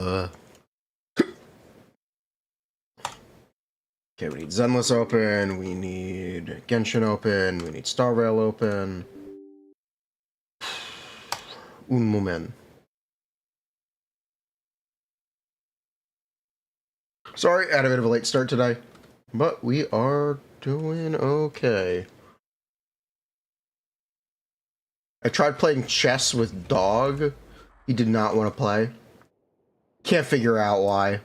Okay, we need Zenless open, we need Genshin open, we need Star Rail open. Un moment. Sorry, I had a bit of a late start today, but we are doing okay. I tried playing chess with Dog. He did not want to play. Can't figure out why.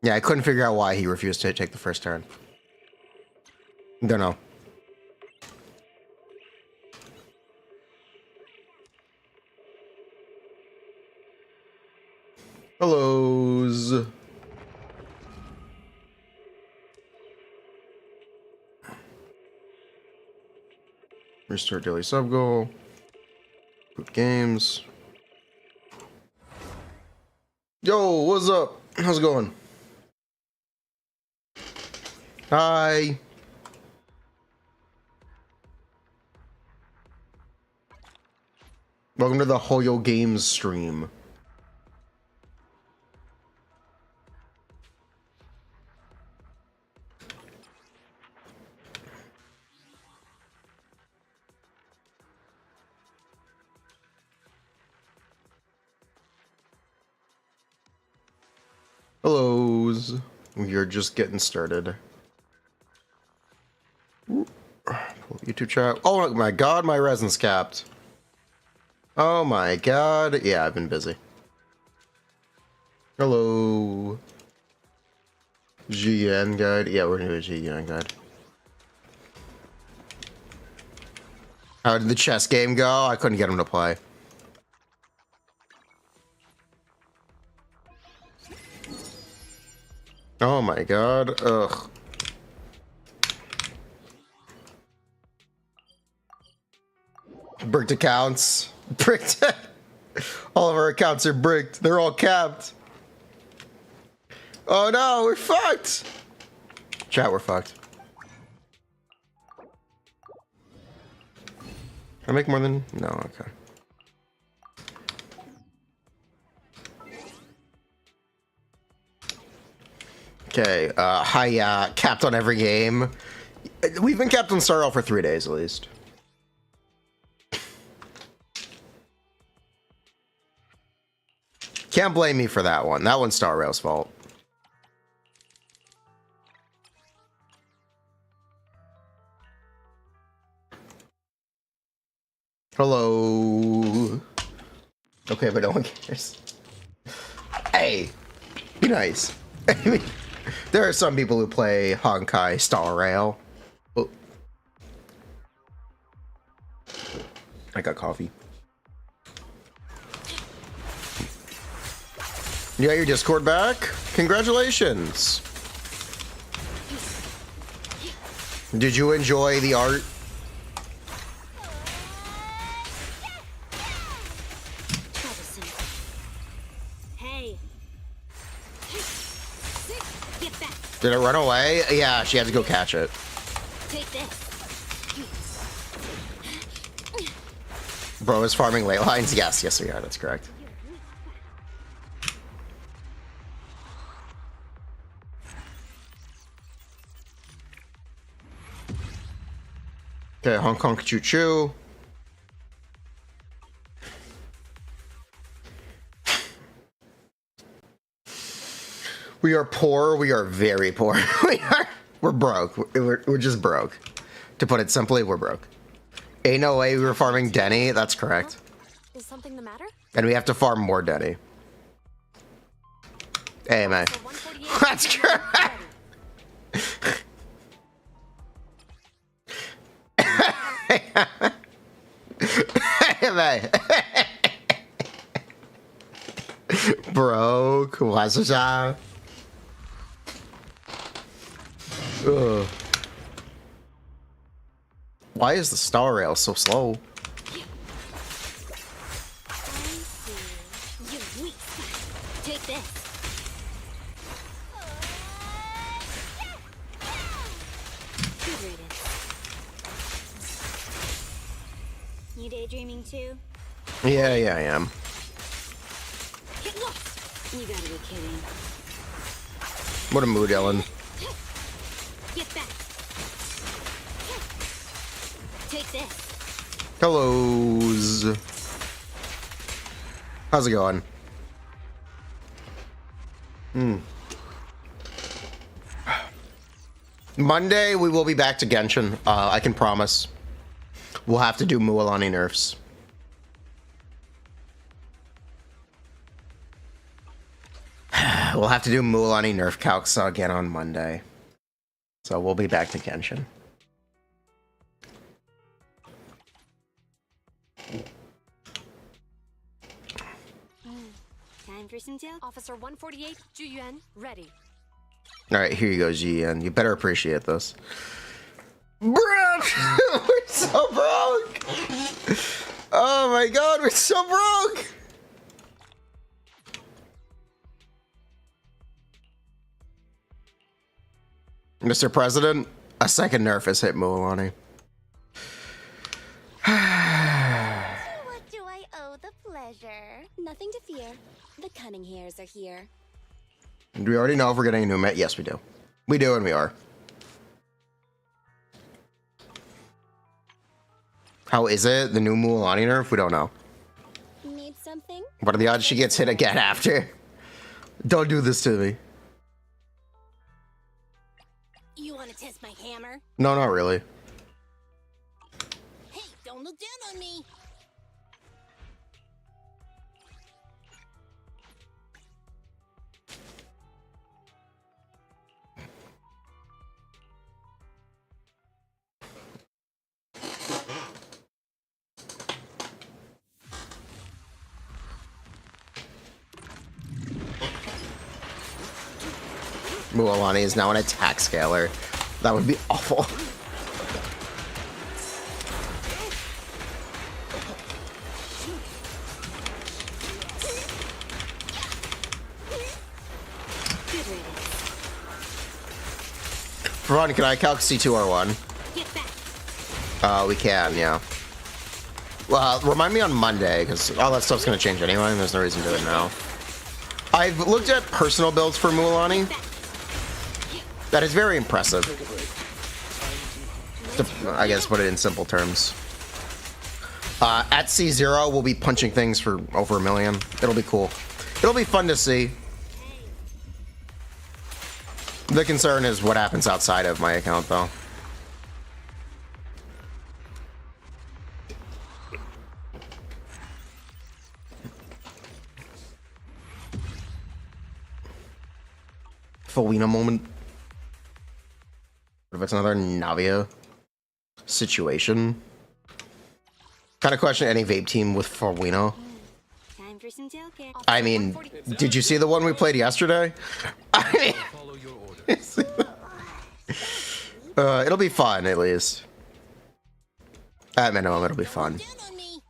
Yeah, I couldn't figure out why he refused to take the first turn. Don't know. Hellos. Restart daily sub goal. Boot games. Yo, what's up? How's it going? Hi. Welcome to the Hoyo Games stream. Hellos. We are just getting started. YouTube chat. Oh my god, my resin's capped. Oh my god. Yeah, I've been busy. Hello. Zhu Yuan Guide. Yeah, we're gonna do a Zhu Yuan Guide. How did the chess game go? I couldn't get him to play. Oh my god. Ugh. Bricked accounts. Bricked. All of our accounts are bricked. They're all capped. Oh no, we're fucked. Chat, we're fucked. Can I make more than... No, okay. Okay, hi, capped on every game. We've been capped on Star Rail for 3 days at least. Can't blame me for that one. That one's Star Rail's fault. Hello. Okay, but no one cares. Hey, be nice. There are some people who play Honkai Star Rail. Oh. I got coffee. You got your Discord back? Congratulations. Did you enjoy the art? Did it run away? Yeah, she had to go catch it. Take this. Bro is farming ley lines? Yes, yes we are, that's correct. Okay, Hong Kong choo choo. We are poor. We are very poor. We're broke. We're just broke. To put it simply, we're broke. Ain't no way we were farming Denny. That's correct. Is something the matter? And we have to farm more Denny. Hey, man. That's correct. Hey, man. Broke. What's the job? Ugh. Why is the Star Rail so slow? Take this. You daydreaming too? Yeah, I am. You gotta be kidding. What a mood, Ellen. Get back. Take this. Hellos. How's it going? Monday, we will be back to Genshin. I can promise. We'll have to do Mulani nerfs. We'll have to do Mulani nerf calcs again on Monday. So we'll be back to Genshin. Time for some joke. Officer 148, Zhu Yuan, ready. Alright, here you go, Gian. You better appreciate this. Bro! We're so broke! Oh my god, we're so broke! Mr. President, a second nerf has hit Mulani. What do I owe the pleasure? Nothing to fear. The cunning hairs are here. Do we already know if we're getting a new met? Yes, we do. We do, and we are. How is it? The new Mulani nerf? We don't know. Need something? What are the odds she gets hit again after? Don't do this to me. You want to test my hammer? No, not really. Hey, don't look down on me. Mulani is now an attack scaler. That would be awful. Ron, can I calc C2R1? Get back. We can, yeah. Well, remind me on Monday, because all that stuff's going to change anyway, and there's no reason to do it now. I've looked at personal builds for Mulani. That is very impressive. I guess put it in simple terms. At C0, we'll be punching things for over 1 million. It'll be cool. It'll be fun to see. The concern is what happens outside of my account, though. Furina moment. What if it's another Navia situation? Kind of question any vape team with Furina. Time for some joking. I mean, did you see the one we played yesterday? I mean, it'll be fun, at least. At minimum, it'll be fun. Down on me.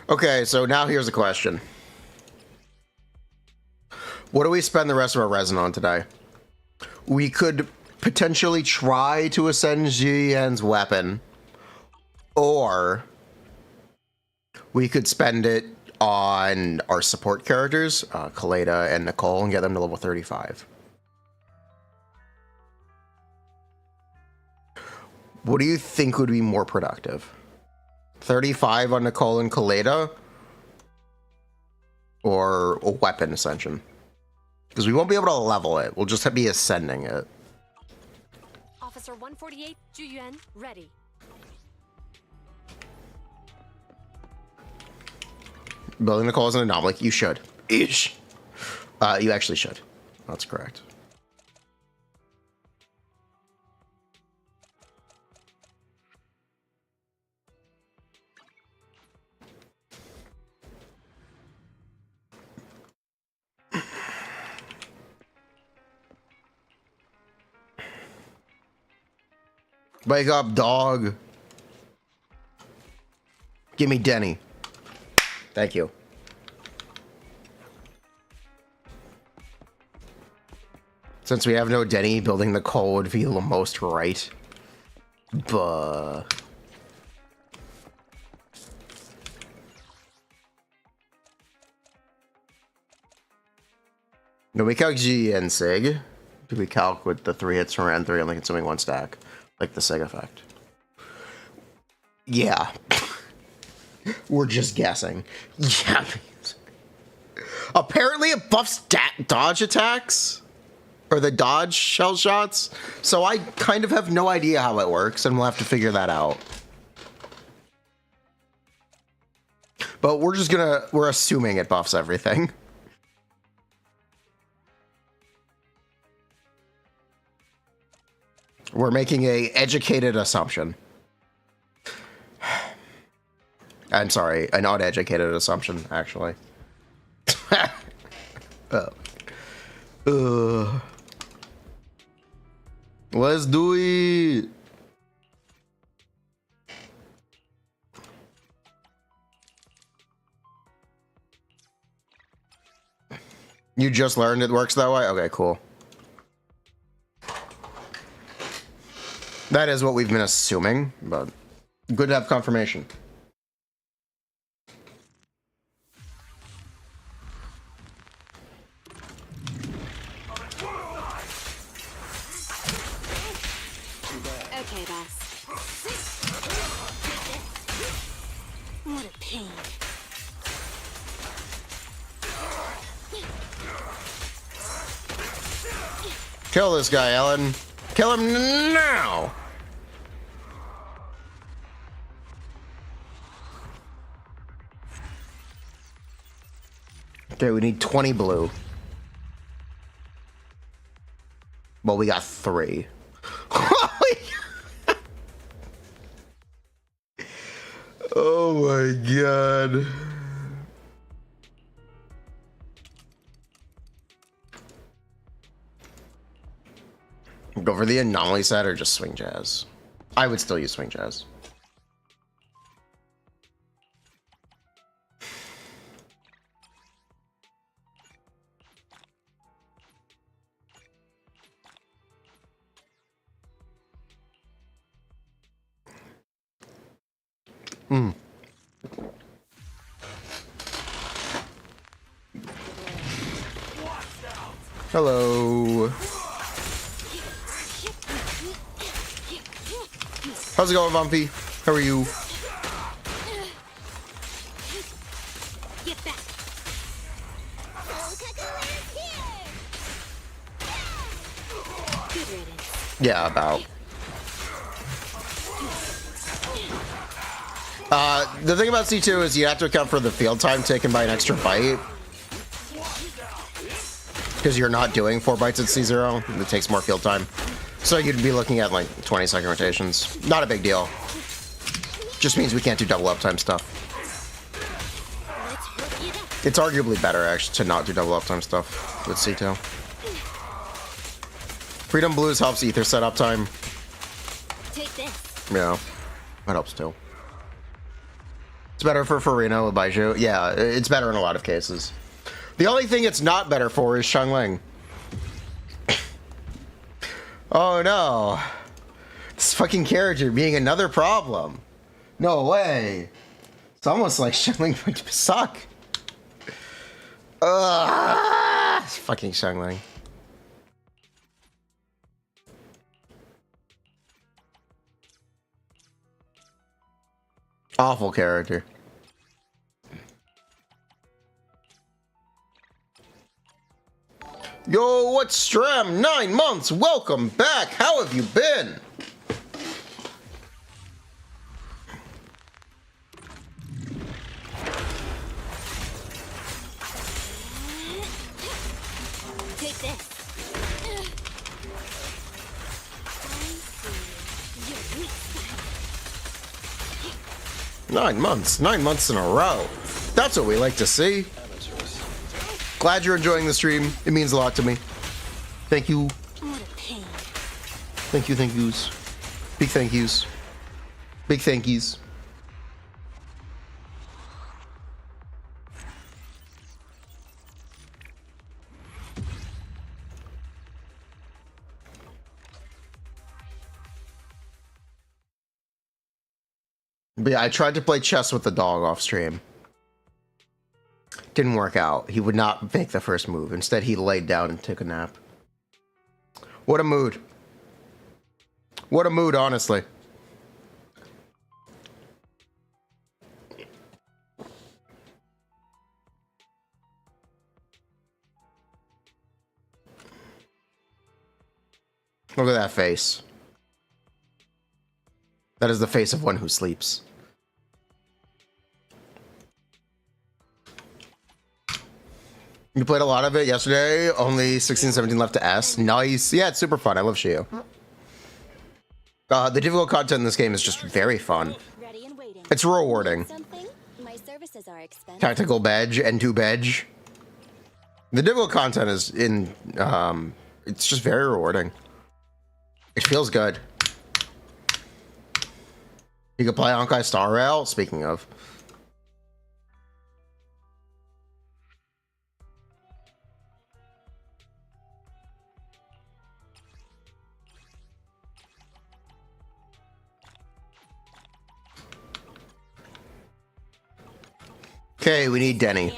Okay, so now here's a question. What do we spend the rest of our resin on today? We could potentially try to ascend Zhu Yuan's weapon, or we could spend it on our support characters, Kaleda and Nicole, and get them to level 35. What do you think would be more productive? 35 on Nicole and Kaleda, or a weapon ascension? Because we won't be able to level it. We'll just be ascending it. Officer 148, Zhu Yuan, ready. Building Nicole is an anomaly. You should. Ish. You actually should. That's correct. Wake up, dog. Give me Denny. Thank you. Since we have no Denny, building the coal would feel the most right. Buh. No, we calc G and Sig. Do we calc with the 3 hits from round 3 only consuming 1 stack? Like the Sig effect. Yeah. We're just guessing. Yeah. Apparently it buffs dodge attacks. Or the dodge shell shots. So I kind of have no idea how it works, and we'll have to figure that out. But we're assuming it buffs everything. We're making a educated assumption. I'm sorry, an uneducated assumption, actually. Let's do it. You just learned it works that way? Okay, cool. That is what we've been assuming, but good to have confirmation. Okay, boss. What a pain. Kill this guy, Ellen. Kill him now! Okay, we need 20 blue. Well, we got 3. Oh my god. Go for the anomaly set or just swing jazz? I would still use swing jazz. Hmm. Hello. How's it going, Bumpy? How are you? Get back. Good riddance. Yeah, about. The thing about C2 is you have to account for the field time taken by an extra bite. Because you're not doing 4 bites at C0. It takes more field time. So you'd be looking at like 20-second rotations. Not a big deal. Just means we can't do double uptime stuff. It's arguably better, actually, to not do double uptime stuff with C2. Freedom Blues helps Ether set uptime. Take this. Yeah, that helps too. It's better for Furina with Baiju. Yeah, it's better in a lot of cases. The only thing it's not better for is Xiangling. Oh no. This fucking character being another problem. No way. It's almost like Xiangling would suck. Ugh. It's fucking Xiangling. Awful character. Yo, what's Stram? 9 months. Welcome back. How have you been? Take this. 9 months. 9 months in a row. That's what we like to see. Glad you're enjoying the stream. It means a lot to me. Thank you. What a pain. Thank you, thank yous. Big thank yous. Big thank yous. But yeah, I tried to play chess with the dog off stream. Didn't work out. He would not make the first move. Instead, he laid down and took a nap. What a mood. What a mood, honestly. Look at that face. That is the face of one who sleeps. You played a lot of it yesterday. Only 16, 17 left to S. Nice. Yeah, it's super fun. I love Shio. The difficult content in this game is just very fun. It's rewarding. My services are expensive. Tactical bedge and two bedge. The difficult content is in. It's just very rewarding. It feels good. You can play Honkai Star Rail. Speaking of. Okay, we need Denny.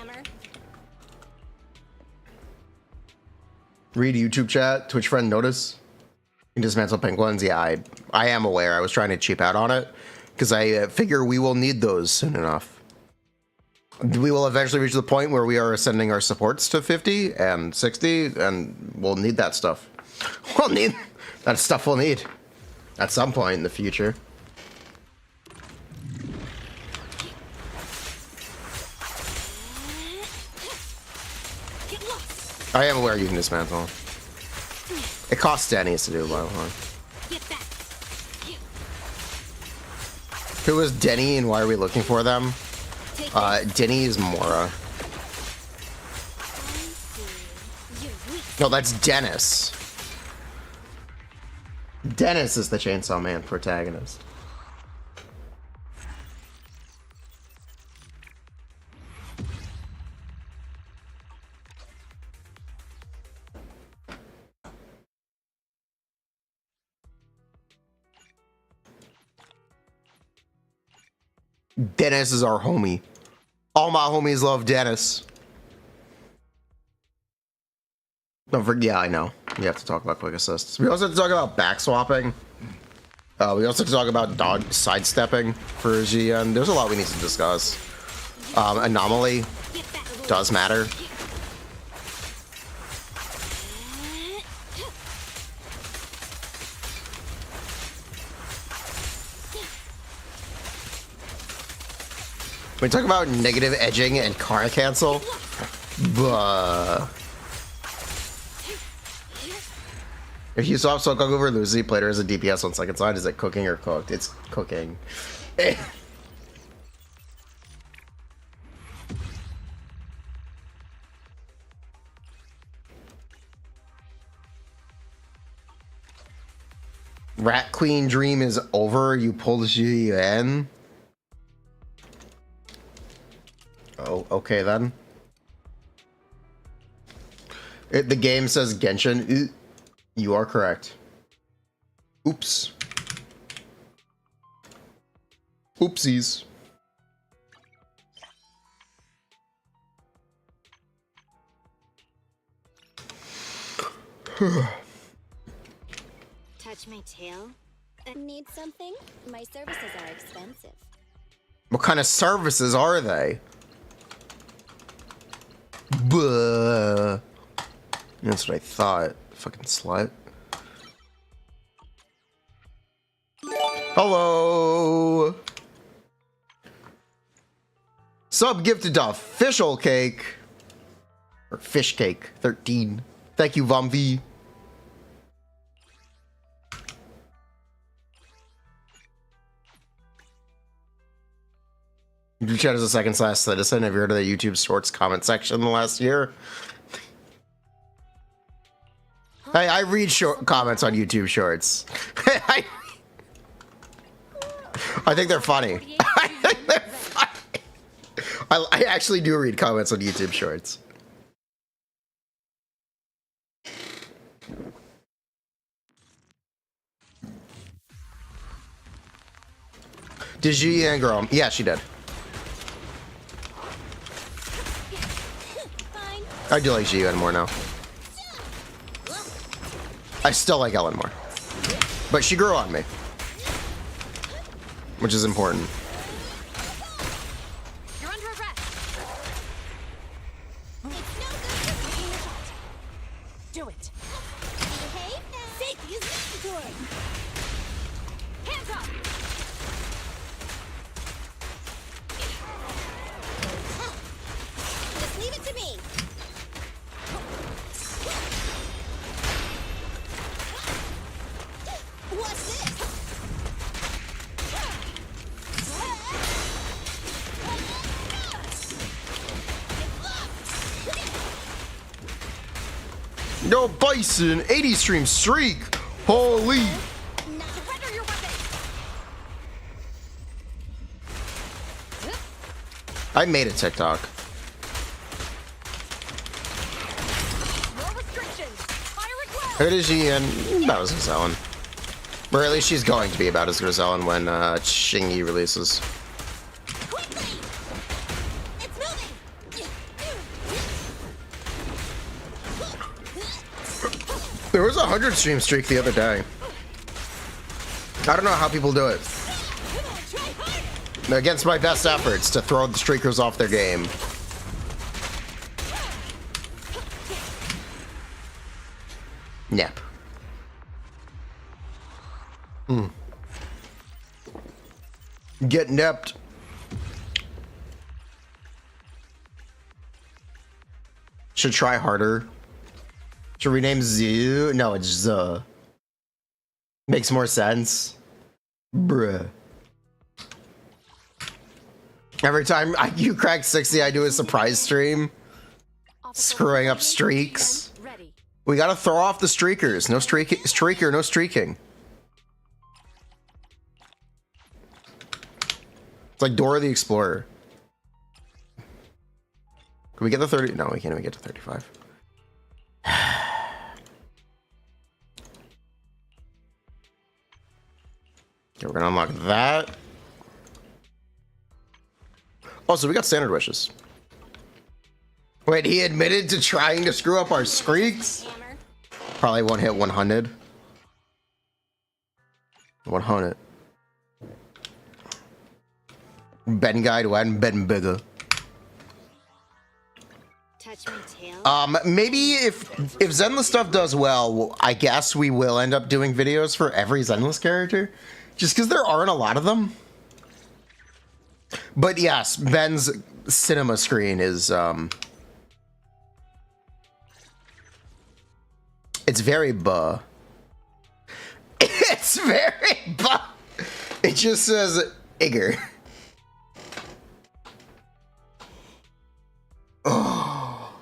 Read YouTube chat. Twitch friend notice. You dismantle penguins. Yeah, I am aware. I was trying to cheap out on it because I figure we will need those soon enough. We will eventually reach the point where we are ascending our supports to 50 and 60, and we'll need that stuff. We'll need that stuff. We'll need at some point in the future. I am aware you can dismantle. It costs Denny's to do, by the way. Who is Denny and why are we looking for them? Denny is Mora. No, that's Dennis. Dennis is the Chainsaw Man protagonist. Dennis is our homie. All my homies love Dennis. Don't forget, yeah, I know. We have to talk about quick assists. We also have to talk about back swapping. We also have to talk about dodge sidestepping for GN. There's a lot we need to discuss. Anomaly does matter. We talk about negative edging and car cancel. Buh. If you swap Soul Kung over Lucy, play her as a DPS on second side. Is it cooking or cooked? It's cooking. Rat Queen dream is over. You pulled Zhu Yuan. Oh, okay then. The game says Genshin. You are correct. Oops. Oopsies. Touch my tail? Need something? My services are expensive. What kind of services are they? Buh. That's what I thought. Fucking slut. Hello. Sub gifted to official cake. Or fish cake 13. Thank you, Vumvi. YouTube chat is a second class citizen. Have you heard of the YouTube Shorts comment section in the last year? Hey, I read short comments on YouTube Shorts. I think they're funny. I think they're funny. I actually do read comments on YouTube Shorts. Did Zhu Yuan grow? Yeah, she did. Fine. I do like Zhu Yuan more now. I still like Ellen more. But she grew on me. Which is important. You're under arrest. It's no good for taking a shot. Do it. Behave now. Safety is mandatory. Hands up. Just leave it to me. What's this? No Bison, 80 stream streak. Holy. Now surrender your weapon. I made a TikTok. No restrictions. Fire at will. Who did she in? About as good as Ellen. Or at least she's going to be about as good as Ellen when Shingy releases. Quickly. It's moving. There was a 100 stream streak the other day. I don't know how people do it. Come on, try harder. Against my best efforts to throw the streakers off their game. Yep. Get nipped. Should try harder. Should rename Zoo? No, it's Z. Makes more sense. Bruh. Every time you crack 60, I do a surprise stream. Screwing up streaks. Ready. We gotta throw off the streakers. No streaker, no streaking. It's like Dora the Explorer. Can we get the 30? No, we can't even get to 35. Okay, we're gonna unlock that. Oh, so we got standard wishes. Wait, he admitted to trying to screw up our streaks? Hammer. Probably won't hit 100. 100. Ben Guide WIP, Ben bigger. Touch my tail. Maybe if Zenless stuff does well, I guess we will end up doing videos for every Zenless character. Just because there aren't a lot of them. But yes, Ben's cinema screen is, it's very buh. It's very buh. It just says Igor. Oh.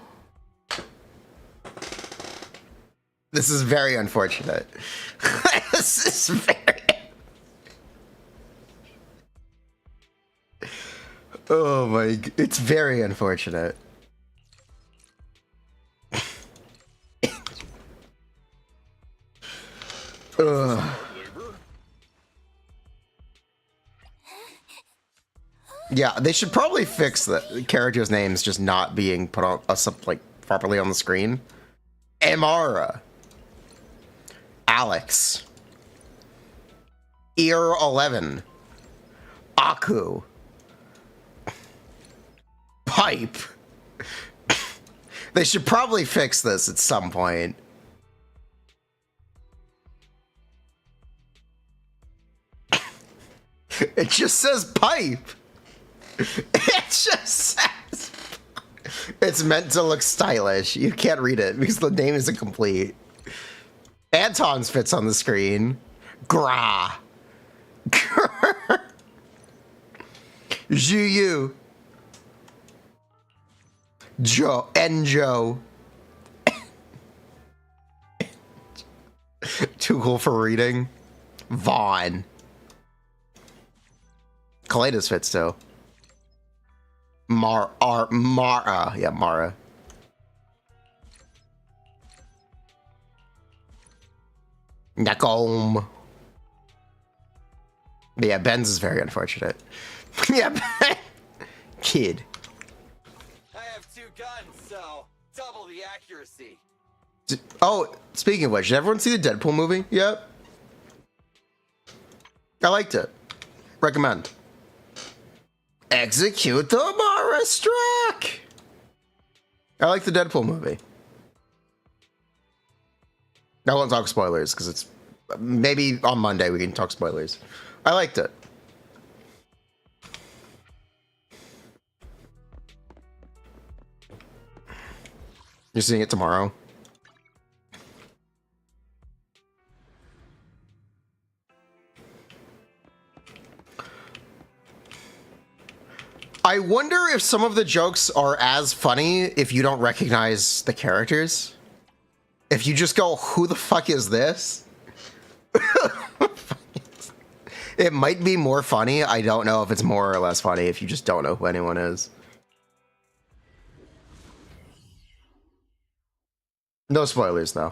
This is very unfortunate. This is very... Oh my... It's very unfortunate. Yeah, they should probably fix the characters' names just not being put on like properly on the screen. Amara, Alex, Ear 11, Aku, Pipe. They should probably fix this at some point. It just says Pipe. It just says... It's meant to look stylish. You can't read it because the name isn't complete. Anton's fits on the screen. Gra. Zhu Yu. Joe. Enjo. Too cool for reading. Vaughn. Kaleidos fits too. Mara. Yeah, Mara. Nakom. Yeah, Ben's is very unfortunate. Yeah, Ben. Kid. I have 2 guns, so double the accuracy. Oh, speaking of which, did everyone see the Deadpool movie yet? I liked it. Recommend. Execute the Marastruck! I like the Deadpool movie. I won't talk spoilers, because it's... Maybe on Monday we can talk spoilers. I liked it. You're seeing it tomorrow? I wonder if some of the jokes are as funny if you don't recognize the characters. If you just go, who the fuck is this? It might be more funny. I don't know if it's more or less funny if you just don't know who anyone is. No spoilers, though.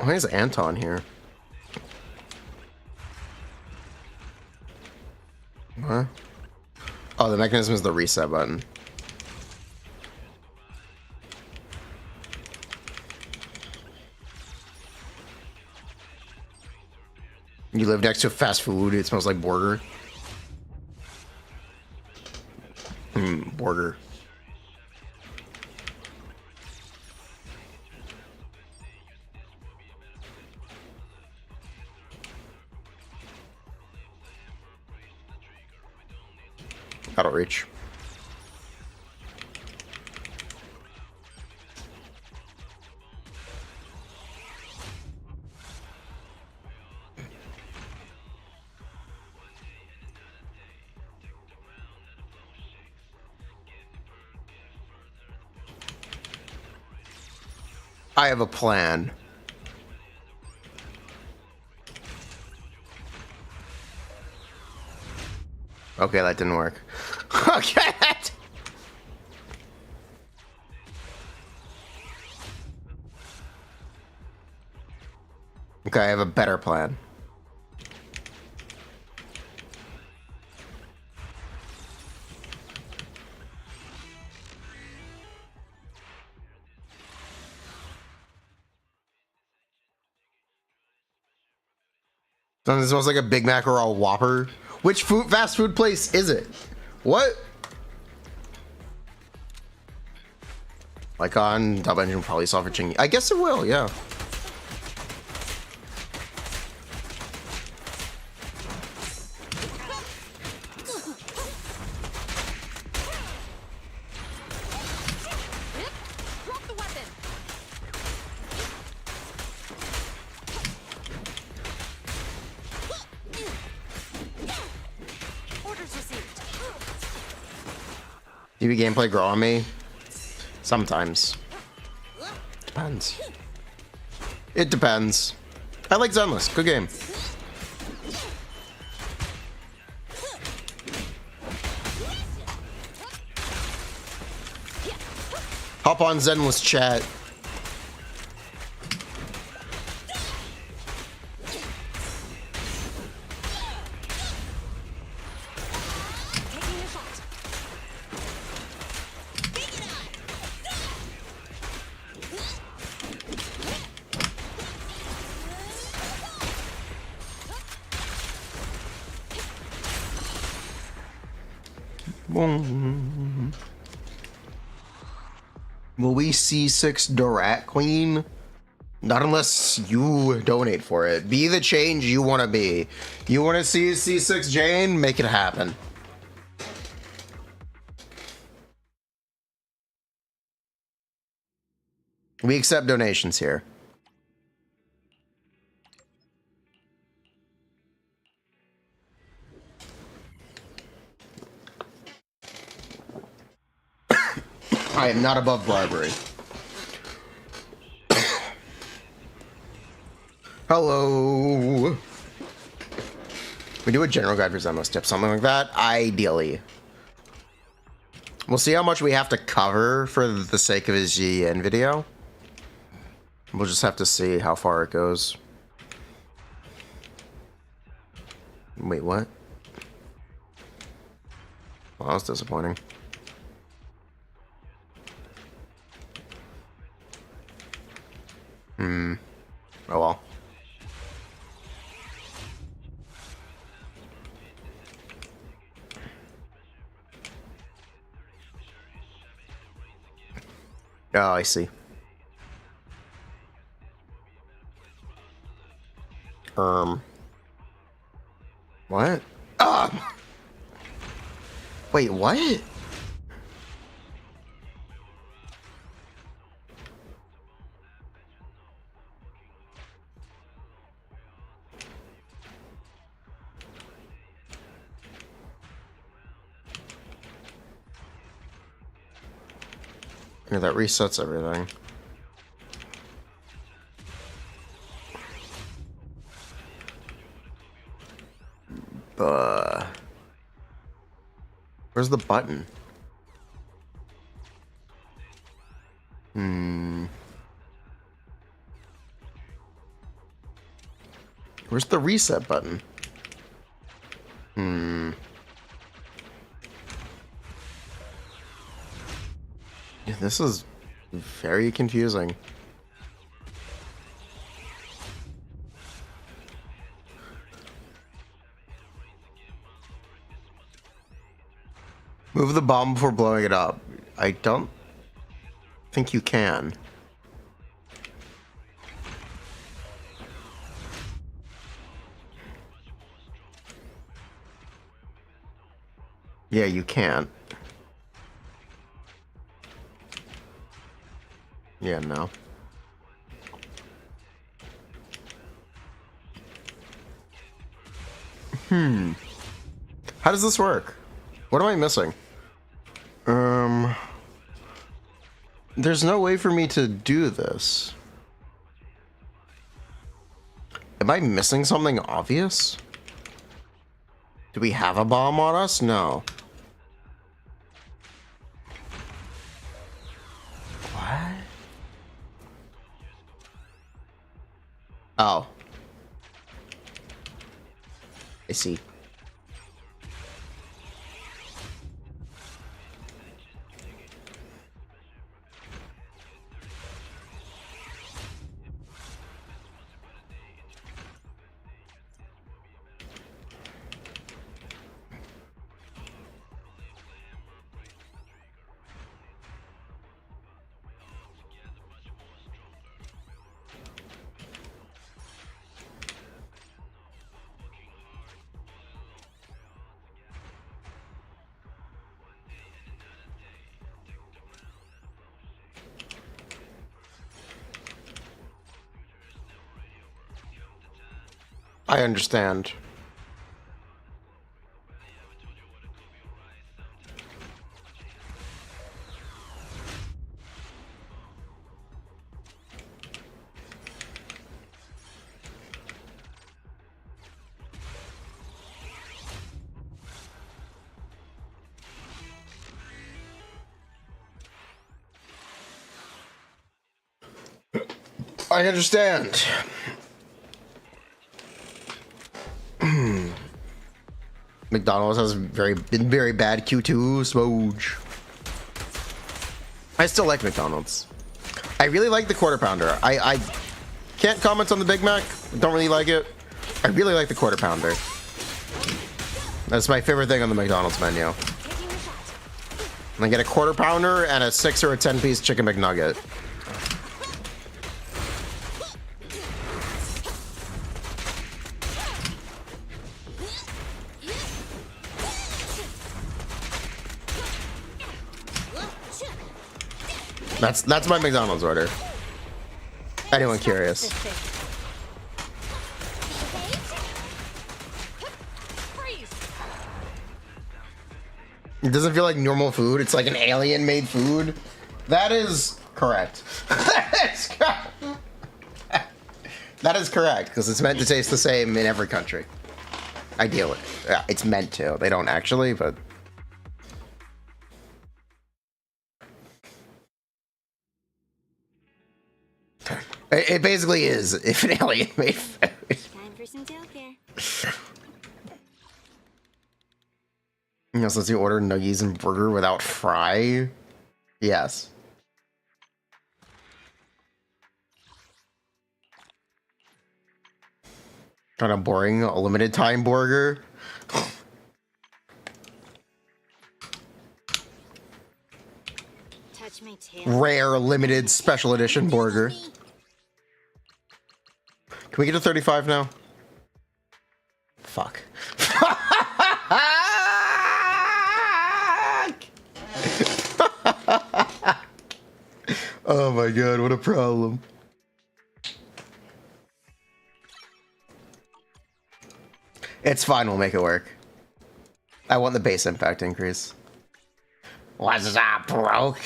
Why is Anton here? What? Oh, the mechanism is the reset button. You live next to a fast food, it smells like burger. Burger. That'll reach. I have a plan. Okay, that didn't work. Okay. Okay, I have a better plan. It smells like a Big Mac or a Whopper. Which fast food place is it? What? Like on Dub Engine probably saw for Chingy. I guess it will, yeah. Drop the weapon. Orders received. TV gameplay grow on me? Sometimes. Depends. It depends. I like Zenless. Good game. Hop on Zenless chat. Taking a shot. Big it on. Boom. Will we see 6 Dorat Queen? Not unless you donate for it. Be the change you want to be. You want to see C6 Jane? Make it happen. We accept donations here. I am not above bribery. Hello. We do a general guide for Zemos tips, something like that, ideally. We'll see how much we have to cover for the sake of his GN video. We'll just have to see how far it goes. Wait, what? Well, that was disappointing. Oh well. Oh, I see. What? Ah! Wait, what? Yeah, that resets everything. Where's the button? Where's the reset button? Yeah, this is very confusing. Move the bomb before blowing it up. I don't think you can. Yeah, you can't. Yeah, no. How does this work? What am I missing? There's no way for me to do this. Am I missing something obvious? Do we have a bomb on us? No. What? Oh. I see. I understand. I understand. McDonald's has been very bad Q2 Smooge. I still like McDonald's. I really like the quarter pounder. I can't comment on the Big Mac. Don't really like it. I really like the quarter pounder. That's my favorite thing on the McDonald's menu. And I get a quarter pounder and a 6 or a 10-piece chicken McNugget. That's my McDonald's order. Anyone curious? It doesn't feel like normal food. It's like an alien-made food. That is correct. That is correct, because it's meant to taste the same in every country. Ideally. Yeah, it's meant to. They don't actually, but... It basically is if an alien made food. Time for some tail care. Yes, let's you order nuggies and burger without fry? Yes. Kind of boring, a limited time burger. Touch my tail. Rare, limited, special edition burger. Can we get to 35 now? Fuck. Oh my god, what a problem. It's fine, we'll make it work. I want the base impact increase. What's up, broke?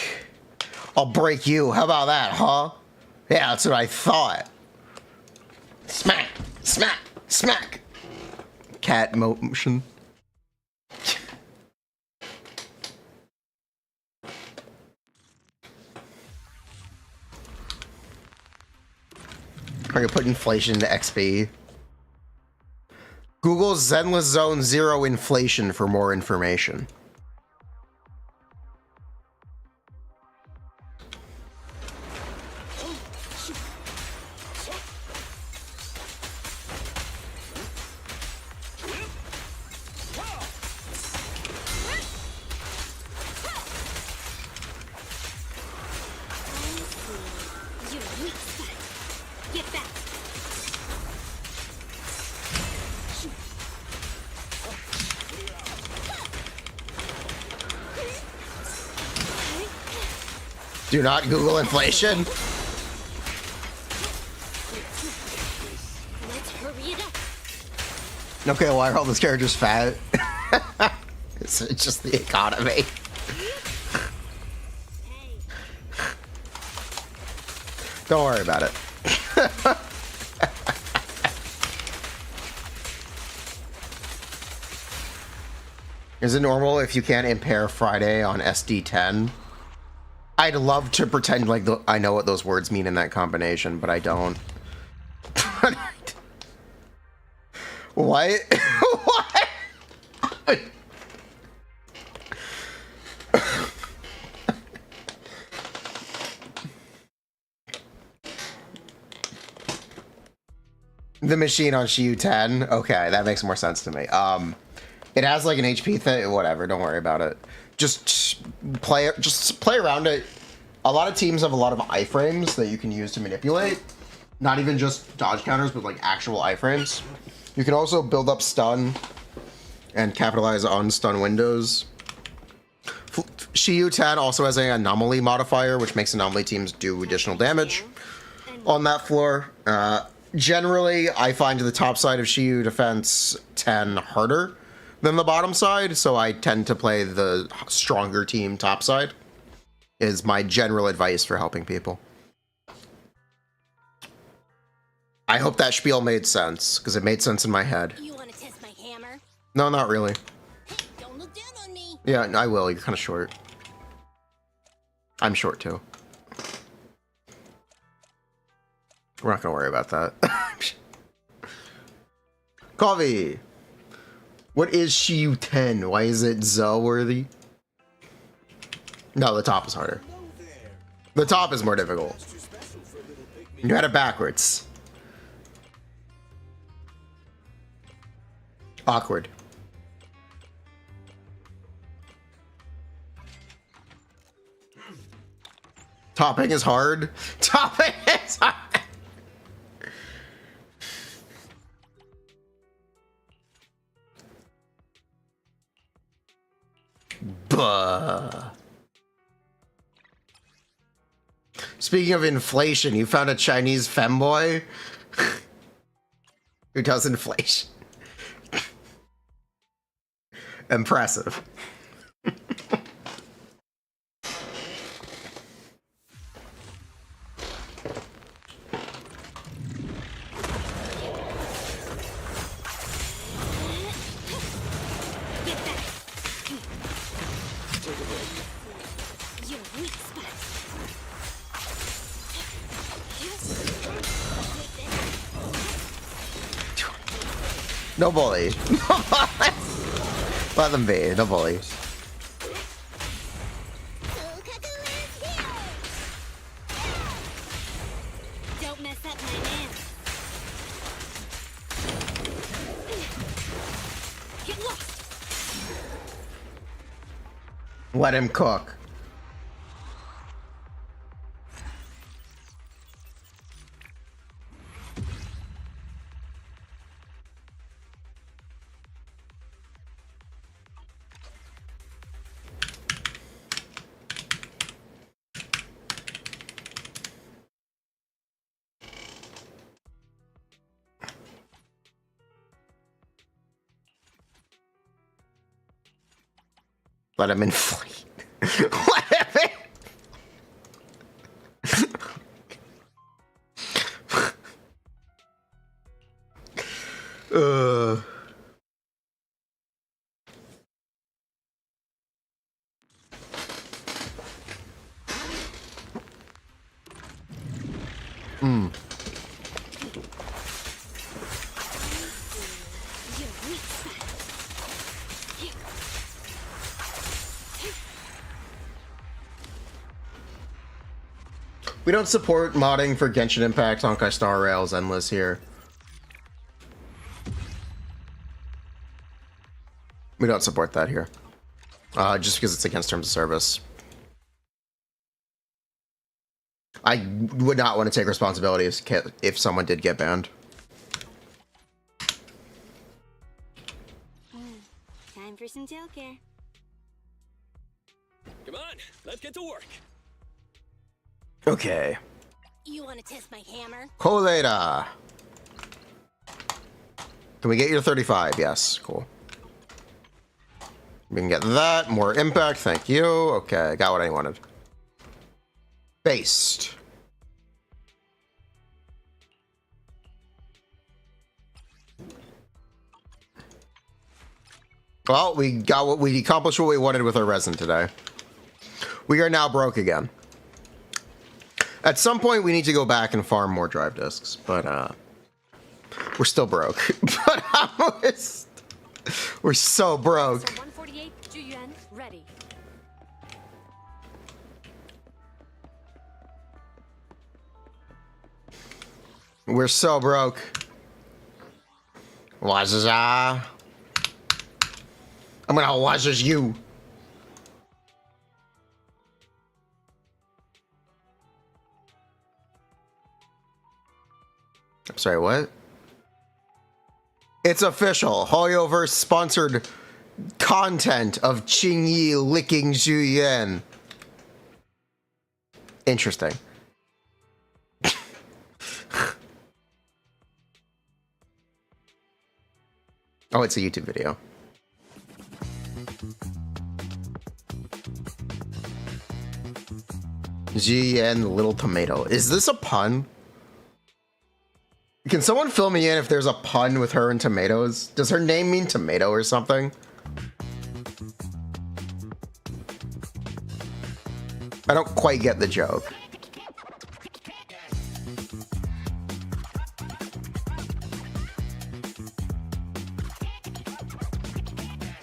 I'll break you. How about that, huh? Yeah, that's what I thought. Smack! Smack! Smack! Cat motion. I could put inflation into XP. Google Zenless Zone 0 inflation for more information. Do not Google inflation. Let's hurry it up. Okay, why are all those characters fat? It's just the economy. Hey, Don't worry about it. Is it normal if you can't impair Friday on SD10? I'd love to pretend like I know what those words mean in that combination, but I don't. What? What? The machine on Shiyu 10? Okay, that makes more sense to me. It has like an HP thing, whatever, don't worry about it. Just play around it. A lot of teams have a lot of iframes that you can use to manipulate. Not even just dodge counters, but like actual iframes. You can also build up stun and capitalize on stun windows. Shiyu 10 also has an anomaly modifier, which makes anomaly teams do additional damage on that floor. Generally, I find the top side of Shiyu Defense 10 harder than the bottom side, so I tend to play the stronger team top side, is my general advice for helping people. I hope that spiel made sense, because it made sense in my head. you want to test my hammer? No, not really. Hey, don't look down on me. Yeah, I will. You're kind of short. I'm short, too. We're not going to worry about that. Coffee! What is Shiyu 10? Why is it Zo-worthy? No, the top is harder. The top is more difficult. You had it backwards. Awkward. Topping is hard. Topping is hard. Buh. Speaking of inflation, you found a Chinese femboy who does inflation. Impressive. No bully. Let them be. No bully. Don't mess up my man. Get lost. Let him cook. Let him inflate. Let him We don't support modding for Genshin Impact, Honkai Star Rails, Endless here. We don't support that here. Just because it's against terms of service. I would not want to take responsibility if someone did get banned. Time for some tail care. Come on, let's get to work. Okay. You want to test my hammer? Colada. Can we get you to 35? Yes, cool. We can get that. More impact, thank you. Okay, got what I wanted. Based. Well, we accomplished what we wanted with our resin today. We are now broke again. At some point, we need to go back and farm more drive discs, but we're still broke. But we're so broke. 148, Zhu Yuan, ready. We're so broke. Wazaza. I'm gonna wazaz you. I'm sorry, what? It's official. Hoyoverse sponsored content of Qingyi licking Zhu Yuan. Interesting. Oh, it's a YouTube video. Zhu Yuan, the little tomato. Is this a pun? Can someone fill me in if there's a pun with her and tomatoes? Does her name mean tomato or something? I don't quite get the joke.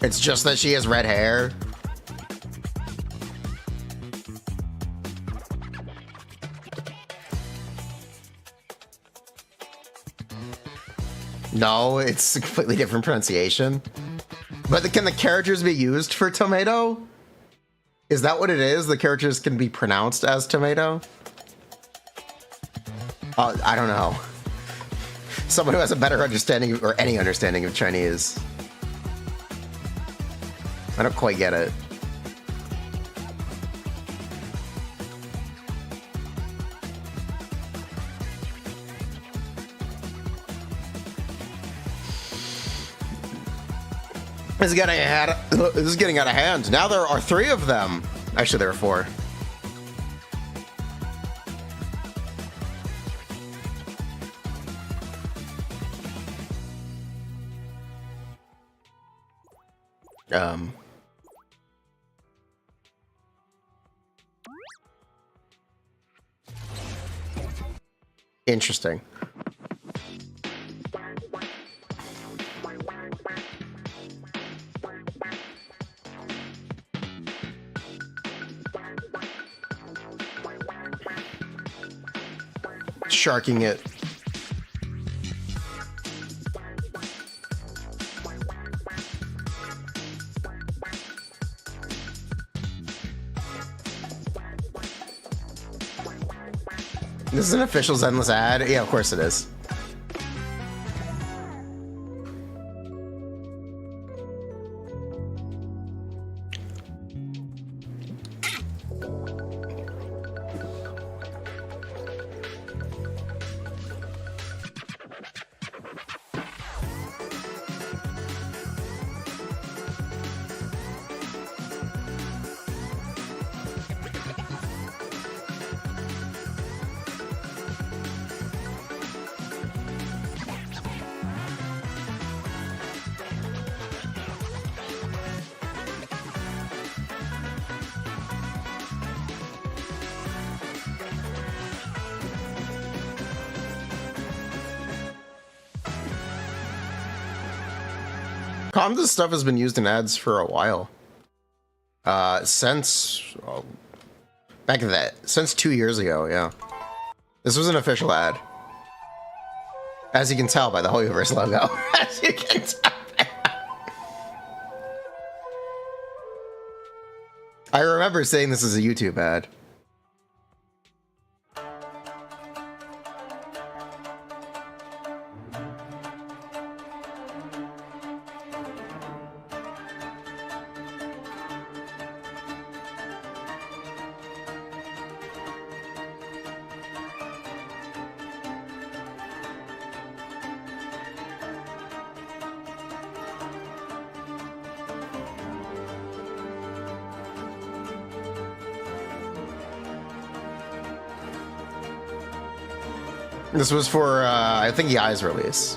It's just that she has red hair. No, it's a completely different pronunciation. But can the characters be used for tomato? Is that what it is? The characters can be pronounced as tomato? I don't know. Someone who has a better understanding or any understanding of Chinese. I don't quite get it. This is getting out of hand. Now there are 3 of them. Actually, there are 4. Interesting. sharking it. This is an official Zenless ad? Yeah, of course it is. This stuff has been used in ads for a while. Since since 2 years ago, yeah. This was an official ad. As you can tell by the Holyverse logo. As you can tell. I remember saying this is a YouTube ad. This was for, I think, Yai's release.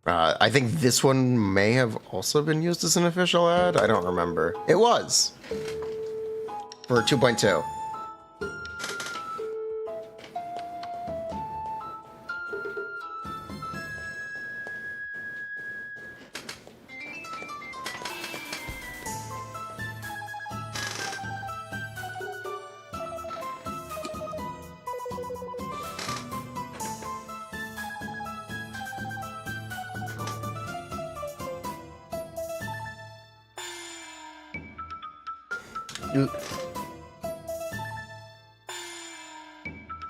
I think this one may have also been used as an official ad. I don't remember. It was. For 2.2.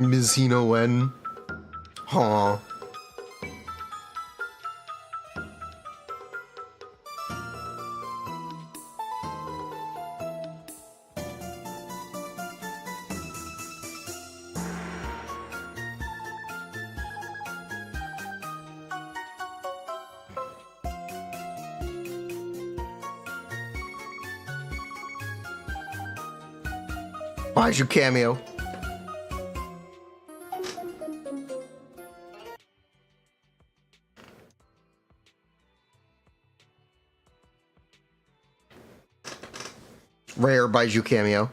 Ms. Hino Wen. Huh. Why's your cameo? Rare Baiju cameo.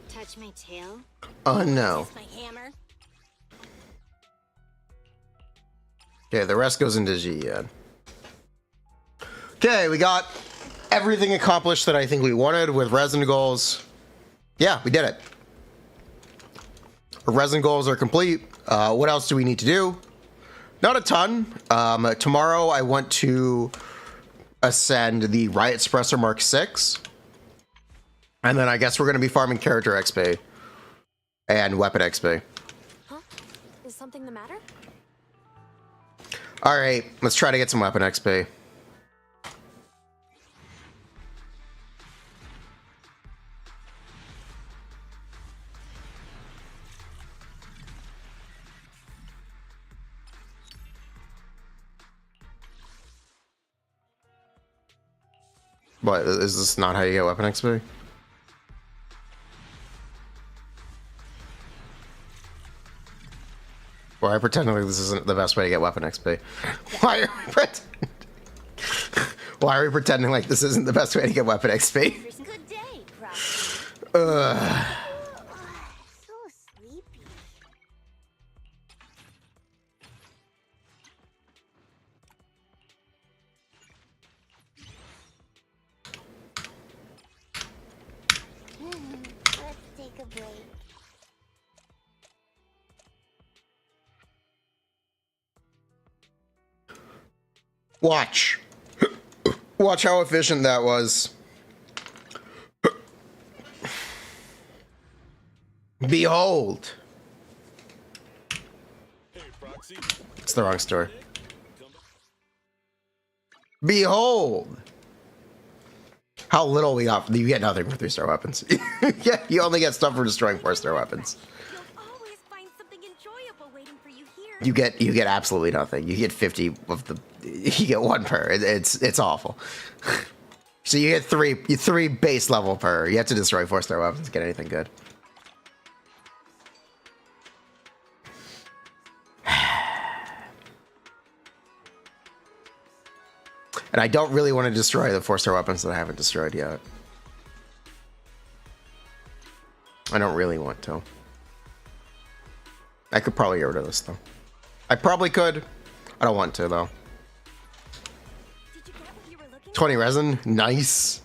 Touch my tail? Oh no. My hammer? Okay, the rest goes into G, yeah. Okay, we got everything accomplished that I think we wanted with resin goals. Yeah, we did it. Our resin goals are complete. What else do we need to do? Not a ton. Tomorrow I want to ascend the Riot Suppressor Mark 6. And then I guess we're going to be farming character XP. And weapon XP. Huh? Is something the matter? Alright, let's try to get some weapon XP. What, is this not how you get weapon XP? Why are pretending like this isn't the best way to get weapon XP? Why are we pretending? Why are we pretending like this isn't the best way to get weapon XP? Good day, Croc. Ugh. So sleepy. Let's take a break. Watch. Watch how efficient that was. Behold. Hey, Proxy. It's the wrong store. Behold. How little we got. You get nothing for 3-star weapons. Yeah, you only get stuff for destroying 4-star weapons. You'll always find something enjoyable waiting for you here. You get absolutely nothing. You get 50 of the. You get 1 per. It's awful. So you get 3 base level per. You have to destroy 4-star weapons to get anything good. And I don't really want to destroy the 4-star weapons that I haven't destroyed yet. I don't really want to. I could probably get rid of this though. I probably could. I don't want to though. Did you get what you were looking 20 resin, nice.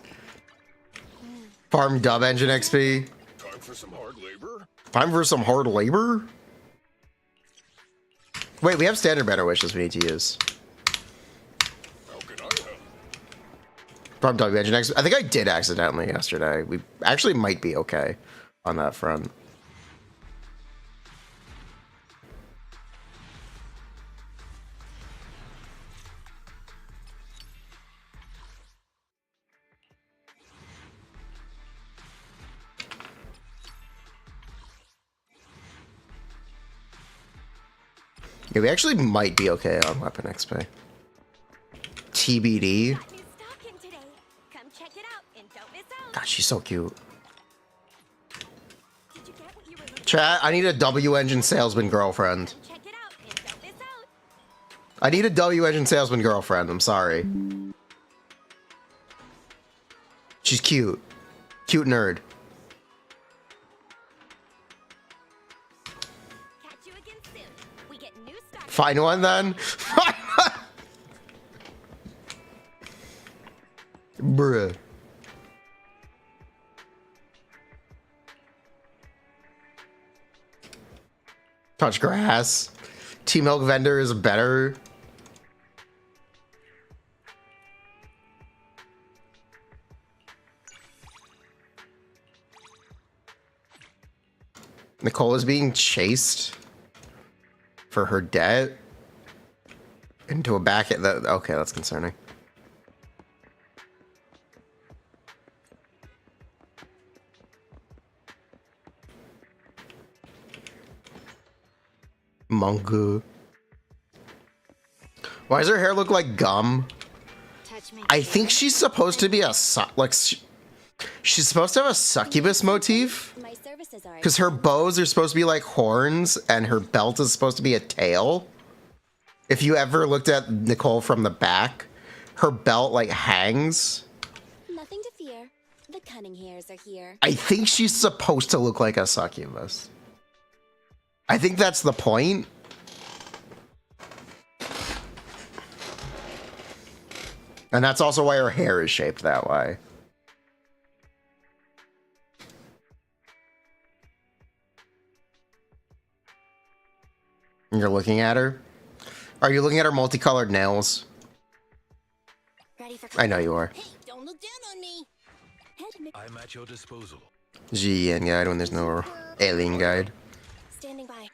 Farm dub engine XP. Time for some hard labor. Time for some hard labor. Wait, we have standard banner wishes we need to use. How can I help? Farm dub engine XP. I think I did accidentally yesterday. We actually might be okay on that front. Yeah, we actually might be okay on weapon XP. TBD. Got new stock in today. Come check it out and don't miss out. God, she's so cute. Did you get what you were looking Chat, I need a W engine salesman girlfriend. Check it out and don't miss out. I need a W engine salesman girlfriend. I'm sorry. She's cute. Cute nerd. Catch you again soon. We get new stock. Find one then. Bruh. Touch grass. T-Milk vendor is better. Nicole is being chased for her debt into a back. Okay, that's concerning. Manga. Why does her hair look like gum? Touch me. I think she's supposed to be a she's supposed to have a succubus motif. My services are. Because her bows are supposed to be like horns, and her belt is supposed to be a tail. If you ever looked at Nicole from the back, her belt like hangs. Nothing to fear. The cunning hairs are here. I think she's supposed to look like a succubus. I think that's the point. And that's also why her hair is shaped that way. You're looking at her? Are you looking at her multicolored nails? Ready for I know you are. Hey, don't look down on me. Head to I'm at your disposal. Zhu Yuan Guide when there's no alien guide. standing by.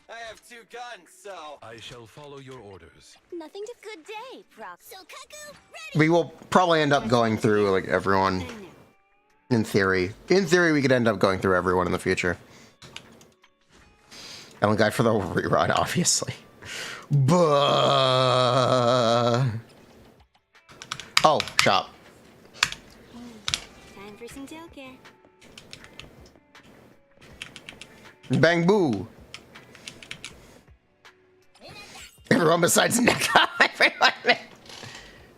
I have 2 guns, so I shall follow your orders. Nothing to good day, Proc. So Kaku, ready. We will probably end up going through like everyone. In theory. In theory, we could end up going through everyone in the future. Alien Guide for the rerun, obviously. But... Oh, shop. Time for some Joker. Bang boo. Everyone besides Nick.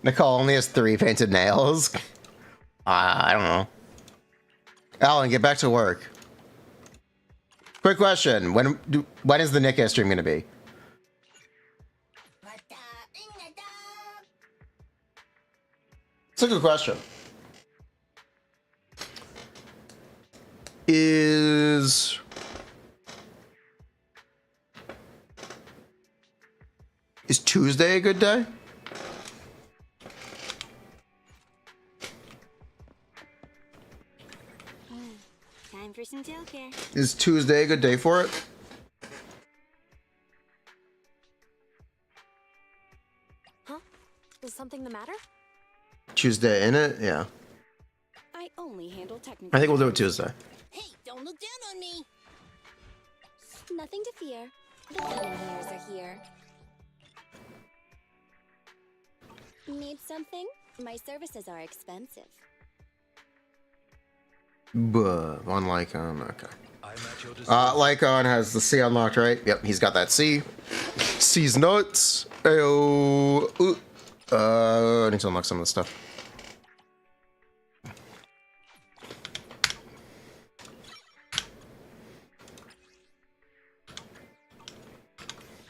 Nicole only has 3 painted nails. I don't know. Alan, get back to work. Quick question: when is the Nika stream gonna be? It's a good question. Is Tuesday a good day? Time for some tail care. Is Tuesday a good day for it? Huh? Is something the matter? Tuesday in it? Yeah. I only handle technical. I think we'll do it Tuesday. Hey, don't look down on me. Nothing to fear. The demon hairs are here. Need something? My services are expensive. One Lycon, okay. I'm at your disposal. Lycon has the C unlocked, right? Yep, he's got that C. C's nuts. Ayo. I need to unlock some of the stuff.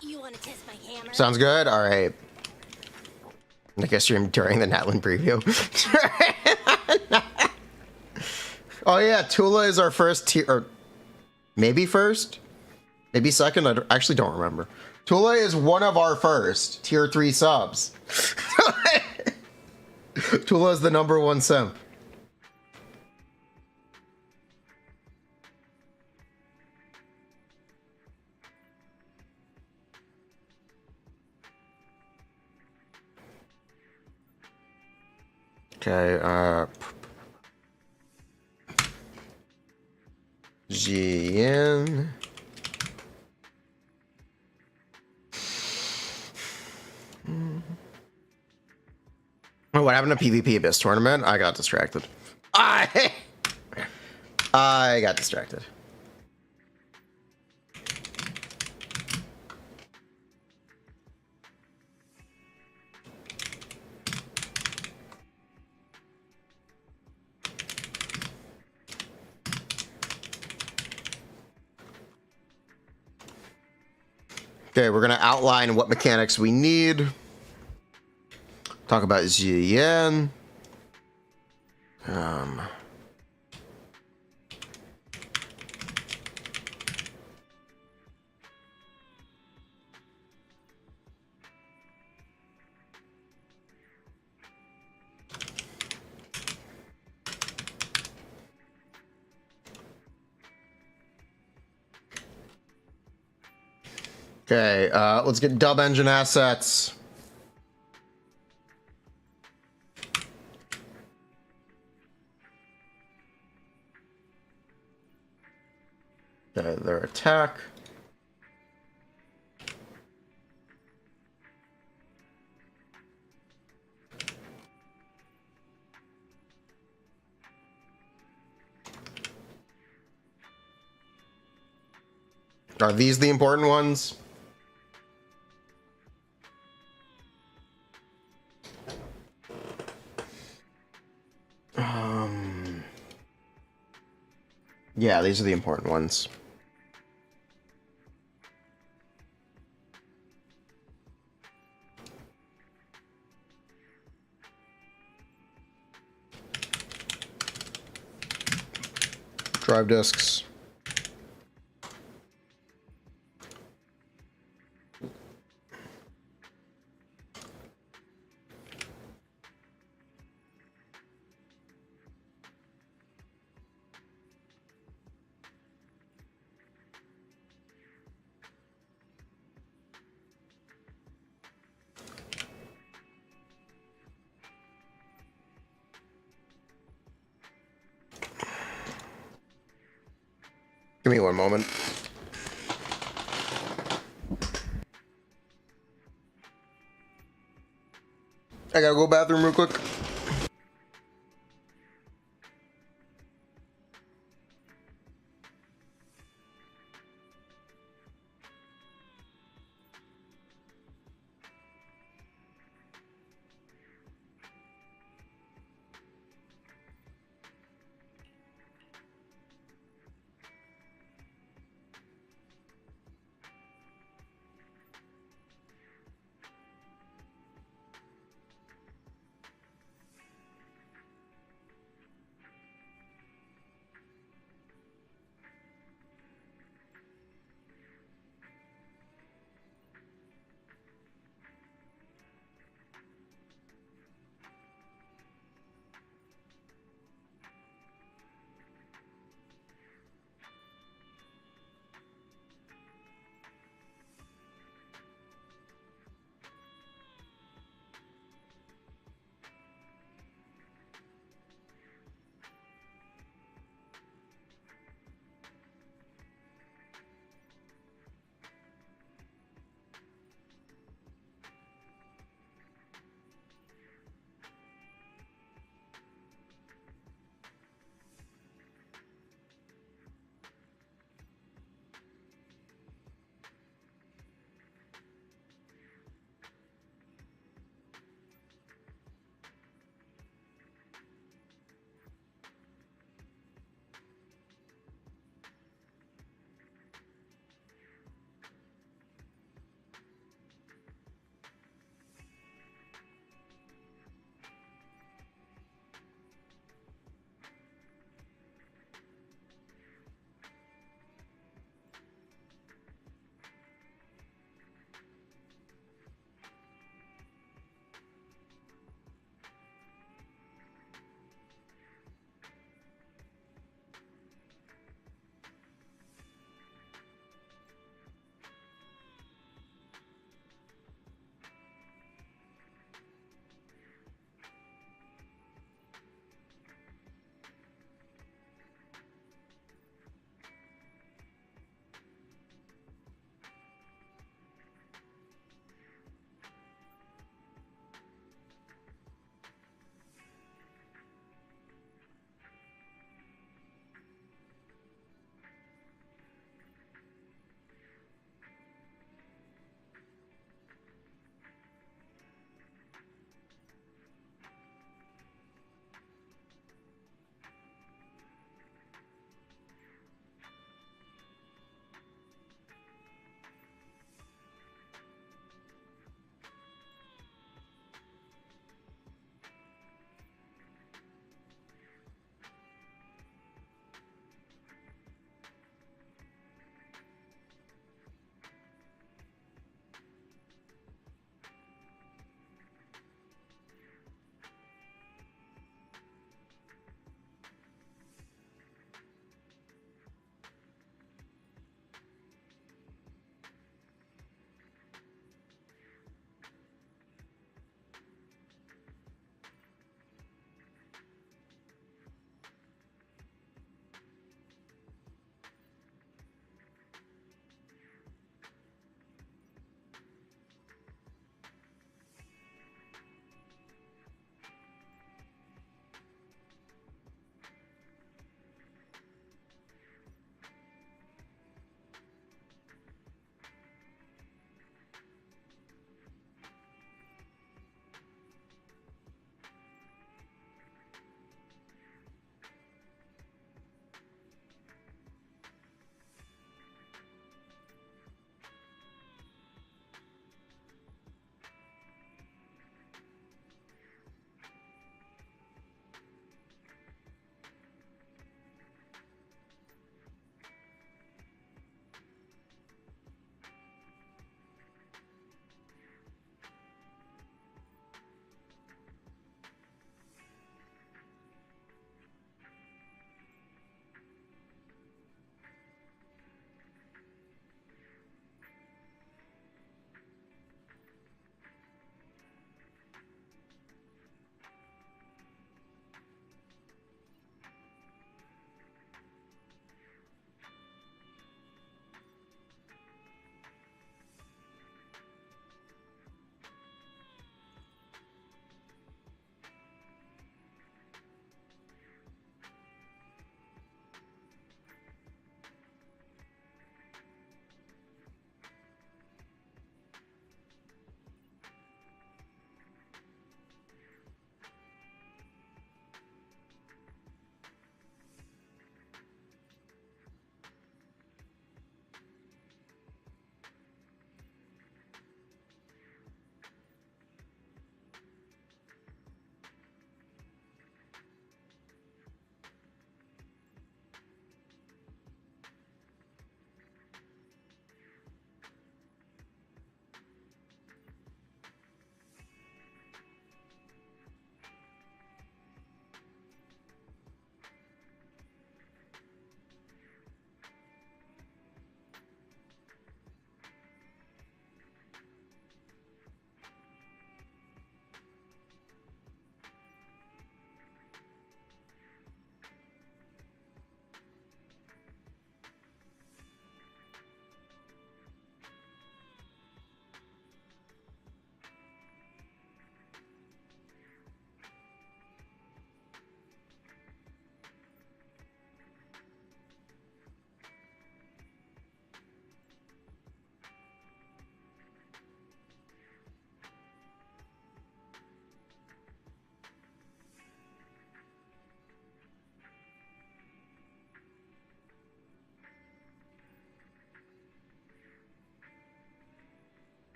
You want to test my hammer? Sounds good. All right. I guess stream during the Natlin preview. Oh yeah, Tula is our first tier, or maybe first, maybe second. I actually don't remember. Tula is one of our first tier 3 subs. Tula is the #1 simp. Okay, Jian. Oh, what happened to PvP Abyss tournament? I got distracted. I got distracted. Okay, we're gonna outline what mechanics we need. Talk about Ziyan. Okay, let's get dub engine assets. Okay, their attack. Are these the important ones? Yeah, these are the important ones. Drive discs. Give me one moment. I gotta go bathroom real quick.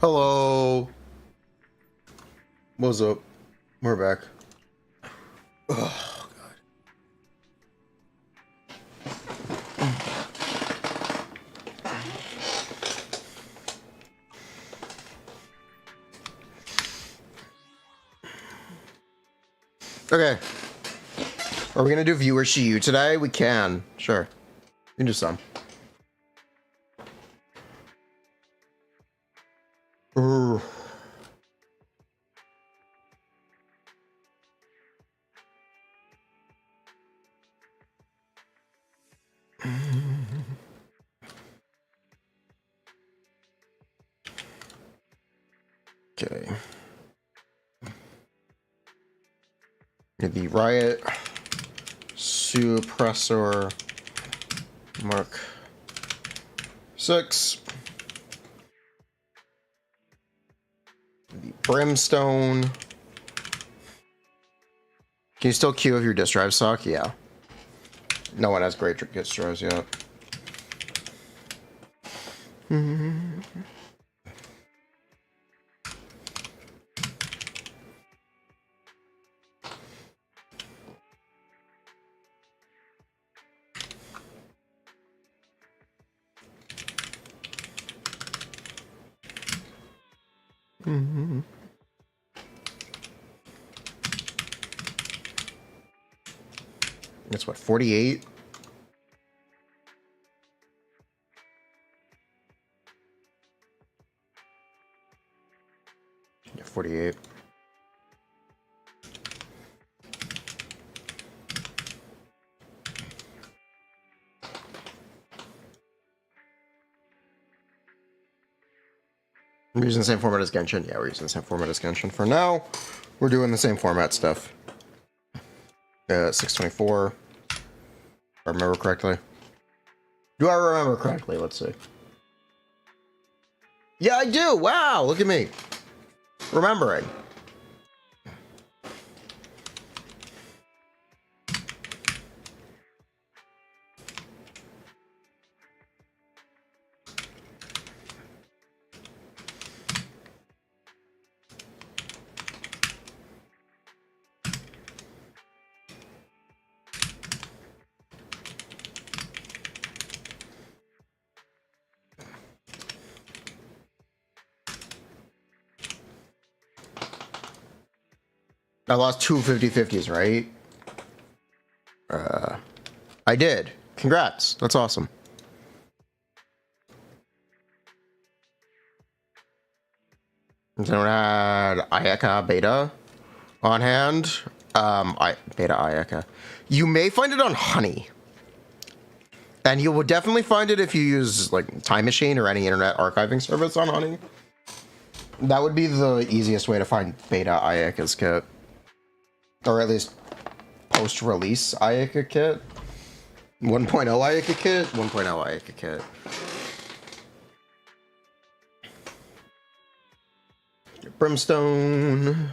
Hello. What's up? We're back. Oh, God. Okay. Are we gonna do viewer Shiyu today? We can. Sure. We can do some. Ooh. Okay. The Riot Suppressor Mark 6. The Brimstone. Can you still queue if your disk drive suck? Yeah. No one has great disk drives yet. It's what, 48? Yeah, 48. We're using the same format as Genshin. Yeah, we're using the same format as Genshin. For now, we're doing the same format stuff. 624. If I remember correctly. Do I remember correctly? Let's see. Yeah, I do. Wow, look at me. Remembering. I lost two 50/50s, right? I did. Congrats. That's awesome. Someone had Ayaka Beta on hand. Beta Ayaka. You may find it on Honey. And you will definitely find it if you use like Time Machine or any internet archiving service on Honey. That would be the easiest way to find Beta Ayaka's kit. Or at least post-release Ayaka kit. 1.0 Ayaka kit, 1.0 Ayaka kit. Brimstone.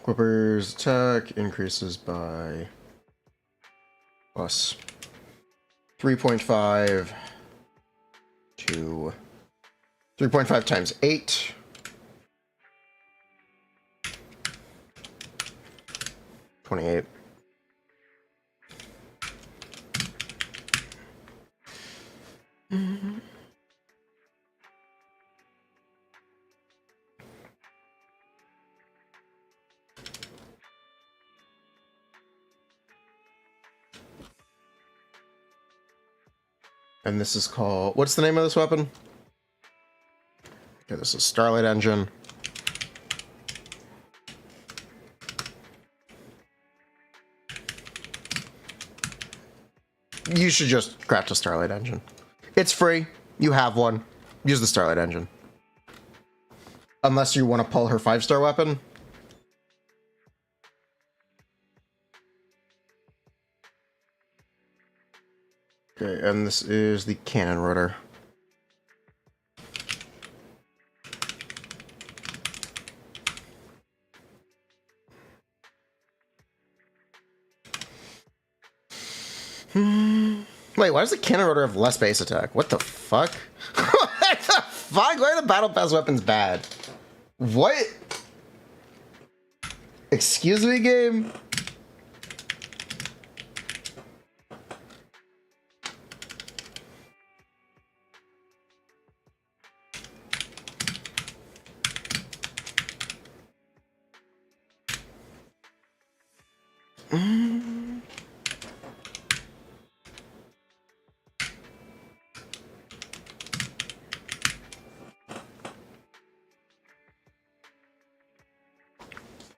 Equipper's attack increases by plus 3.5 to 3.5 times 8. 28. And this is called, what's the name of this weapon? Okay, this is Starlight Engine. You should just craft a Starlight Engine. It's free. You have one. Use the Starlight Engine. Unless you want to pull her 5-star weapon. Okay, and this is the cannon rotor. Wait, why does the cannon rotor have less base attack? What the fuck? What the fuck? Why are the battle pass weapons bad? What? Excuse me, game?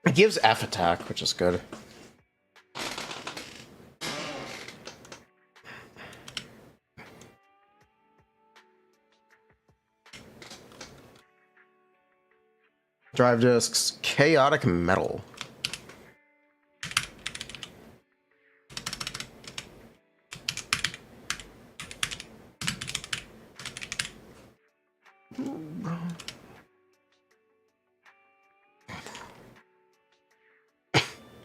It gives F attack, which is good. Drive discs, chaotic metal.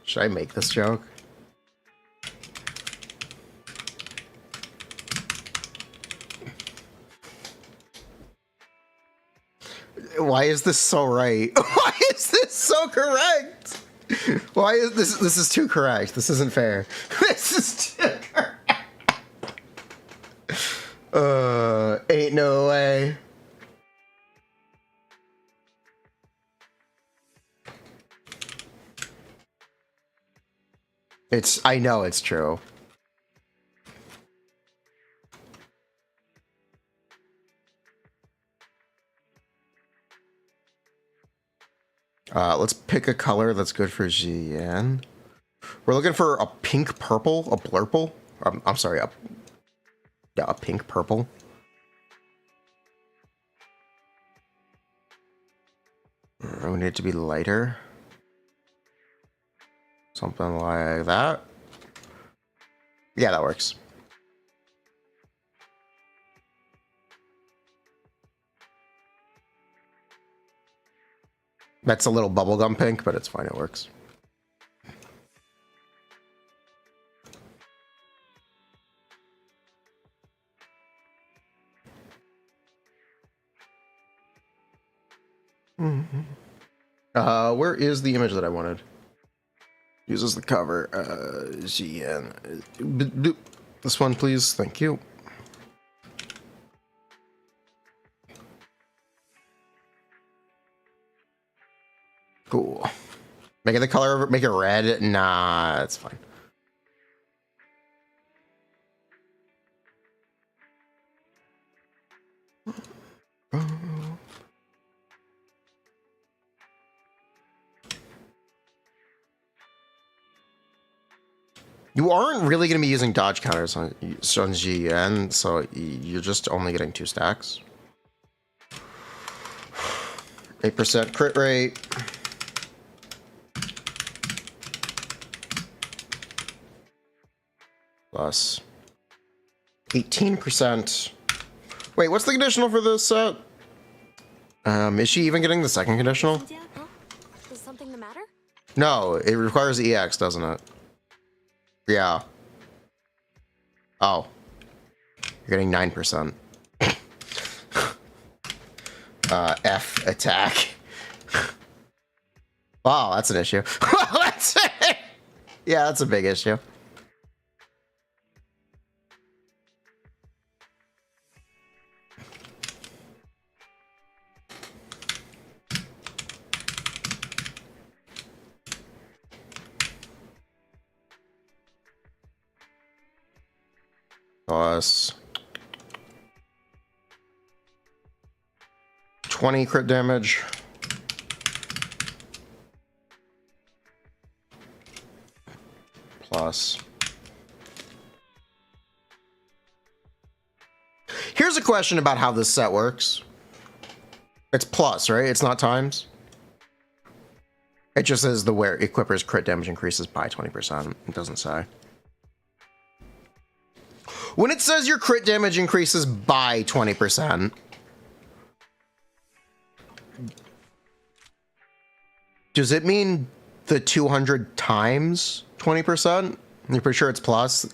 Should I make this joke? Why is this so right? Why is this so correct? Why is this? This is too correct. This isn't fair. This is too correct. Ain't no way. I know it's true. Let's pick a color that's good for GN. We're looking for a pink purple, a blurple. I'm sorry, a pink purple. We need it to be lighter. Something like that. Yeah, that works. That's a little bubblegum pink, but it's fine, it works. Where is the image that I wanted? Uses the cover. GN. This one, please. Thank you. Cool. Make it the color, make it red. Nah, that's fine. You aren't really going to be using dodge counters on GN, so you're just only getting 2 stacks. 8% crit rate. Plus 18%. Wait, what's the conditional for this set? Is she even getting the second conditional? Huh? Is something the matter? No, it requires EX, doesn't it? Yeah. Oh. You're getting 9%. F attack. Wow, that's an issue. Yeah, that's a big issue. Plus 20 crit damage. Plus. Here's a question about how this set works. It's plus, right? It's not times. It just says the wear equipper's crit damage increases by 20%. It doesn't say. When it says your crit damage increases by 20%, does it mean the 200 times 20%? You're pretty sure it's plus?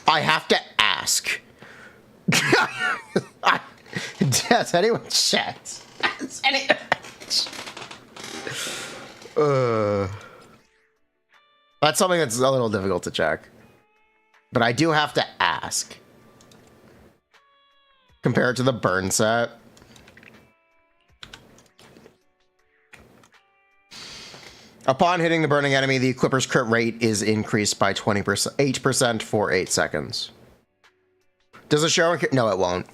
I have to ask. Does anyone chat? That's something that's a little difficult to check. But I do have to ask. Compared to the burn set. Upon hitting the burning enemy, the equipper's crit rate is increased by 8% for 8 seconds. Does it show? No, it won't.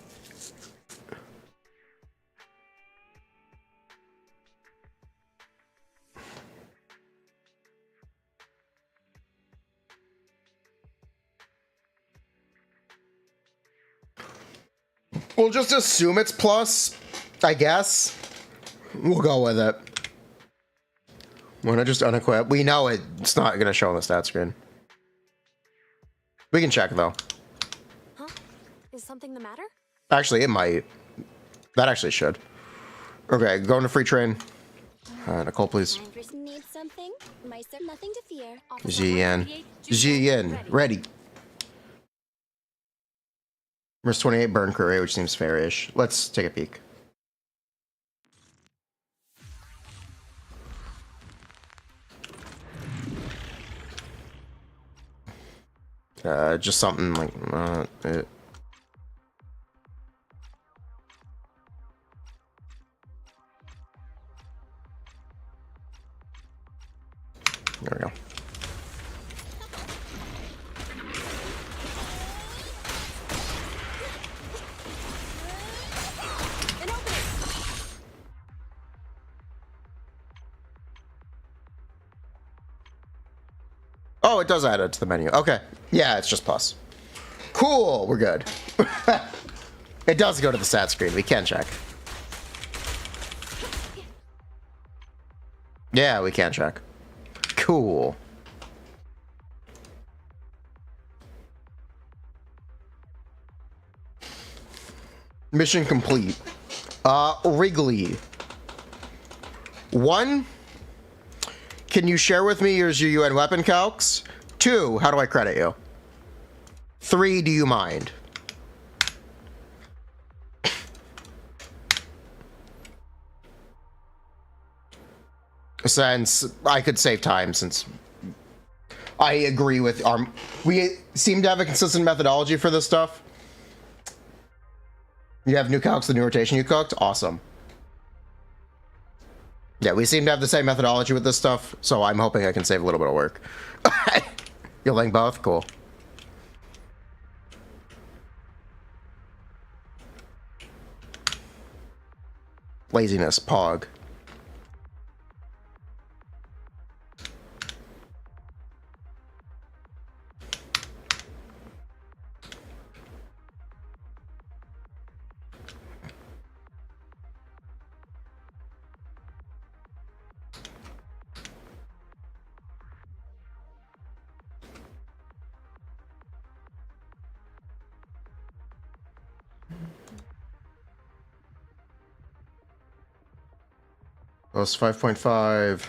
We'll just assume it's plus, I guess. We'll go with it. Why not just unequip? We know it's not going to show on the stat screen. We can check, though. Huh? Is something the matter? Actually, it might. That actually should. Okay, going to free train. Nicole, please. Need something? Nothing to fear. Zhu ready. Verse 28 burn crit rate, which seems fair-ish. Let's take a peek. Just something like there we go. Oh, it does add it to the menu. Okay. Yeah, it's just plus. Cool, we're good. It does go to the stat screen. We can check. Yeah, we can check. Cool. Mission complete. Wrigley. 1. Can you share with me your Zhu Yuan weapon calcs? 2. How do I credit you? 3. Do you mind? Since I could save time, since I agree with we seem to have a consistent methodology for this stuff. You have new calcs, the new rotation you cooked? Awesome. Yeah, we seem to have the same methodology with this stuff, so I'm hoping I can save a little bit of work. You're laying both? Cool. Laziness, pog. Plus 5.5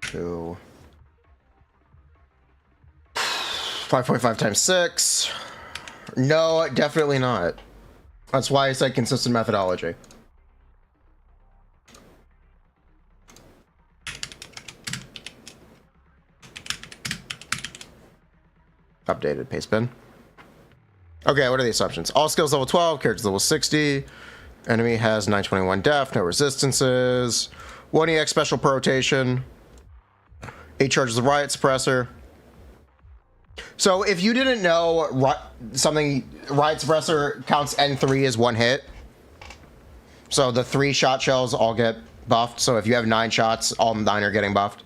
to 5.5 times 6. No, definitely not. That's why I said consistent methodology. Updated paste bin. Okay, what are the assumptions? All skills level 12, characters level 60. Enemy has 921 def, no resistances. 1 EX special per rotation. 8 charges of riot suppressor. So if you didn't know, riot suppressor counts N3 as 1 hit. So the 3 shot shells all get buffed. So if you have 9 shots, all 9 are getting buffed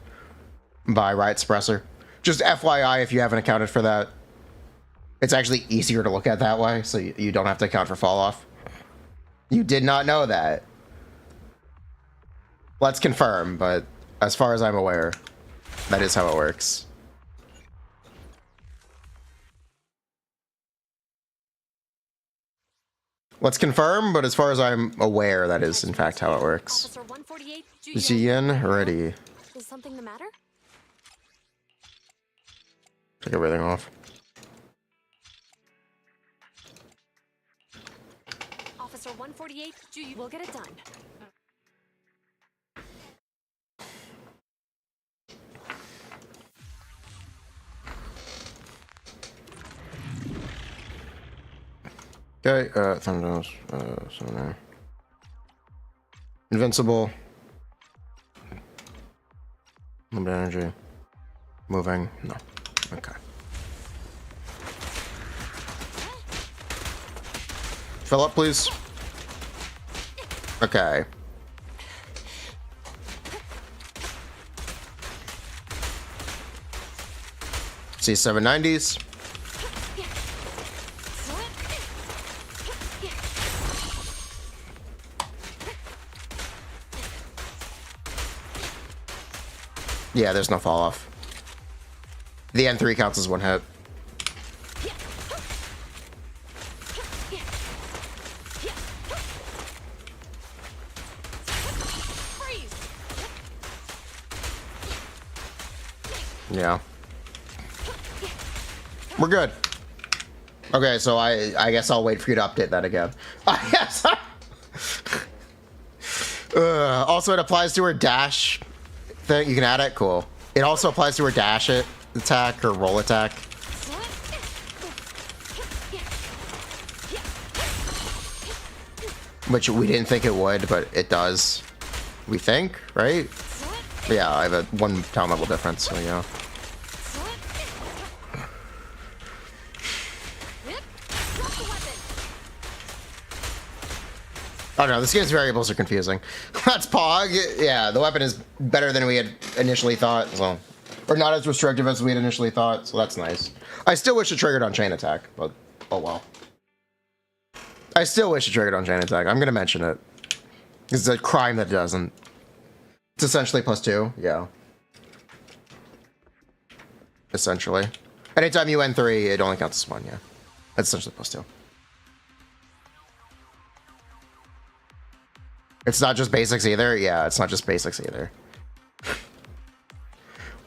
by riot suppressor. Just FYI if you haven't accounted for that. It's actually easier to look at that way, so you don't have to account for fall off. You did not know that. Let's confirm, but as far as I'm aware, that is how it works. Let's confirm, but as far as I'm aware, that is in fact how it works. Officer 148, Zhu Yuan, ready. Is something the matter? Take everything off. 148. We'll get it done. Okay, Thunders, Summoner. Invincible. Limited energy. Moving. No. Okay. Fill up, please. Okay. C790s. Yeah, there's no fall off. The N3 counts as one hit. Yeah. We're good. Okay, so I guess I'll wait for you to update that again. Yes. Also, it applies to her dash thing. You can add it. Cool. It also applies to her dash attack or roll attack. Which we didn't think it would, but it does. We think, right? Yeah, I have a 1 town level difference, so yeah. Oh no, this game's variables are confusing. That's Pog. Yeah, the weapon is better than we had initially thought, so. Or not as restrictive as we had initially thought, so that's nice. I still wish it triggered on chain attack, but oh well. I still wish it triggered on chain attack. I'm gonna mention it. It's a crime that it doesn't. It's essentially +2, yeah. Essentially. Anytime you N3, it only counts as 1, yeah. That's essentially +2. It's not just basics either? Yeah, it's not just basics either.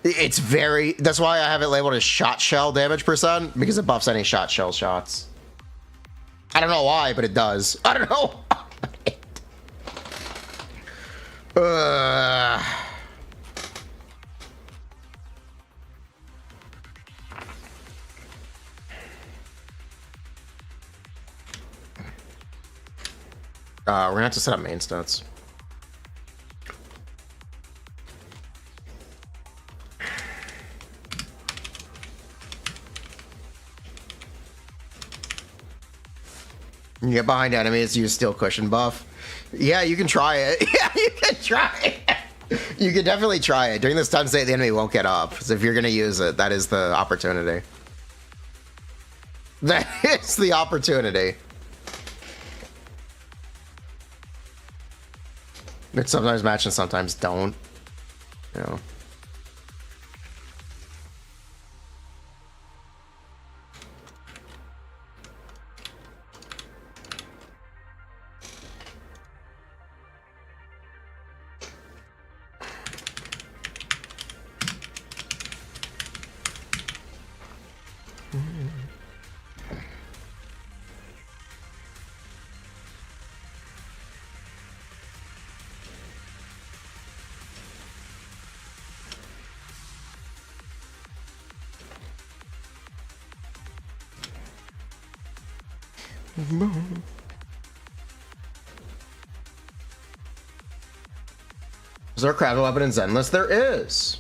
It's very... That's why I have it labeled as shot shell damage %, because it buffs any shot shell shots. I don't know why, but it does. I don't know. We're gonna have to set up main stats. You get behind enemies, use steel cushion buff. Yeah, you can try it. Yeah, you can try it. You can definitely try it. During this stun state, the enemy won't get up. So if you're gonna use it, that is the opportunity. That is the opportunity. Which sometimes match and sometimes don't. You know. Is there a crowd weapon in Zenless? There is.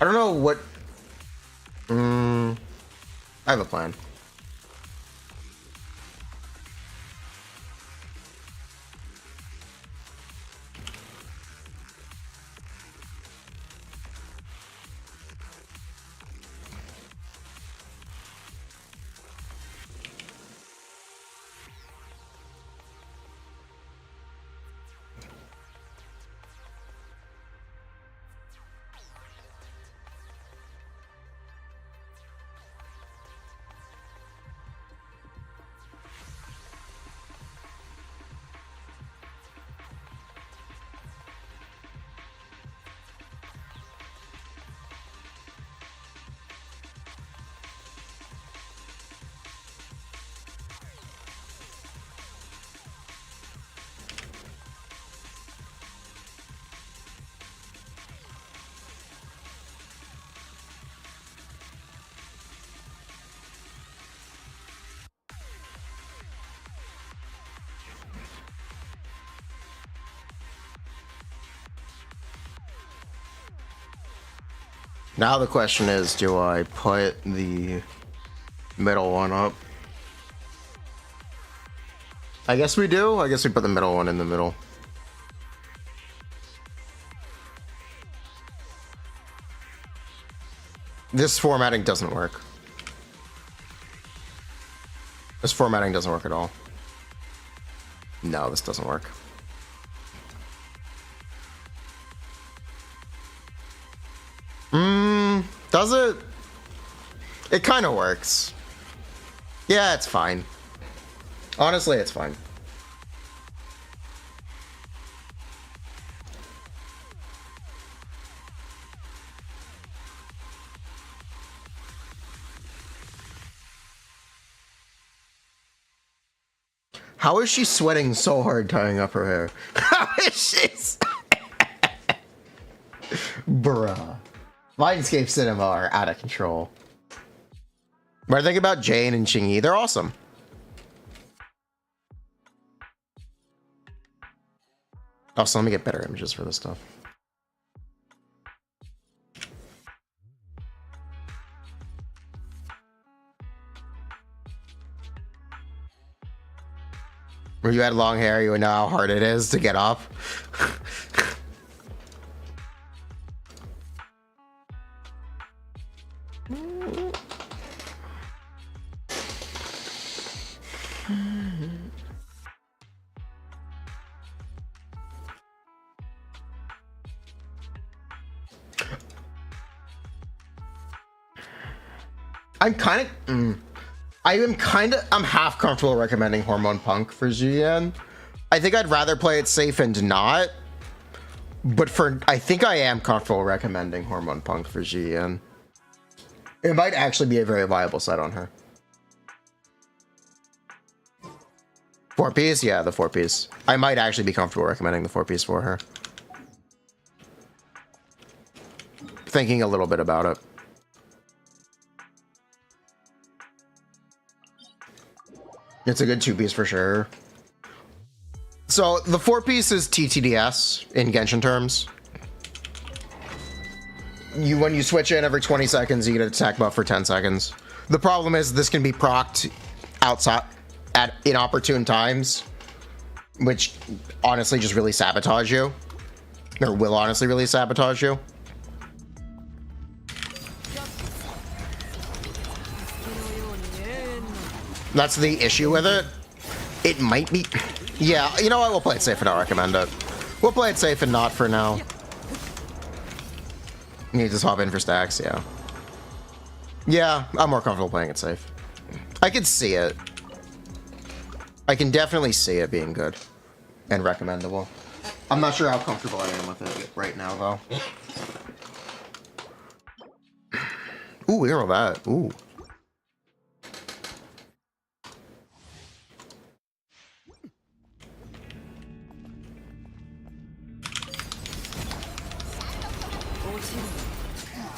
I don't know what... I have a plan. Now the question is, do I put the middle one up? I guess we do. I guess we put the middle one in the middle. This formatting doesn't work. This formatting doesn't work at all. No, this doesn't work. Does it? It kind of works. Yeah, it's fine. Honestly, it's fine. How is she sweating so hard tying up her hair? How is she? Bruh. Mindscape Cinema are out of control. But I think about Jane and Qingyi, they're awesome. Also, let me get better images for this stuff. When you had long hair, you would know how hard it is to get off. I'm half comfortable recommending Hormone Punk for Zhu Yuan. I think I'd rather play it safe and not, but I think I am comfortable recommending Hormone Punk for Zhu Yuan. It might actually be a very viable set on her. 4-piece? Yeah, the 4-piece. I might actually be comfortable recommending the 4-piece for her. Thinking a little bit about it. It's a good 2-piece for sure. So the 4-piece is TTDS in Genshin terms. When you switch in every 20 seconds, you get an attack buff for 10 seconds. The problem is this can be procced outside at inopportune times, which honestly just really sabotage you. Or will honestly really sabotage you. That's the issue with it. It might be... Yeah, you know what? We'll play it safe and not recommend it. We'll play it safe and not for now. You need to swap in for stacks, yeah. Yeah, I'm more comfortable playing it safe. I can see it. I can definitely see it being good and recommendable. I'm not sure how comfortable I am with it right now, though. Ooh, we roll that. Ooh.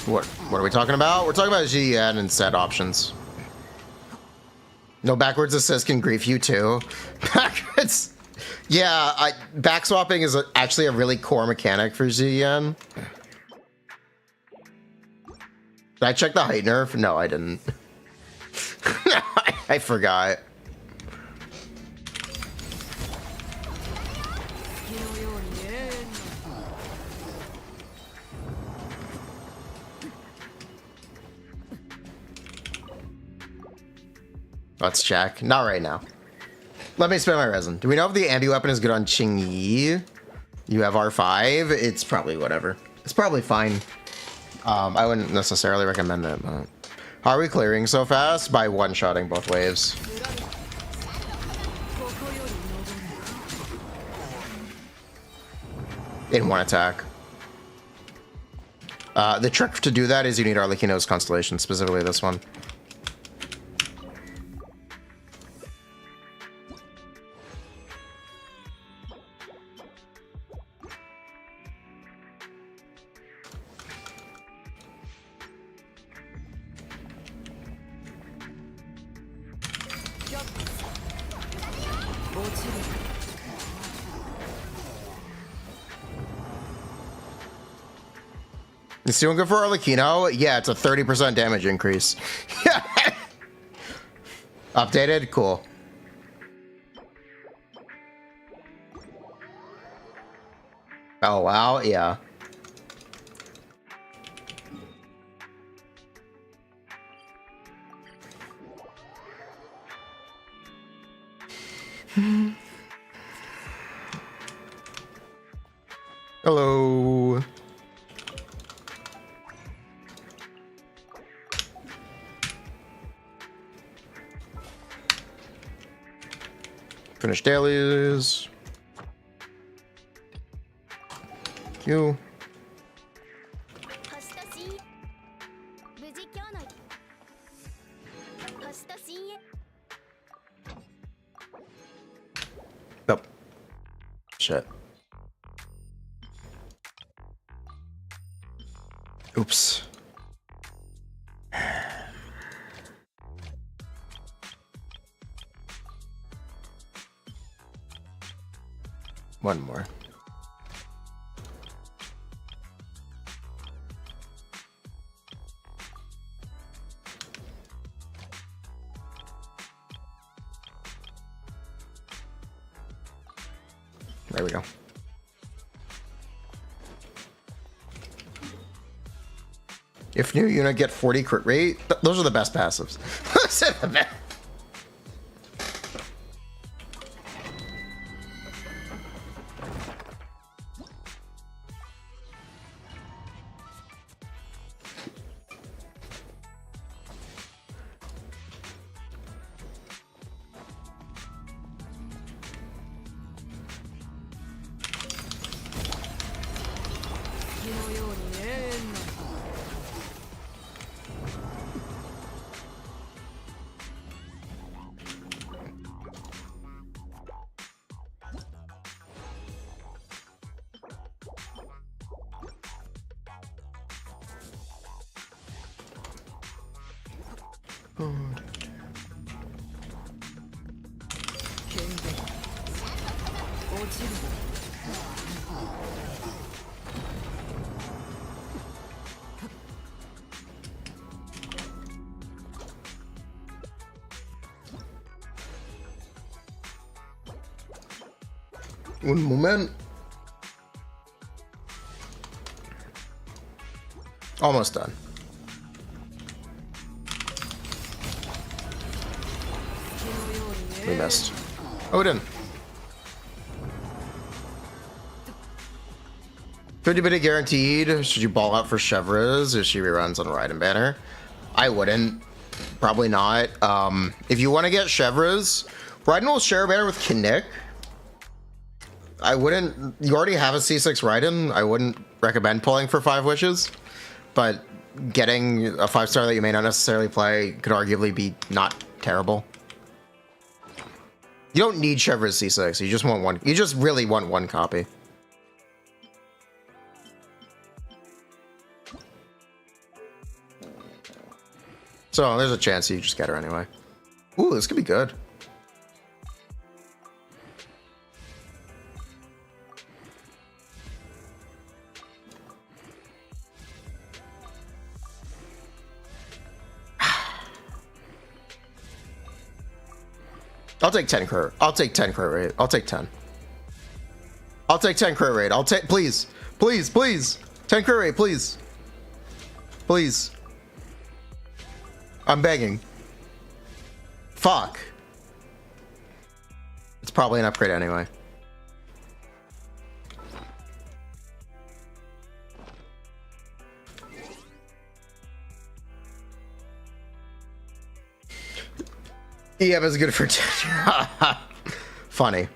What are we talking about? We're talking about Zhu Yuan and set options. No backwards assist can grief you too. Backwards. Yeah, back swapping is actually a really core mechanic for Zhu Yuan. Did I check the height nerf? No, I didn't. I forgot. Let's check. Not right now. Let me spend my resin. Do we know if the anti-weapon is good on Qingyi? You have R5. It's probably whatever. It's probably fine. I wouldn't necessarily recommend it, but... How are we clearing so fast? By one-shotting both waves. In one attack. The trick to do that is you need Arlecchino's Constellation, specifically this one. It's doing good for Arlecchino. Yeah, it's a 30% damage increase. Updated? Cool. Oh, wow. Yeah. Hello. Finish dailies. Thank you. Nope. Shit. Oops. One more. There we go. If new unit get 40 crit rate, those are the best passives. Un moment. Almost done. We missed. Oh, we didn't. 50 guaranteed. Should you ball out for Chevres if she reruns on Raiden banner? I wouldn't. Probably not. If you want to get Chevres, Raiden will share a banner with Kinnick. I wouldn't. You already have a C6 Raiden. I wouldn't recommend pulling for 5 wishes. But getting a 5-star that you may not necessarily play could arguably be not terrible. You don't need Chevres C6. You just want one. You just really want one copy. So there's a chance you just get her anyway. Ooh, this could be good. I'll take 10 crit. I'll take 10 crit rate. I'll take 10. I'll take 10 crit rate. I'll take, please. Please, please. 10 crit rate, please. Please. I'm begging. Fuck. It's probably an upgrade anyway. EF is good for 10. Funny.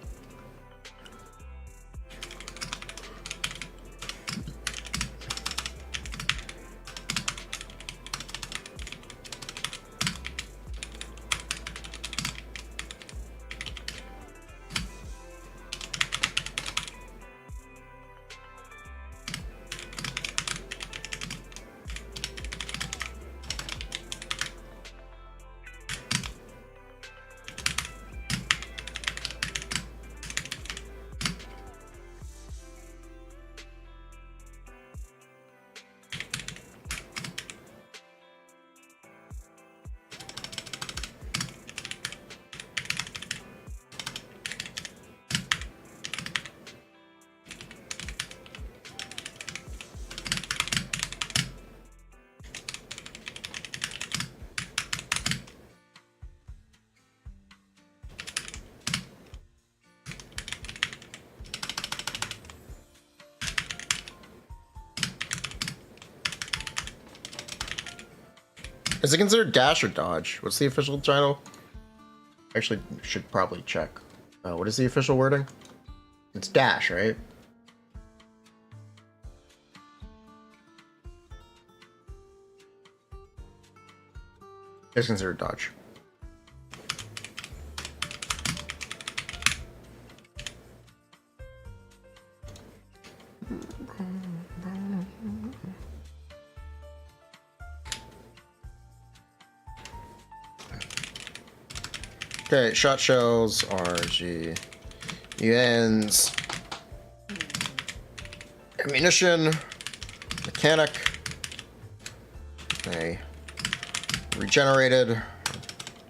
Is it considered dash or dodge? What's the official title? Actually, should probably check. What is the official wording? It's dash, right? It's considered dodge. Okay, shot shells, RG, UNs, ammunition, mechanic, okay, regenerated,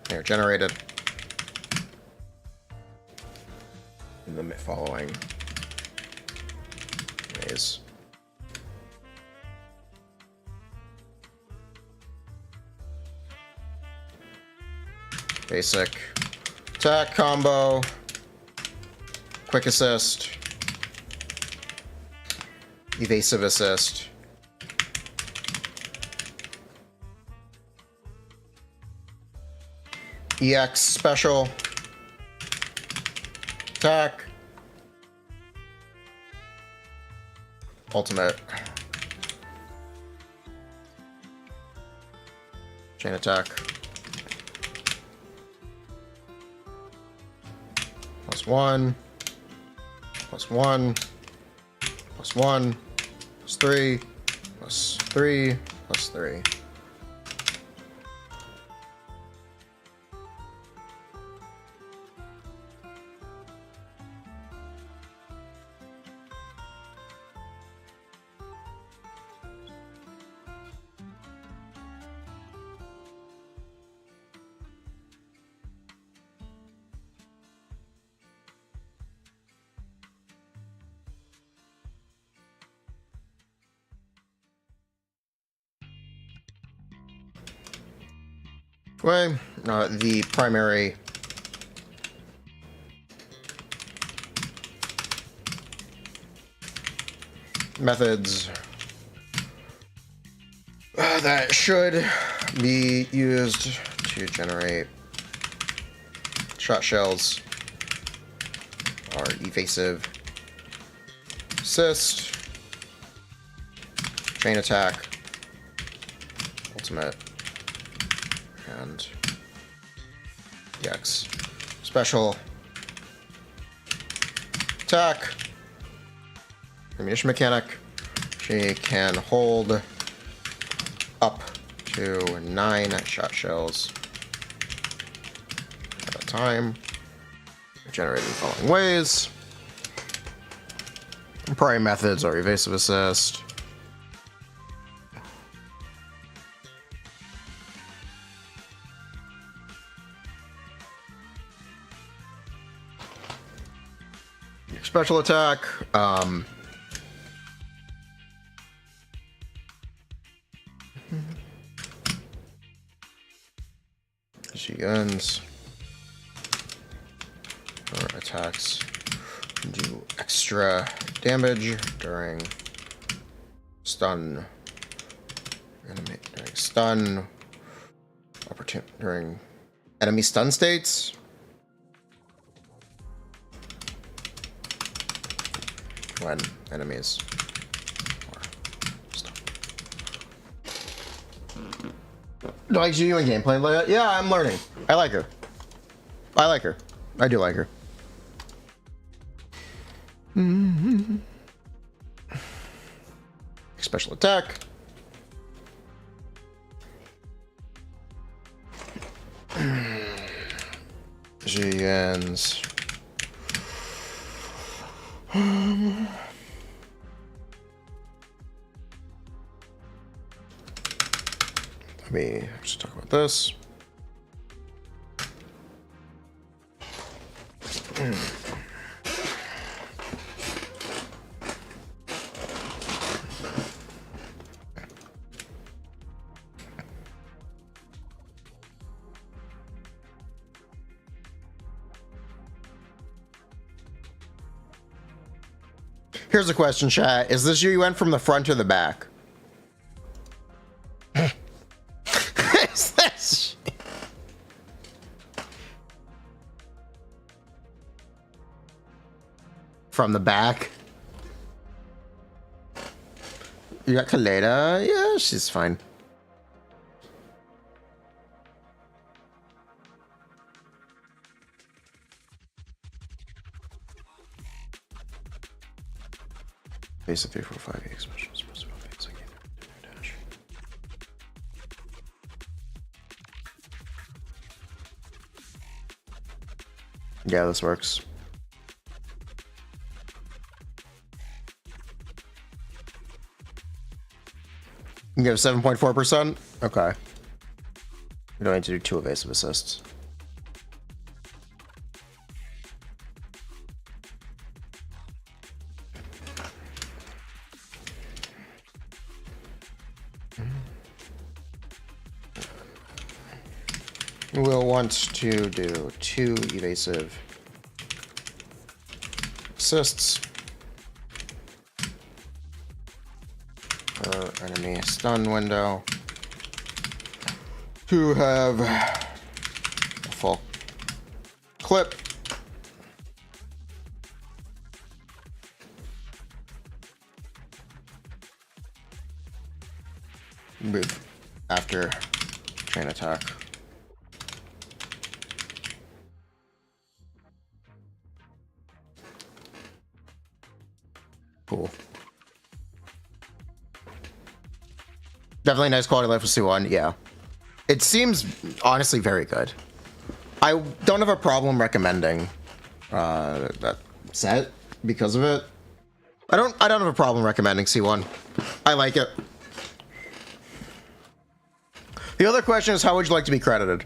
they're generated, in the following ways. Basic attack combo, quick assist, evasive assist, EX special, attack, ultimate, chain attack, +1, +1, +1, +3, +3, +3. Way, the primary methods that should be used to generate shot shells are evasive assist, chain attack, ultimate, and EX special, attack, ammunition mechanic. She can hold up to 9 shot shells at a time, generated in the following ways. Primary methods are evasive assist, Special attack. She ends. Her attacks do extra damage during stun. Enemy during stun. Opportunity during enemy stun states. When enemies are stunned. Like Zhu Yuan gameplay layout? Yeah, I'm learning. I like her. I like her. I do like her. Special attack. She ends. Let me just talk about this. Here's a question, chat. Is this you went from the front or the back? Is this? From the back? You got Kaleda? Yeah, she's fine. Base of 3, 4, 5, 8 specials. Dash. Yeah, this works. You give 7.4%? Okay. We don't need to do 2 evasive assists. We'll want to do 2 evasive assists per enemy stun window to have a full clip. Move after chain attack. Cool. Definitely nice quality life with C1, yeah. It seems honestly very good. I don't have a problem recommending that set because of it. I don't have a problem recommending C1. I like it. The other question is, how would you like to be credited?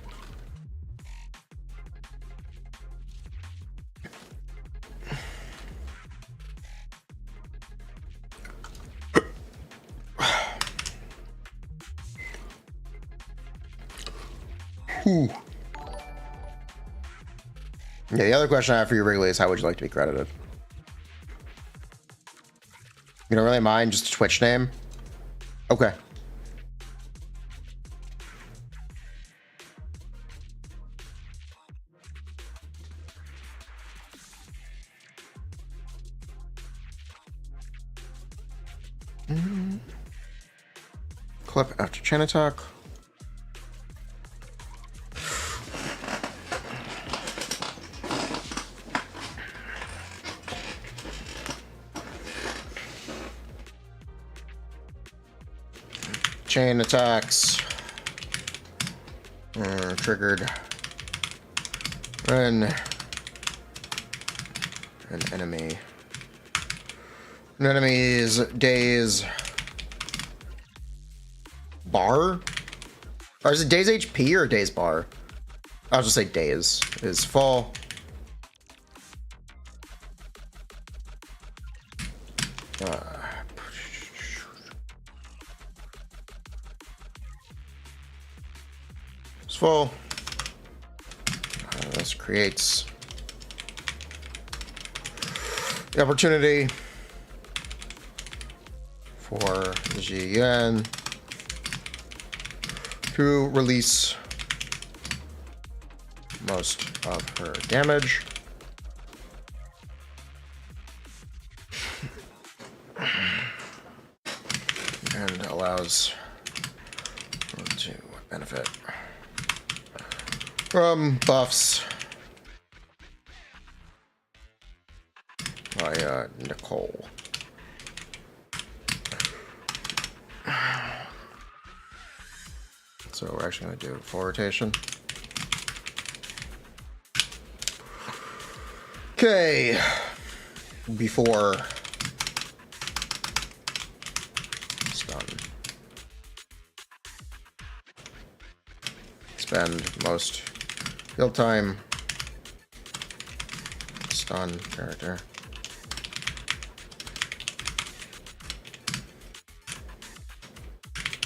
Yeah, the other question I have for you, Wrigley, is how would you like to be credited? You don't really mind, just a Twitch name? Okay. Clip after chain attack. Chain attacks are triggered when an enemy's days bar, or is it days HP or days bar? I'll just say days is full. It's full. This creates the opportunity for Zhu Yuan to release most of her damage. And allows her to benefit from buffs by Nicole. So we're actually going to do full rotation. Okay, before stun. Spend most build time. Stun character.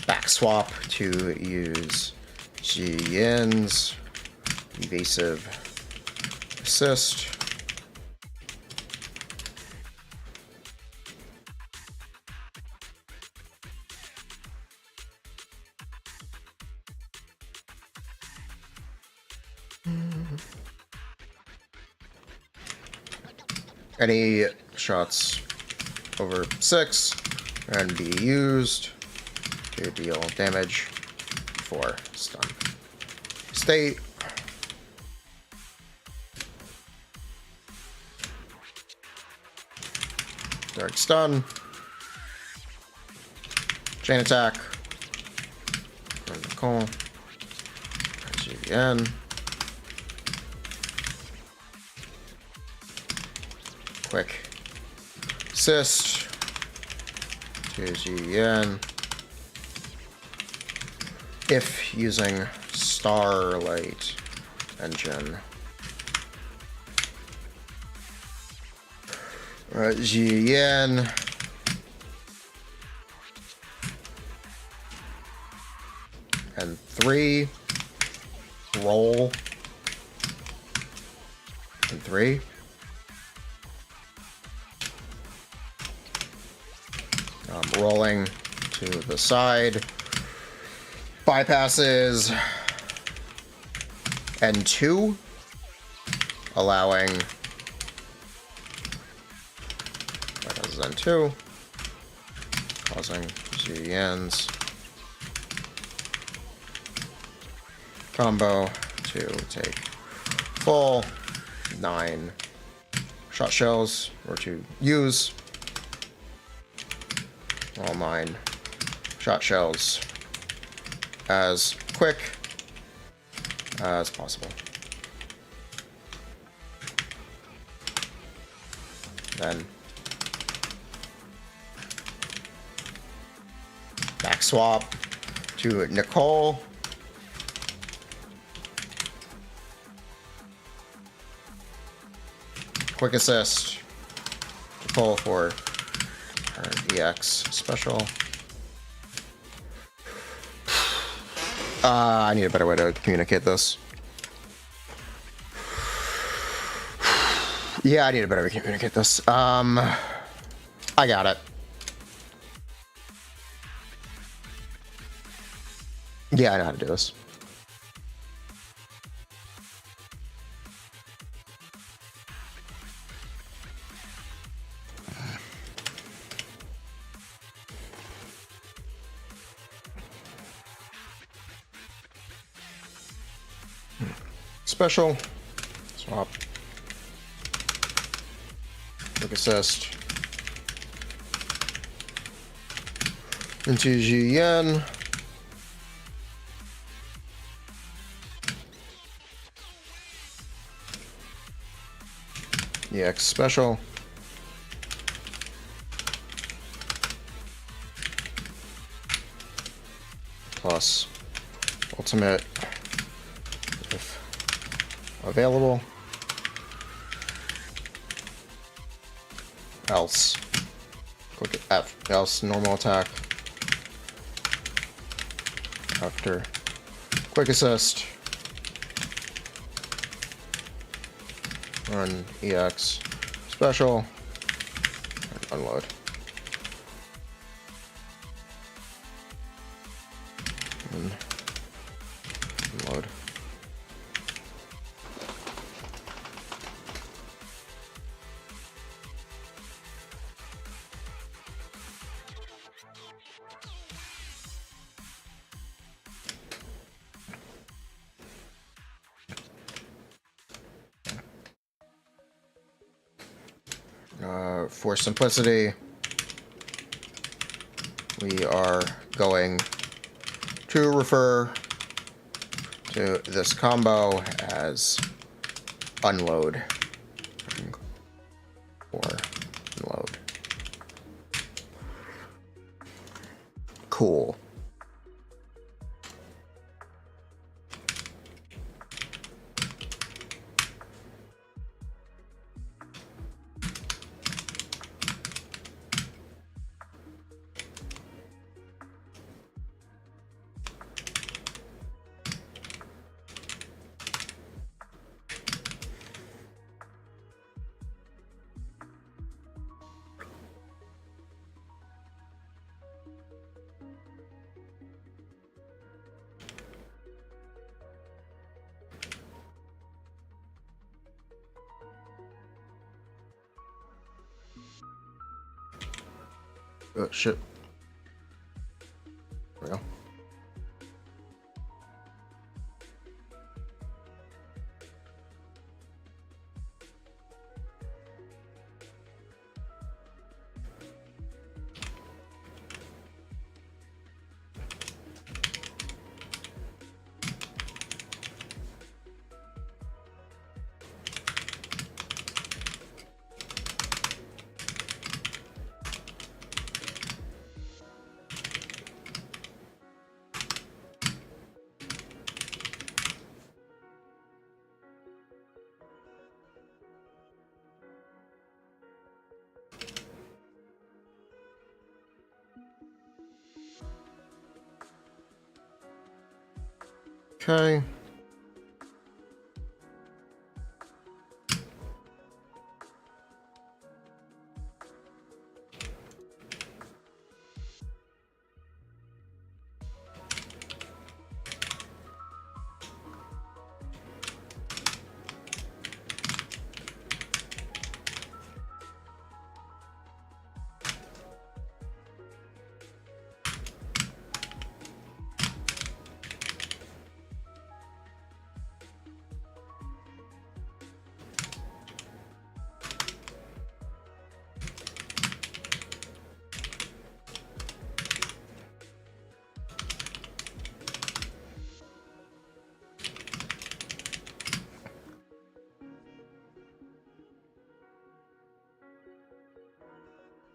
Back swap to use Zhu Yuan's evasive assist. Any shots over 6 and be used to deal damage for stun. State. Direct stun. Chain attack. Nicole. GVN. Quick assist to Zhu Yuan. If using Starlight Engine. Zhu Yuan. And 3. Roll. And 3. Rolling to the side. Bypasses N2, allowing bypasses N2, causing Zhu Yuan's combo to take full 9 shot shells, or to use all 9 shot shells as quick as possible. Then back swap to Nicole. Quick assist. Nicole for her EX special. I need a better way to communicate this. Yeah, I need a better way to communicate this. I got it. Yeah, I know how to do this. Special. Swap. Quick assist. Into Zhu Yuan. EX special. Plus ultimate if available. Else Quick F, else normal attack. After quick assist. Run EX special. And unload. And unload. For simplicity, we are going to refer to this combo as unload or unload. Cool. Oh, shit. There we go. Okay.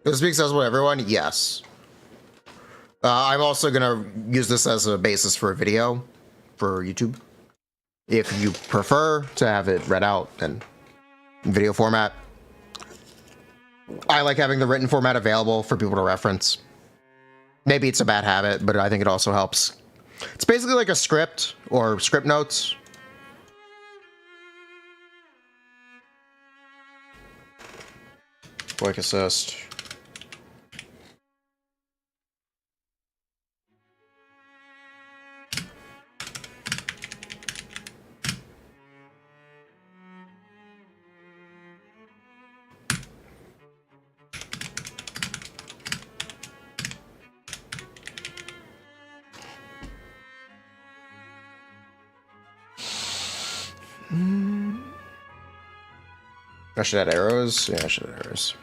Does it speak accessible to everyone? Yes. I'm also gonna use this as a basis for a video for YouTube. If you prefer to have it read out in video format, I like having the written format available for people to reference. Maybe it's a bad habit, but I think it also helps. It's basically like a script or script notes. Quick assist. I should add arrows. Yeah, I should add arrows.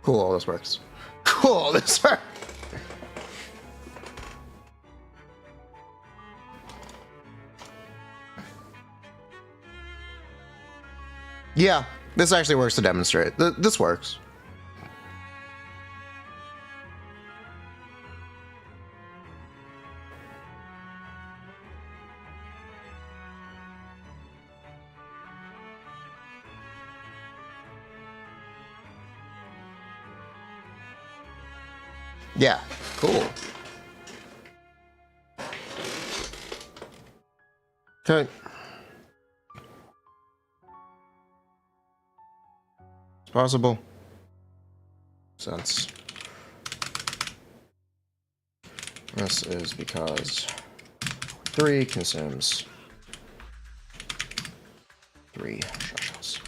Cool, this works. Cool, this works. Yeah, this actually works to demonstrate. This works. Yeah, cool. Okay. It's possible. Sense. This is because 3 consumes 3 shell shells.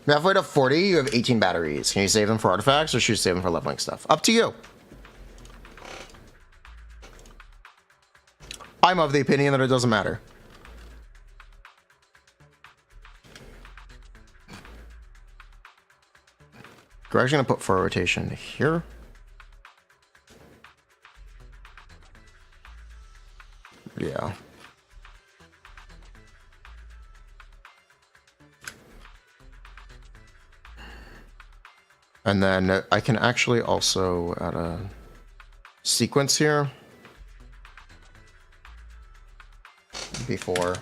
Halfway to 40, you have 18 batteries. Can you save them for artifacts or should you save them for leveling stuff? Up to you. I'm of the opinion that it doesn't matter. We're actually going to put for rotation here. Yeah. And then I can actually also add a sequence here before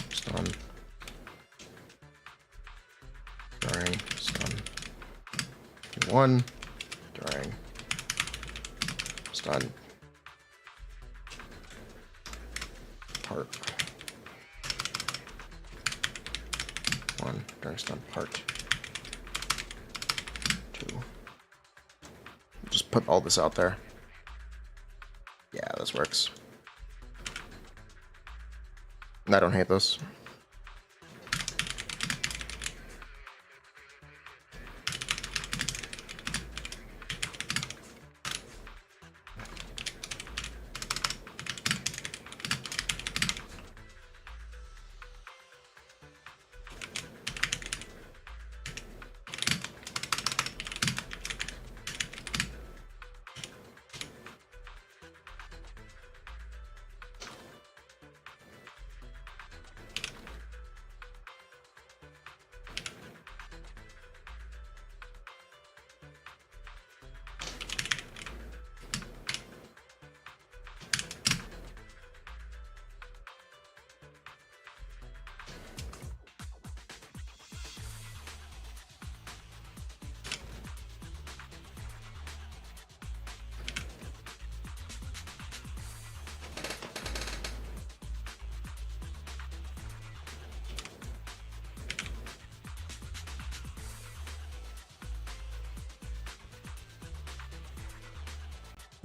stun, during stun, 1 during stun, part 1 during stun, part 2. Just put all this out there. Yeah, this works. I don't hate this.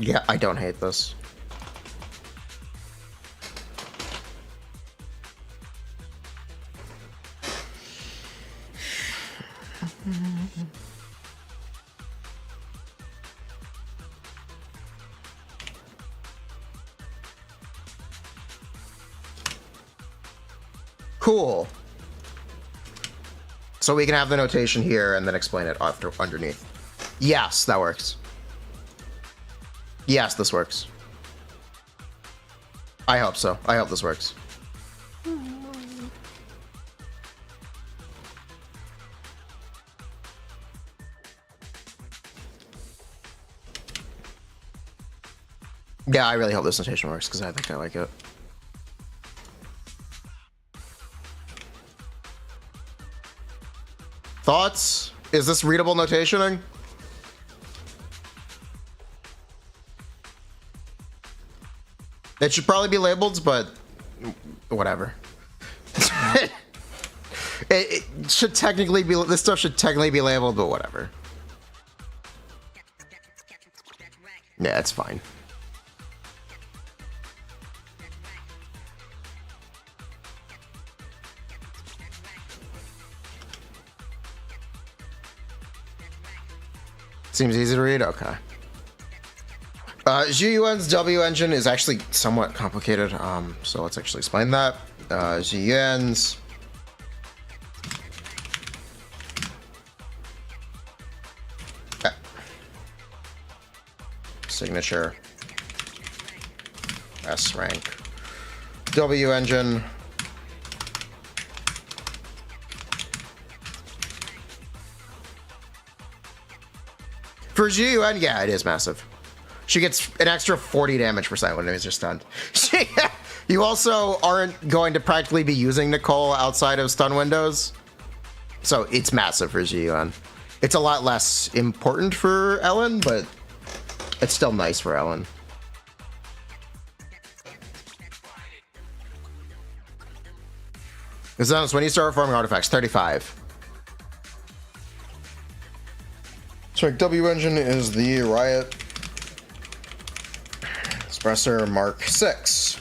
Yeah, I don't hate this. Cool. So we can have the notation here and then explain it after underneath. Yes, that works. Yes, this works. I hope so. I hope this works. Yeah, I really hope this notation works because I think I like it. Thoughts? Is this readable notationing? It should probably be labeled, but whatever. it should technically be, this stuff should technically be labeled, but whatever. Yeah, it's fine. Seems easy to read? Okay. Zhu Yuan's W engine is actually somewhat complicated, so let's actually explain that. Zhu Yuan's signature S rank W engine for Zhu Yuan, yeah, it is massive. She gets an extra 40 damage percent when enemies are stunned. You also aren't going to practically be using Nicole outside of stun windows. So it's massive for Zhu Yuan. It's a lot less important for Ellen, but it's still nice for Ellen. Because when you start performing artifacts, 35. So W engine is the Riot Espressor Mark 6.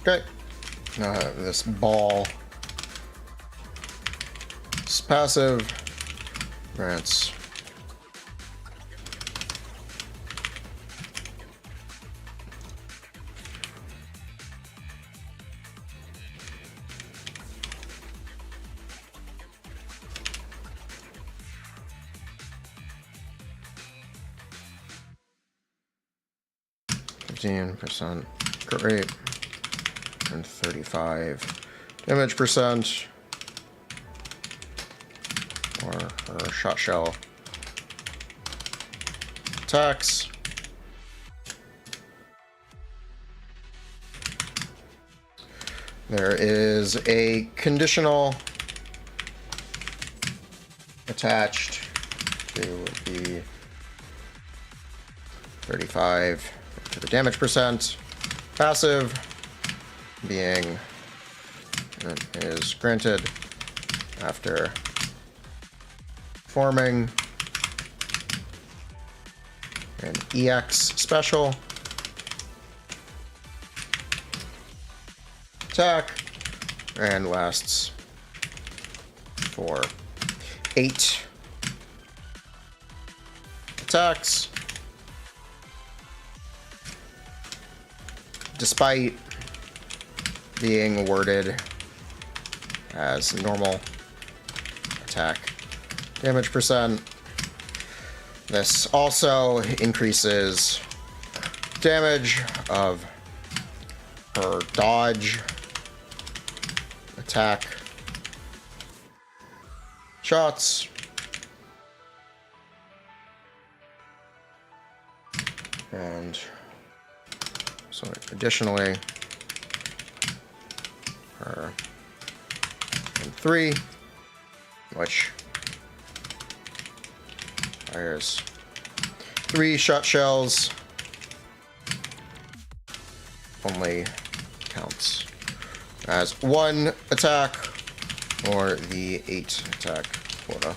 Okay. This ball is passive. Grants %, great, and 35 damage percent, or her shot shell attacks. There is a conditional attached to the 35 to the damage percent. Passive being is granted after forming an EX special attack and lasts for 8 attacks. Despite being worded as normal attack damage percent, this also increases damage of her dodge attack shots. And so additionally, her M3, which fires 3 shot shells, only counts as 1 attack or the 8 attack quota.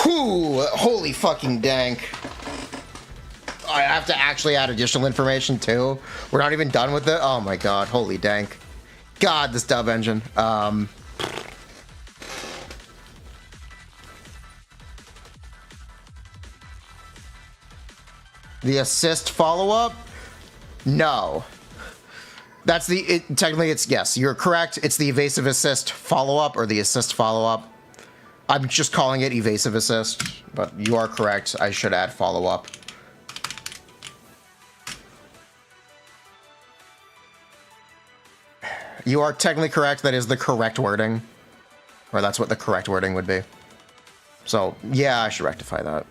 Whew, holy fucking dank. I have to actually add additional information too. We're not even done with it. Oh my god, holy dank. God, this dub engine. The assist follow-up? No. That's technically it's, yes, you're correct. It's the evasive assist follow-up or the assist follow-up. I'm just calling it evasive assist, but you are correct. I should add follow-up. You are technically correct. That is the correct wording. Or that's what the correct wording would be. So, yeah, I should rectify that.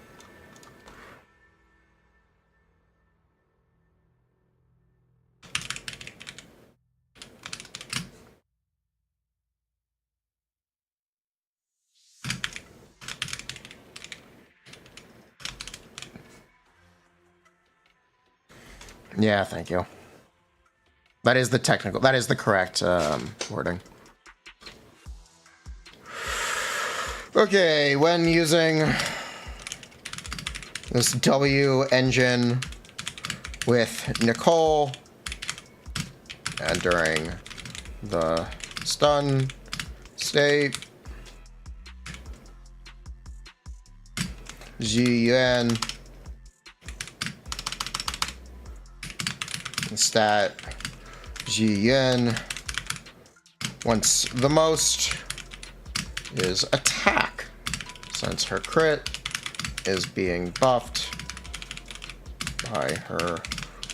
Yeah, thank you. That is the technical, that is the correct wording. Okay, when using this W engine with Nicole, entering the stun state. Zhu Yuan. Stat. Zhu Yuan. Once the most is attack, since her crit is being buffed by her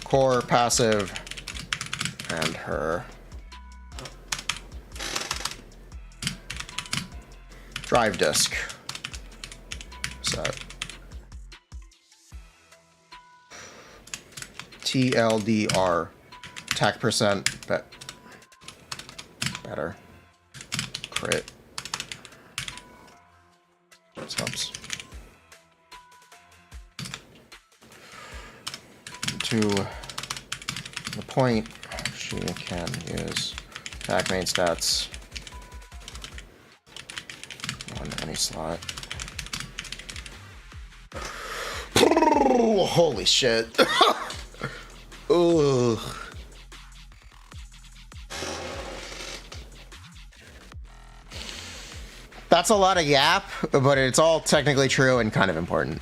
core passive and her drive disc set. TLDR, attack percent, better. Crit. Stops. To the point, she can use attack main stats on any slot. Holy shit. Ugh. That's a lot of yap, but it's all technically true and kind of important.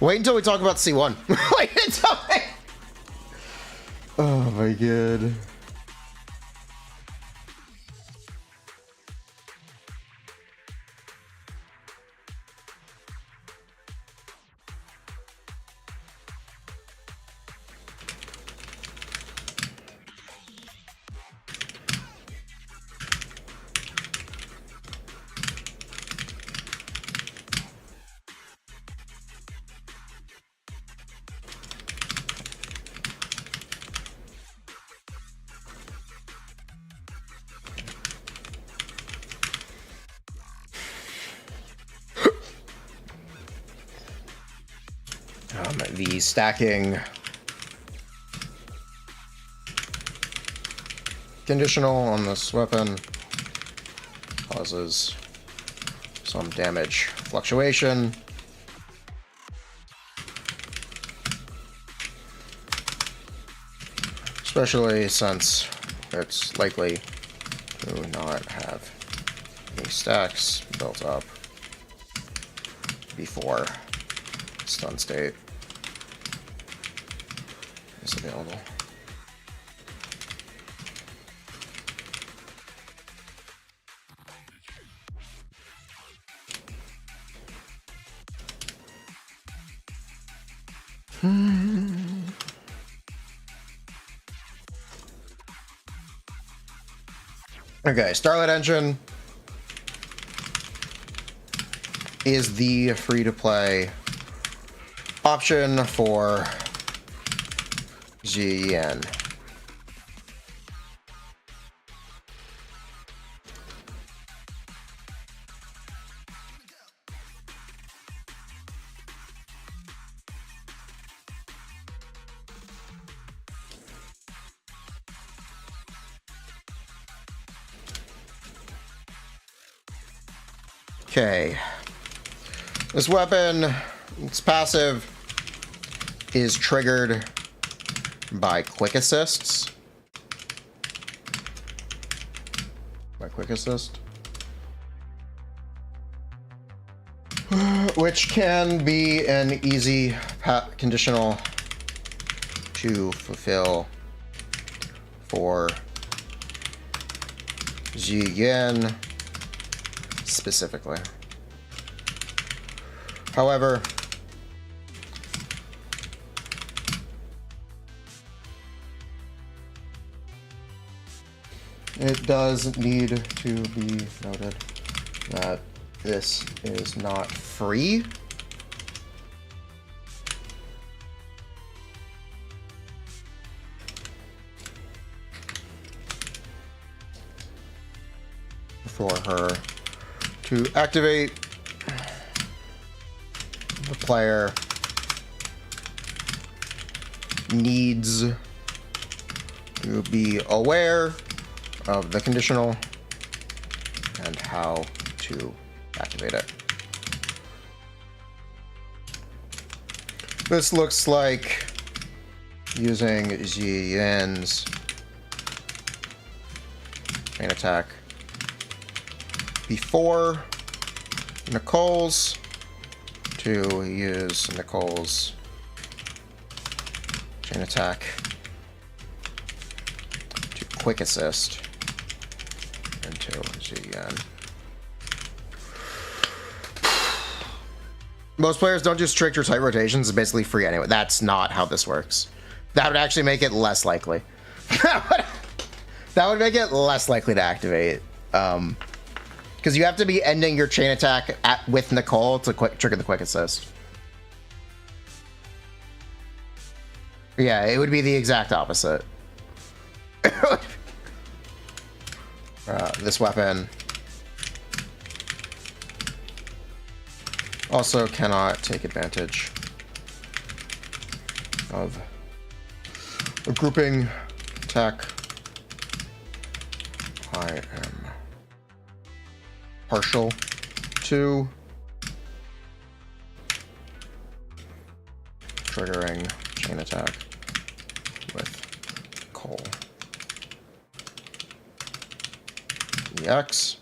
Wait until we talk about C1. Wait until we... Oh my god. The stacking conditional on this weapon causes some damage fluctuation. Especially since it's likely to not have any stacks built up before stun state is available. Okay, Starlight Engine is the free-to-play option for Zhu Yuan. Okay, this weapon, its passive, is triggered by quick assists. By quick assist. Which can be an easy conditional to fulfill for Zhu Yuan specifically. However, it does need to be noted that this is not free. For her to activate player needs to be aware of the conditional and how to activate it. This looks like using Zhu Yuan's chain attack before Nicole's to use Nicole's chain attack to quick assist into Zhu Yuan. Most players don't do strict or tight rotations. It's basically free anyway. That's not how this works. That would actually make it less likely. That would make it less likely to activate. Because you have to be ending your chain attack with Nicole to trigger the quick assist. Yeah, it would be the exact opposite. This weapon also cannot take advantage of a grouping attack. I am partial to triggering chain attack with Cole. EX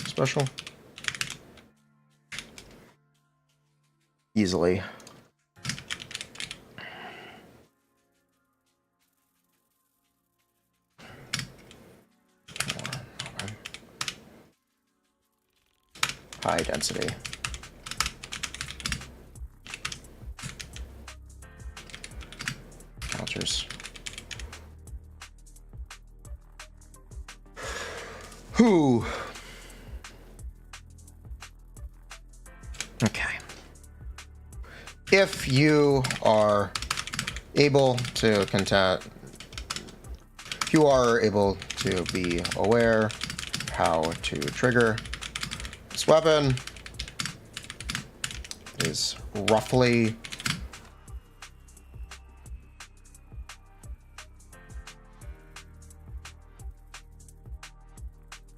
special. Easily. High density. Counters. Whew. Okay. If you are able to if you are able to be aware how to trigger this weapon, is roughly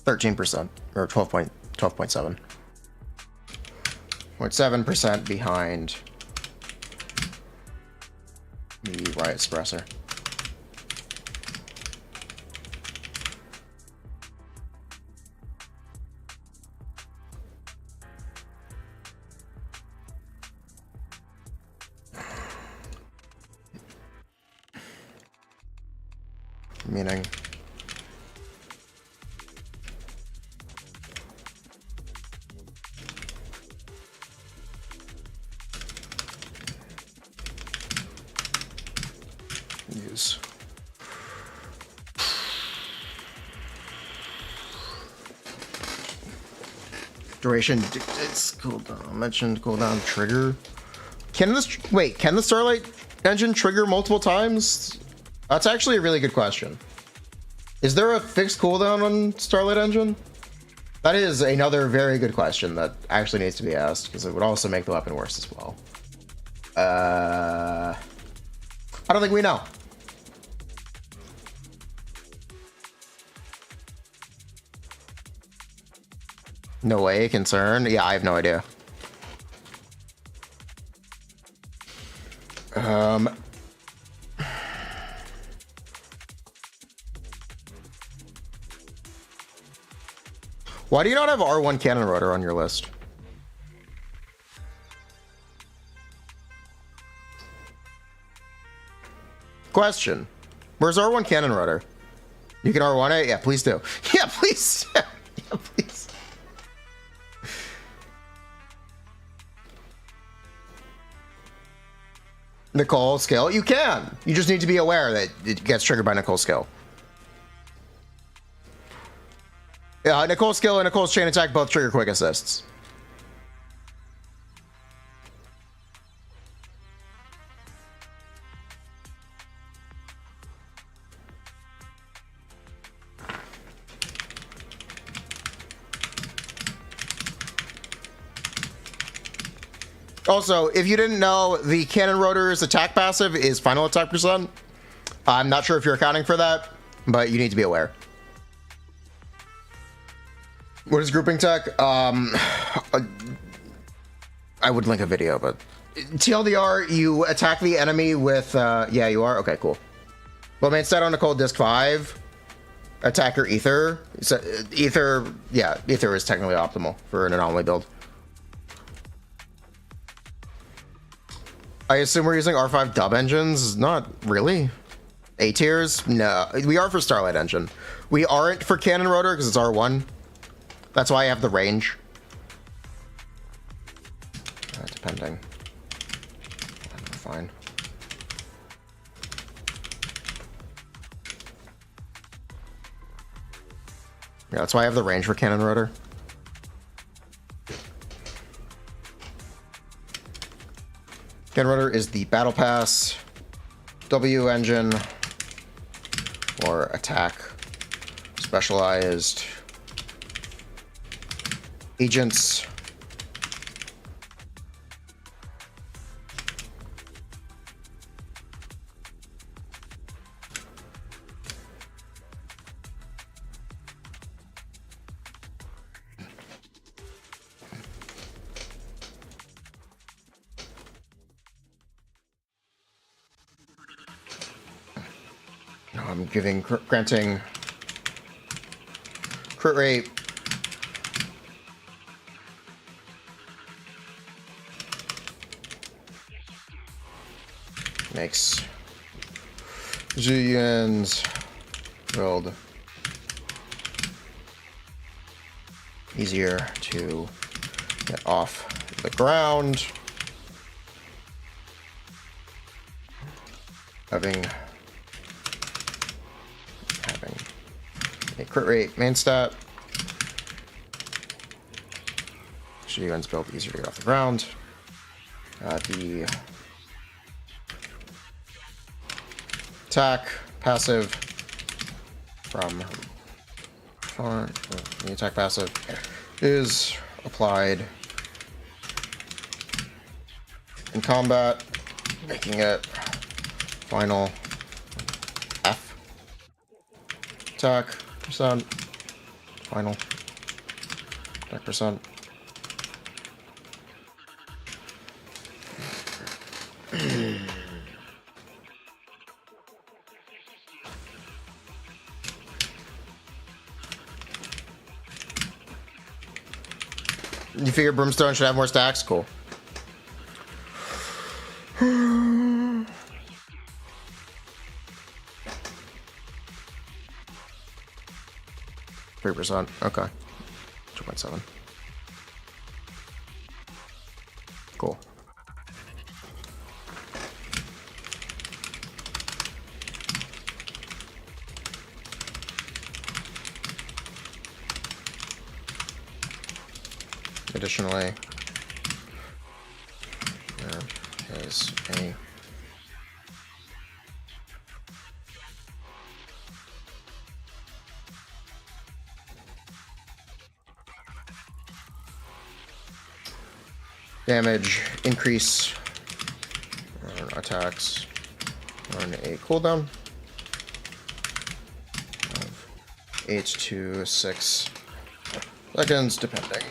13% or 12.7. 0.7% behind the Riot Suppressor. Meaning use duration dictates cooldown. Mentioned cooldown trigger. Can the Starlight engine trigger multiple times? That's actually a really good question. Is there a fixed cooldown on Starlight Engine? That is another very good question that actually needs to be asked, because it would also make the weapon worse as well. I don't think we know. No way, concern? Yeah, I have no idea. Why do you not have R1 cannon rotor on your list? Question. Where's R1 cannon rotor? You can R1 it? Yeah, please do. Yeah, please. Yeah, please. Nicole skill? You can. You just need to be aware that it gets triggered by Nicole's skill. Yeah, Nicole's skill and Nicole's chain attack both trigger quick assists. Also, if you didn't know, the cannon rotor's attack passive is final attack percent. I'm not sure if you're accounting for that, but you need to be aware. What is grouping tech? I would link a video, but TLDR, you attack the enemy with, yeah, you are? Okay, cool. Well, main stat on Nicole, disc 5, attacker Ether. So, Ether, yeah, Ether is technically optimal for an anomaly build. I assume we're using R5 dub engines? Not really. A tiers? No. We are for Starlight Engine. We aren't for Cannon Rotor because it's R1. That's why I have the range. Depending. Fine. Yeah, that's why I have the range for Cannon Rotor. Cannon Rotor is the Battle Pass, W engine, or attack, specialized agents. I'm granting crit rate, makes Zhu Yuan's build easier to get off the ground. Having a crit rate main stat. Zhu Yuan's build easier to get off the ground. The attack passive from the attack passive is applied in combat, making it final F attack percent, final attack percent. You figure Brimstone should have more stacks? Cool. 3%. Okay. 2.7. Cool. Additionally, there is a damage increase on attacks on a cooldown of 8 to 6 seconds, depending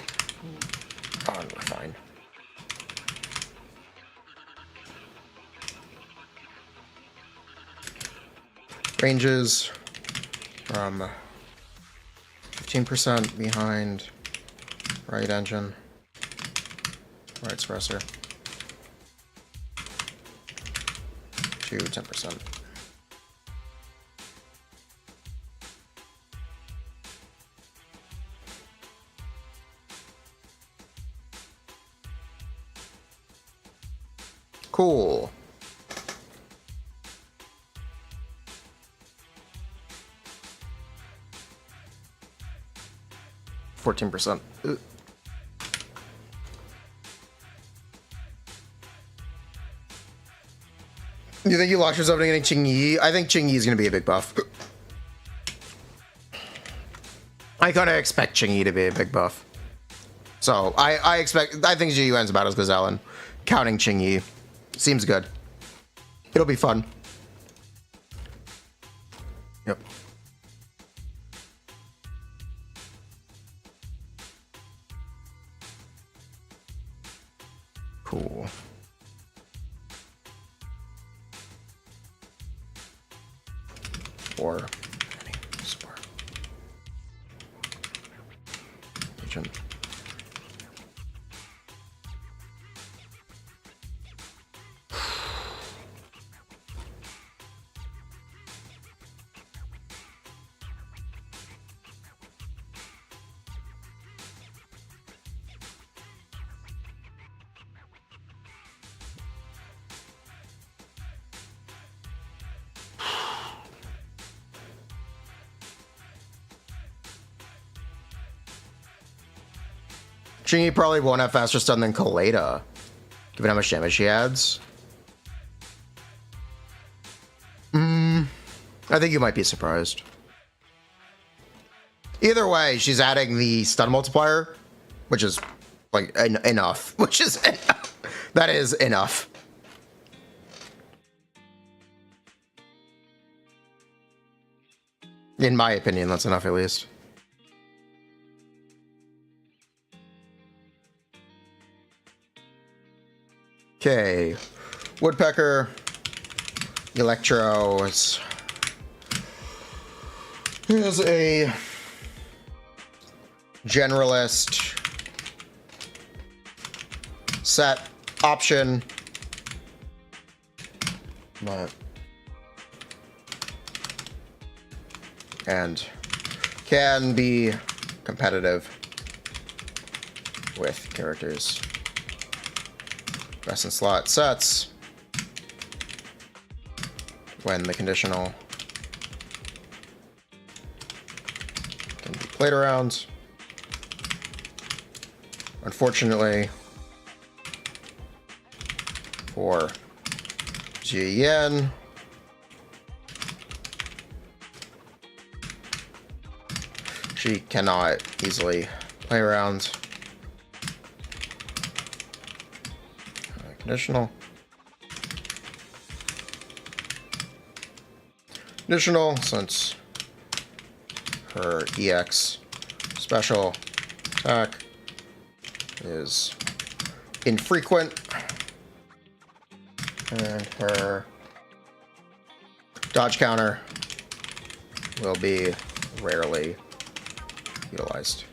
on refine. Ranges from 15% behind right engine, right suppressor, to 10%. Cool. %. You think you locked yourself into getting Qingyi? I think Qingyi is going to be a big buff. I kind of expect Qingyi to be a big buff. So I think Zhu Yuan's about as good as Ellen. counting Qingyi. Seems good. It'll be fun. Yep. Cool. Or any spore. Agent. Qingyi probably won't have faster stun than Kaleda, given how much damage she adds. I think you might be surprised. Either way, she's adding the stun multiplier, which is like enough. Which is that is enough. In my opinion, that's enough at least. Okay, Woodpecker, Electro is a generalist set option, but and can be competitive with characters. Best in slot sets when the conditional can be played around. Unfortunately for Zhu Yuan, she cannot easily play around. Conditional. Conditional, since her EX special attack is infrequent, and her dodge counter will be rarely utilized.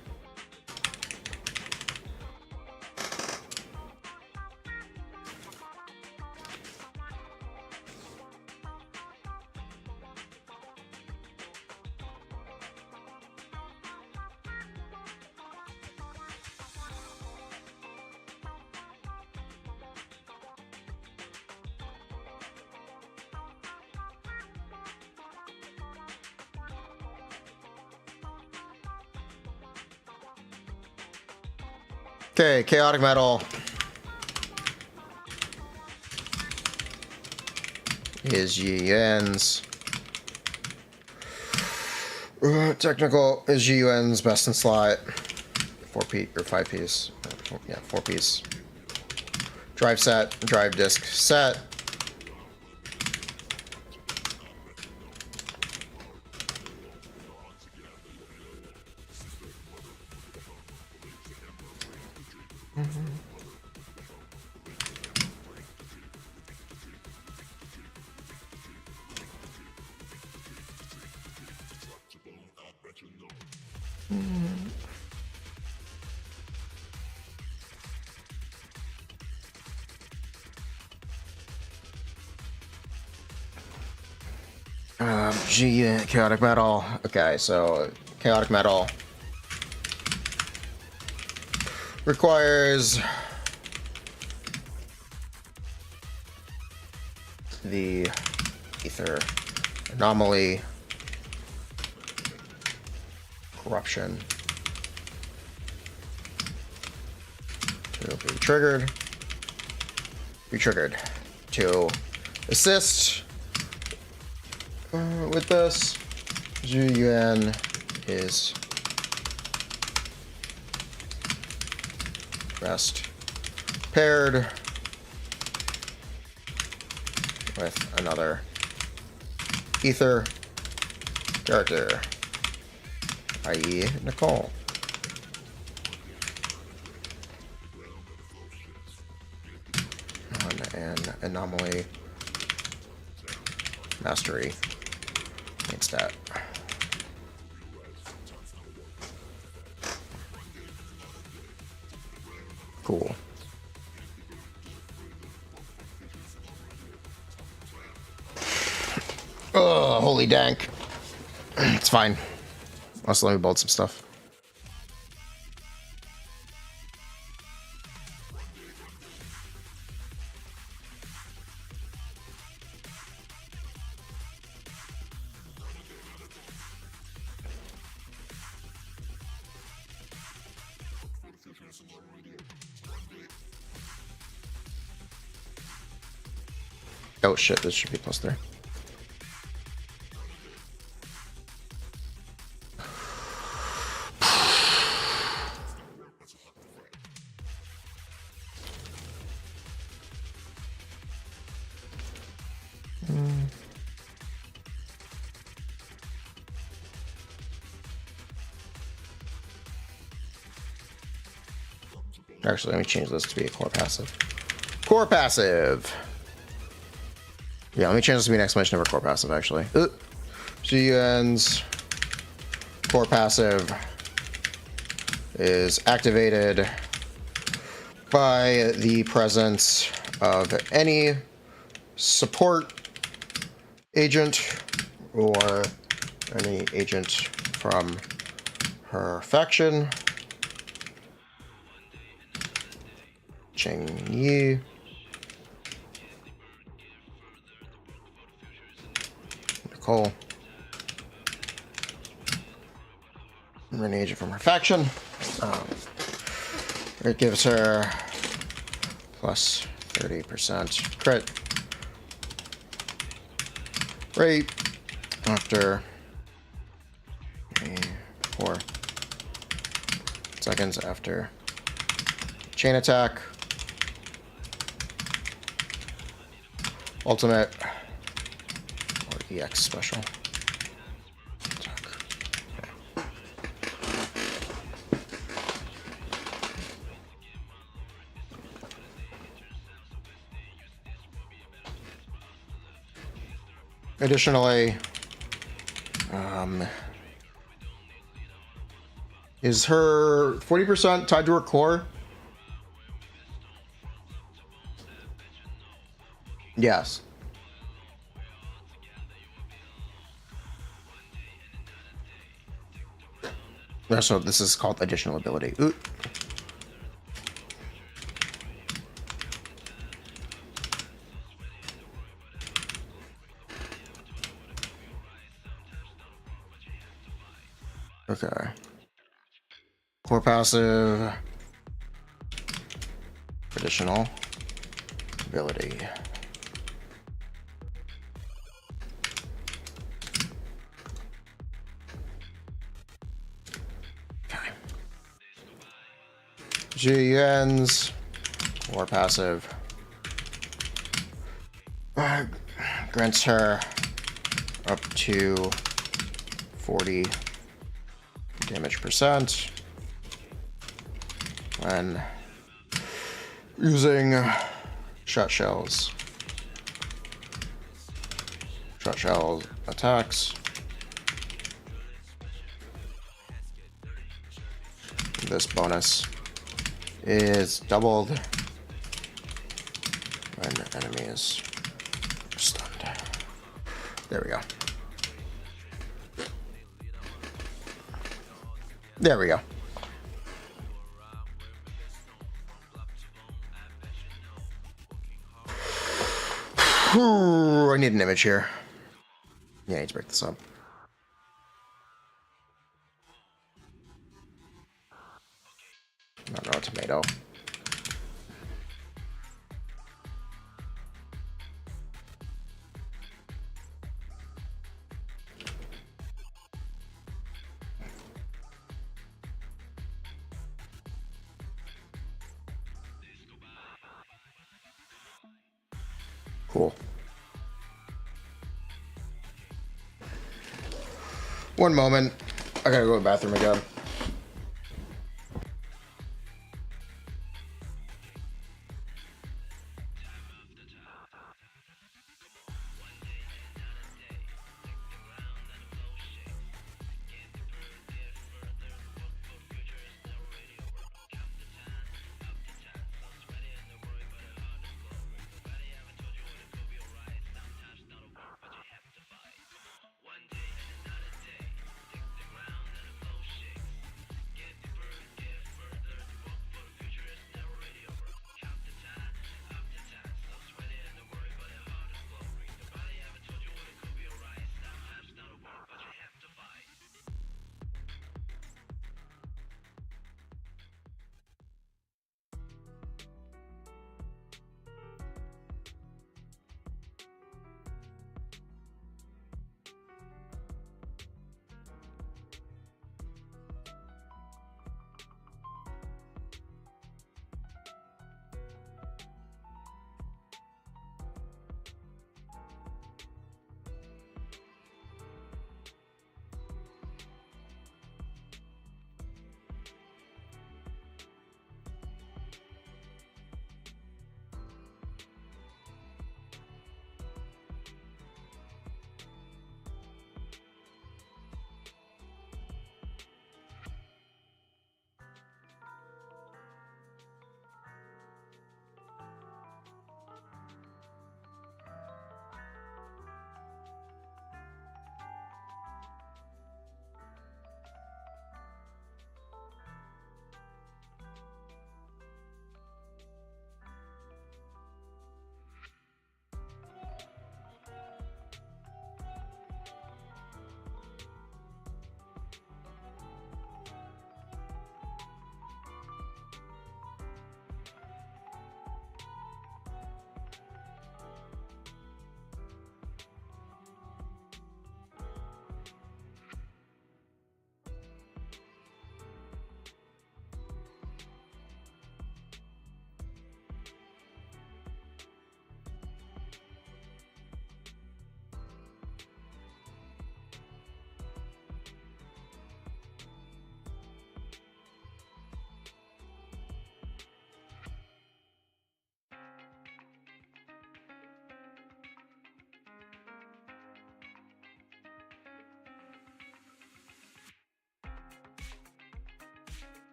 Okay, Chaotic Metal is Zhu Yuan's. Technical is Zhu Yuan's best in slot. 4-piece or 5-piece. Yeah, 4-piece. Drive set, drive disc set. Chaotic Metal. Okay, so Chaotic Metal requires the Ether Anomaly, Corruption to be triggered. To assist with this. Zhu Yuan is best paired with another ether character, i.e. Nicole. And anomaly mastery needs that. Cool. Oh, holy dank. It's fine. Also, let me build some stuff. Oh shit, this should be +3. Actually, let me change this to be a core passive. Core passive! Yeah, let me change this to be an exclamation over core passive, actually. Zhu Yuan's core passive is activated by the presence of any support agent or any agent from her faction. Cheng Yi. Nicole. An agent from her faction. It gives her plus 30% crit rate after 4 seconds after chain attack. Ultimate or EX special. Additionally, is her 40% tied to her core? Yes. So this is called additional ability. Ooh. Okay. Core passive. Additional ability. Okay. Zhu Yuan's core passive grants her up to 40 damage percent when using shot shells. Shot shell attacks. This bonus is doubled when the enemy is stunned. There we go. There we go. Ooh, I need an image here. Yeah, I need to break this up. Not raw tomato. Cool. One moment. I gotta go to the bathroom again.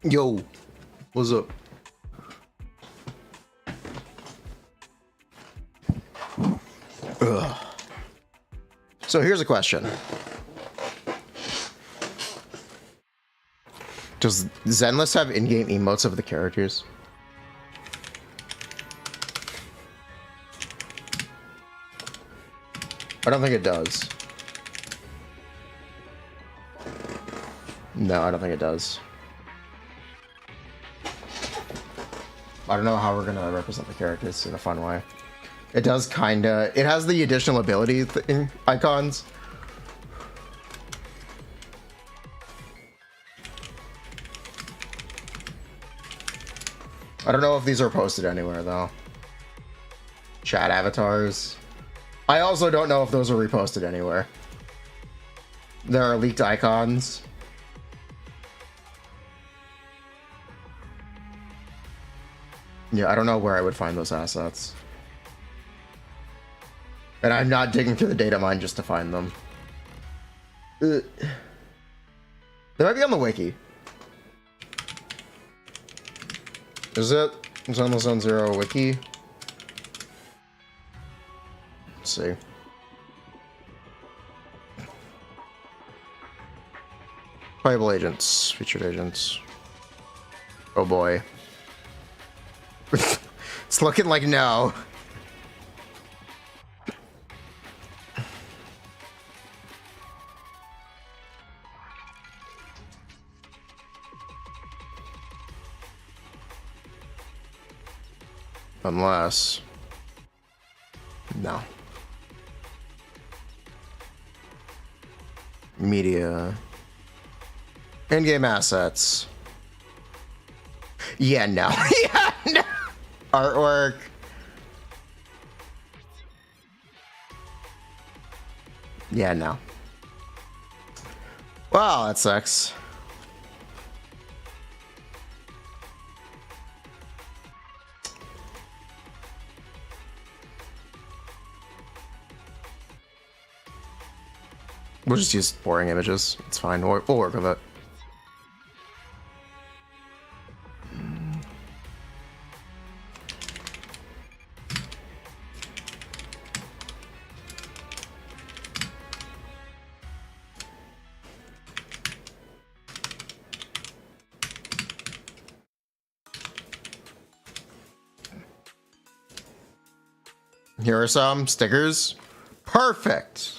Yo, what's up? Ugh. So here's a question. Does Zenless have in-game emotes of the characters? I don't think it does. No, I don't think it does. I don't know how we're gonna represent the characters in a fun way. It does kinda... It has the additional ability thing icons. I don't know if these are posted anywhere, though. Chat avatars. I also don't know if those are reposted anywhere. There are leaked icons. Yeah, I don't know where I would find those assets. And I'm not digging through the data mine just to find them. They might be on the wiki. Is it? It's on the Zone Zero wiki. Let's see. Playable agents, featured agents. Oh boy. It's looking like no. Unless... No. Media. In-game assets. Yeah, no. Yeah, no. Artwork. Yeah, no. Well, that sucks. We'll just use boring images. It's fine. We'll work with it. Here are some stickers. Perfect.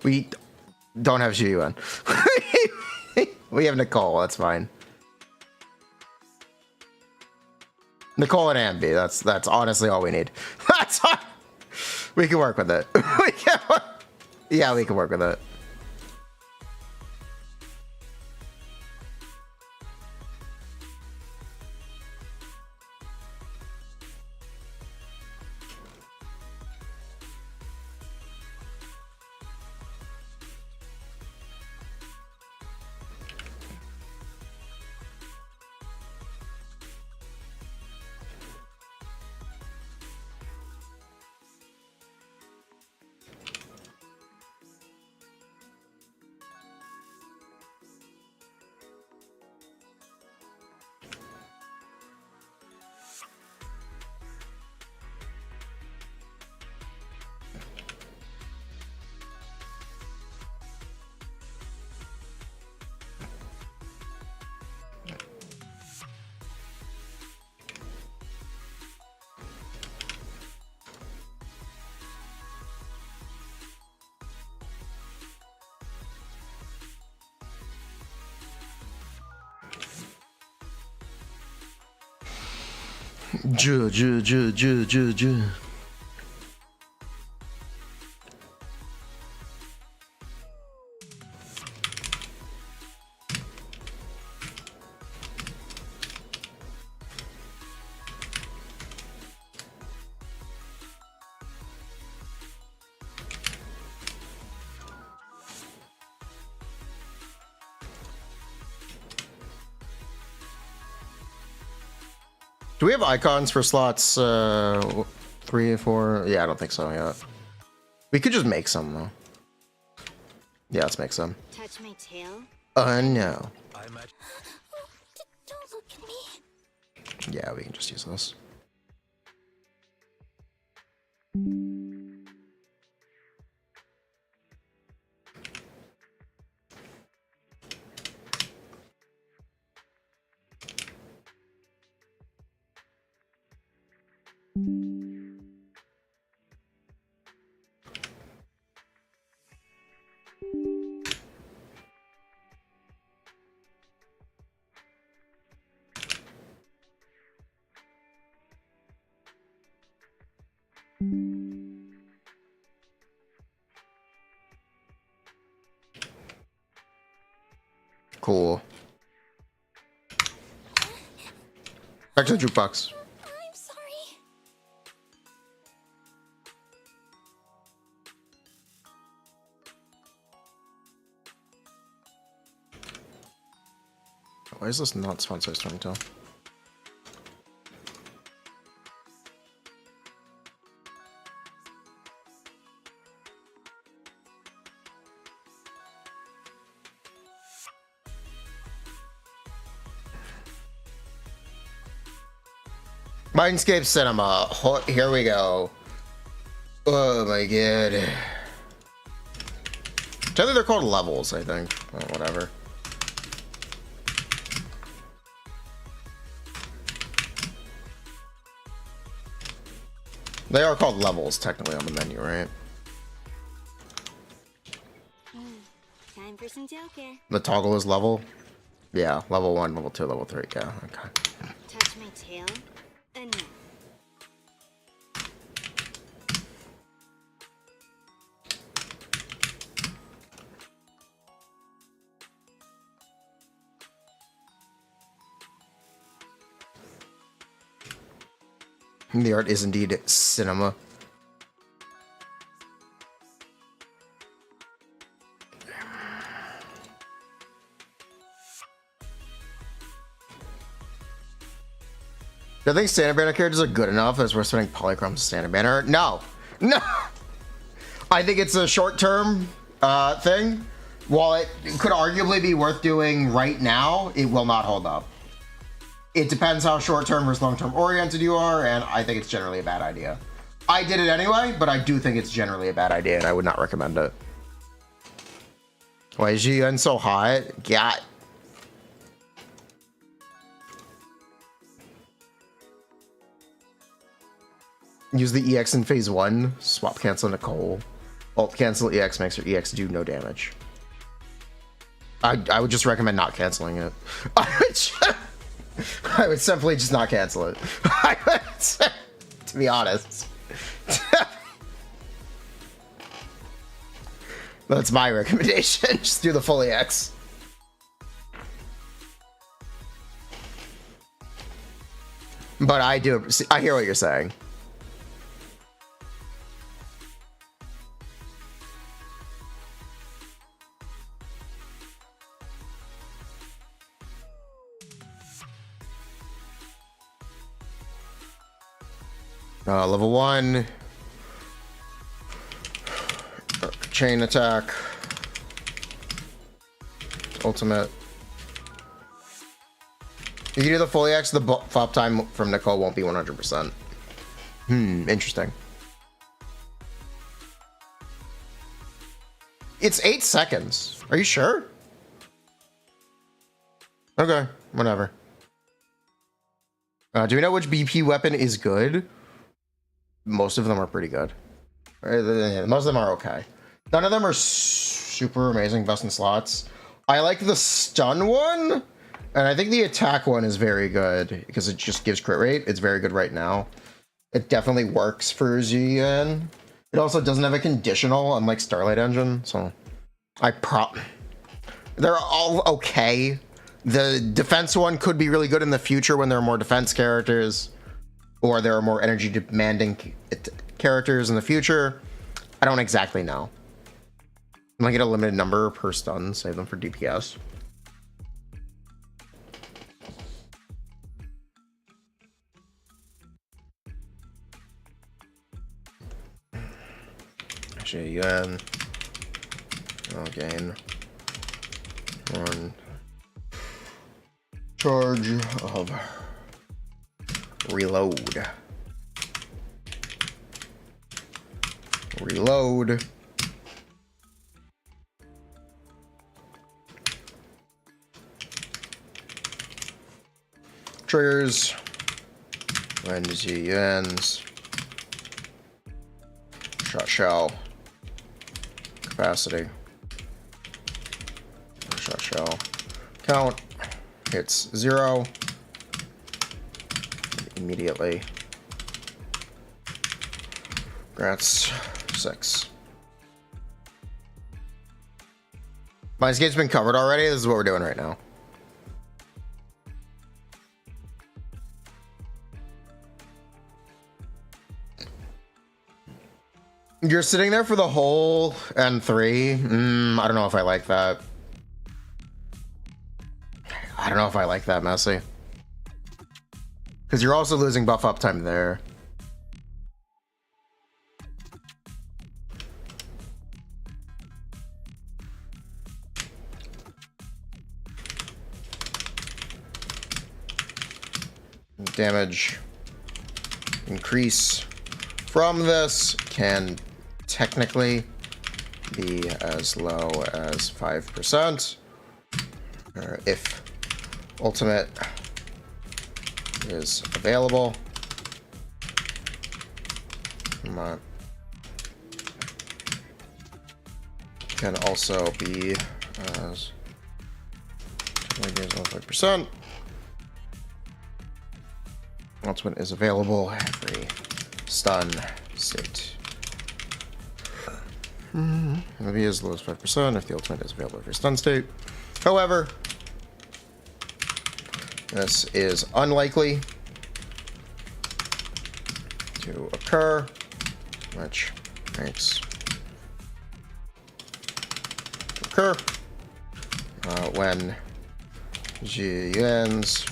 We don't have Zhu Yuan. We have Nicole, that's fine. Nicole and Ambi, that's honestly all we need. That's all. We can work with it. Yeah, we can work with it. Ju. Do we have icons for slots 3 and 4? Yeah, I don't think so yet. We could just make some though. Yeah, let's make some. Touch my tail, No. I'm at Don't look at me. Yeah, we can just use this. Cool. Back to the jukebox. I'm sorry. Why is this not sponsored Storytell? Mindscape Cinema. Here we go. Oh my god. I think they're called levels, I think. Oh, whatever. They are called levels, technically, on the menu, right? Time for some Joker. The toggle is level? Yeah, level 1, level 2, level 3, yeah, okay. Touch my tail. And no. The art is indeed cinema. Do I think standard banner characters are good enough as we're spending polychromes to standard banner? No. No! I think it's a short-term thing. While it could arguably be worth doing right now, it will not hold up. It depends how short-term versus long-term oriented you are, and I think it's generally a bad idea. I did it anyway, but I do think it's generally a bad idea, and I would not recommend it. Why is Zhu Yuan so hot? God. Use the EX in phase 1. Swap cancel Nicole. Alt cancel EX makes her EX do no damage. I would just recommend not canceling it. I would simply just not cancel it. To be honest. That's my recommendation. Just do the full EX. But I hear what you're saying. Level 1. Chain attack. Ultimate. If you do the full EX, the flop time from Nicole won't be 100%. Interesting. It's 8 seconds. Are you sure? Okay, whatever. Do we know which BP weapon is good? Most of them are pretty good. Most of them are okay. None of them are super amazing, best in slots. I like the stun one, and I think the attack one is very good because it just gives crit rate. It's very good right now. It definitely works for Zhu Yuan. It also doesn't have a conditional, unlike Starlight Engine, so they're all okay. The defense one could be really good in the future when there are more defense characters, or there are more energy demanding characters in the future. I don't exactly know. I might get a limited number per stun, save them for DPS. Actually, Yuan. Oh, gain. One charge of reload. Reload. Triggers when Zhu Yuan's shot shell capacity. Shot shell count hits 0 immediately. Grants 6. My escape's been covered already. This is what we're doing right now. You're sitting there for the whole N3? I don't know if I like that. I don't know if I like that, Messy. Because you're also losing buff uptime there. Damage increase from this can technically be as low as 5%, or if ultimate is available. Come on. Can also be as 5%. Ultimate is available every stun state. Maybe as low as 5% if the ultimate is available every stun state. However, this is unlikely to occur, which makes it occur when Zhu Yuan's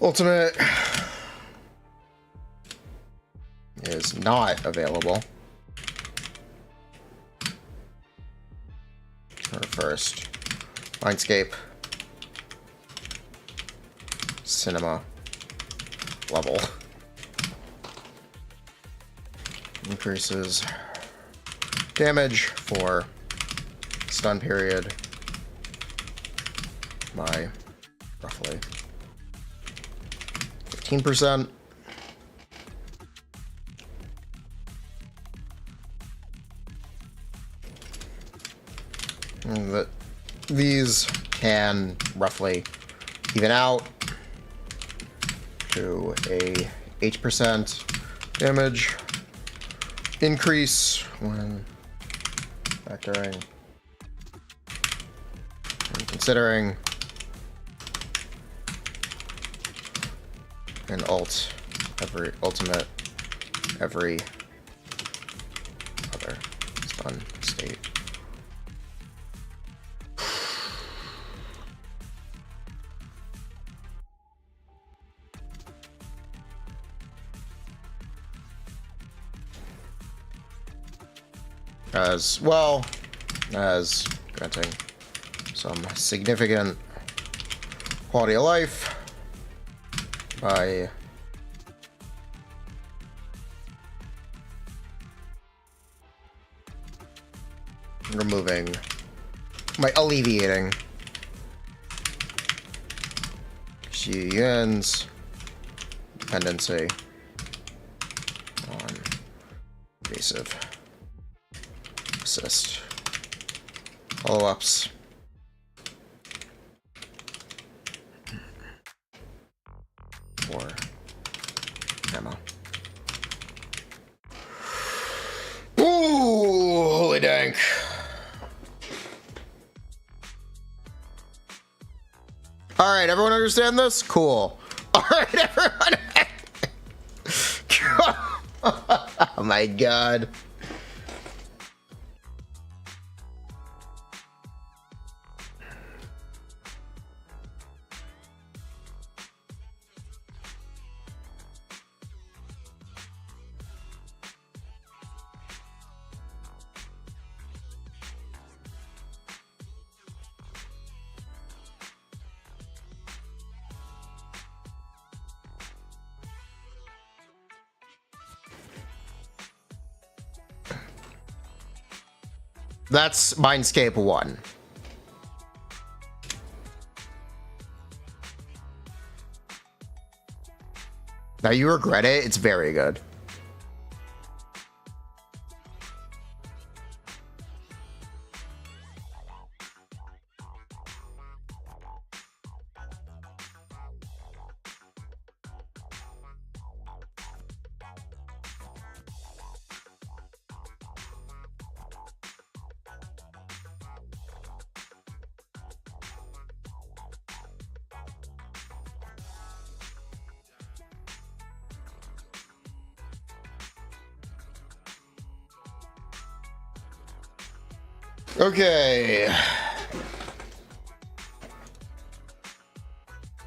ultimate is not available. Or first, Mindscape, cinema level increases damage for stun period by roughly 15%. That these can roughly even out to a 8% damage increase when factoring and considering an ultimate every other stun state. As well as granting some significant quality of life by alleviating Zhu Yuan's dependency on evasive assist follow-ups. For ammo. Ooh, holy dank. All right, everyone understand this? Cool. All right, everyone. Oh my god. That's Mindscape 1. Now you regret it, it's very good. Okay.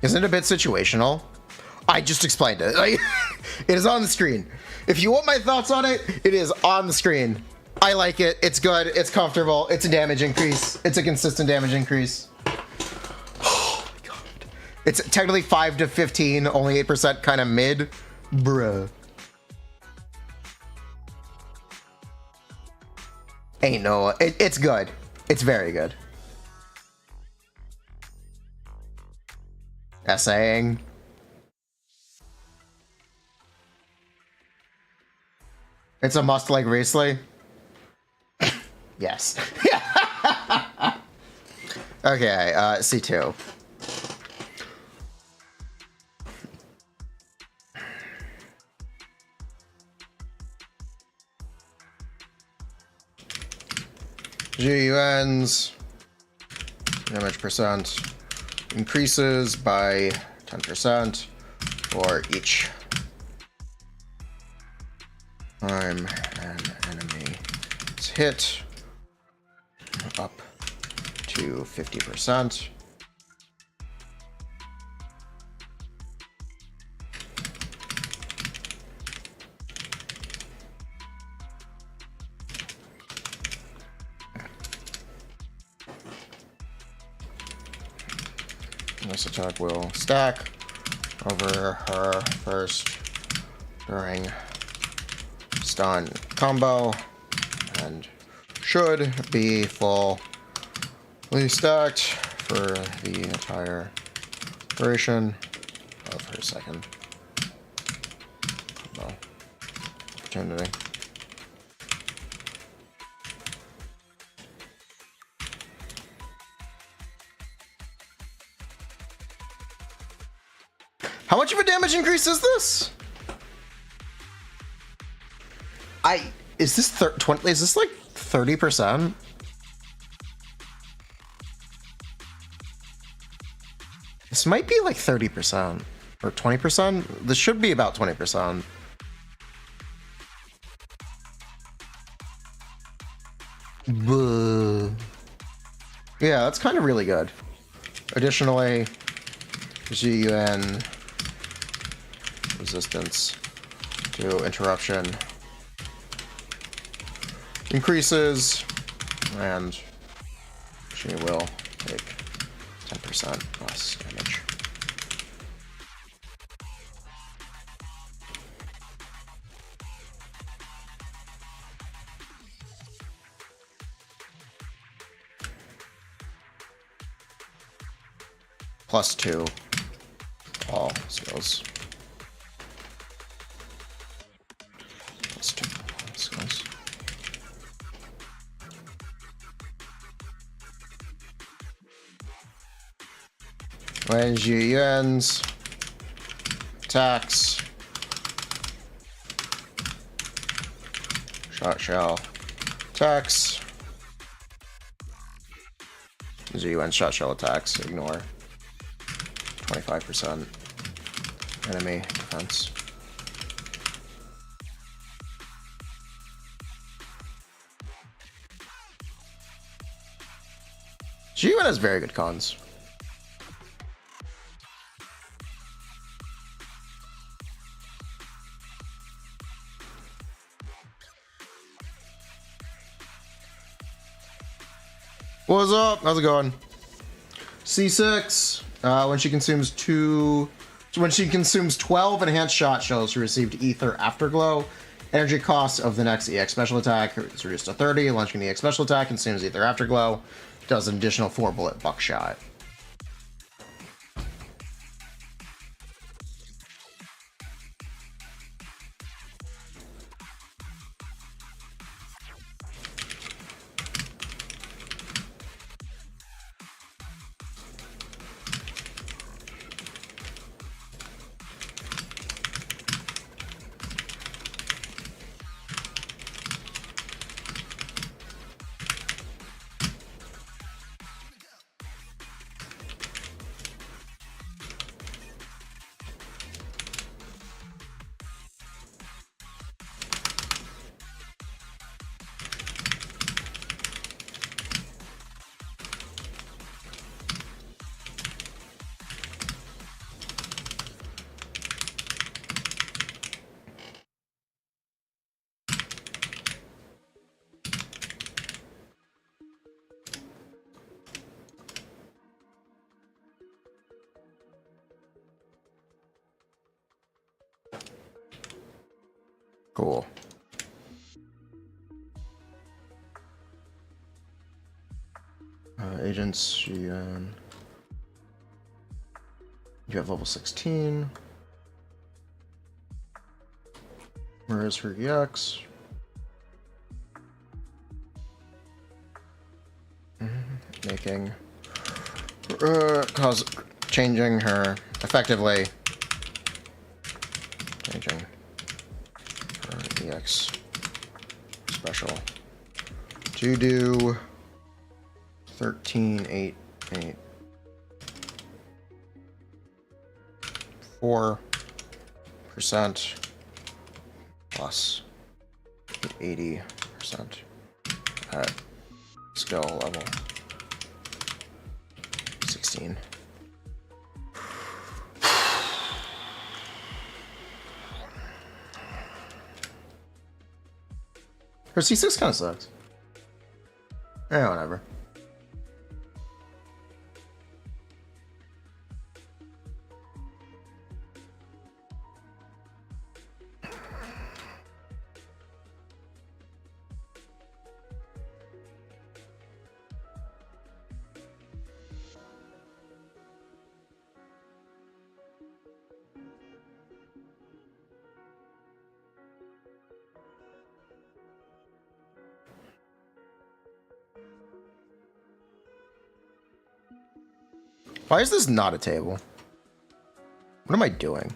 Isn't it a bit situational? I just explained it. Like, it is on the screen. If you want my thoughts on it, it is on the screen. I like it. It's good. It's comfortable. It's a damage increase. It's a consistent damage increase. Oh my god. It's technically 5 to 15, only 8% kind of mid. Bruh. Ain't no, it's good. It's very good. Essaying. It's a must like Riesling. Yes. Okay, C2. Zhu Yuan's damage percent increases by 10% for each time an enemy is hit, up to 50%. This attack will stack over her first during stun combo and should be fully stacked for the entire duration of her second combo opportunity. How much of a damage increase is this? Is this 20? Is this like 30%? This might be like 30% or 20%. This should be about 20%. Yeah, that's kind of really good. Additionally, Zhu Yuan resistance to interruption increases, and she will take 10% less damage. +2 all skills. +2 all skills. When Zhu Yuan's attacks, shot shell attacks, Zhu Yuan's shot shell attacks ignore 25% enemy defense. Zhu Yuan has very good cons. What's up? How's it going? C6. When she consumes 12 enhanced shot shells, she received Ether Afterglow. Energy cost of the next EX special attack is reduced to 30. Launching the EX special attack consumes either Afterglow, does an additional 4 bullet buckshot. Cool. Agents, Zhu Yuan. You have level 16. Where is her EX? Making changing her effectively. Changing her EX special to do 13, 8, 8, 4% plus 80% at skill level 16. Her C6 kind of sucks. Eh, whatever. Why is this not a table? What am I doing?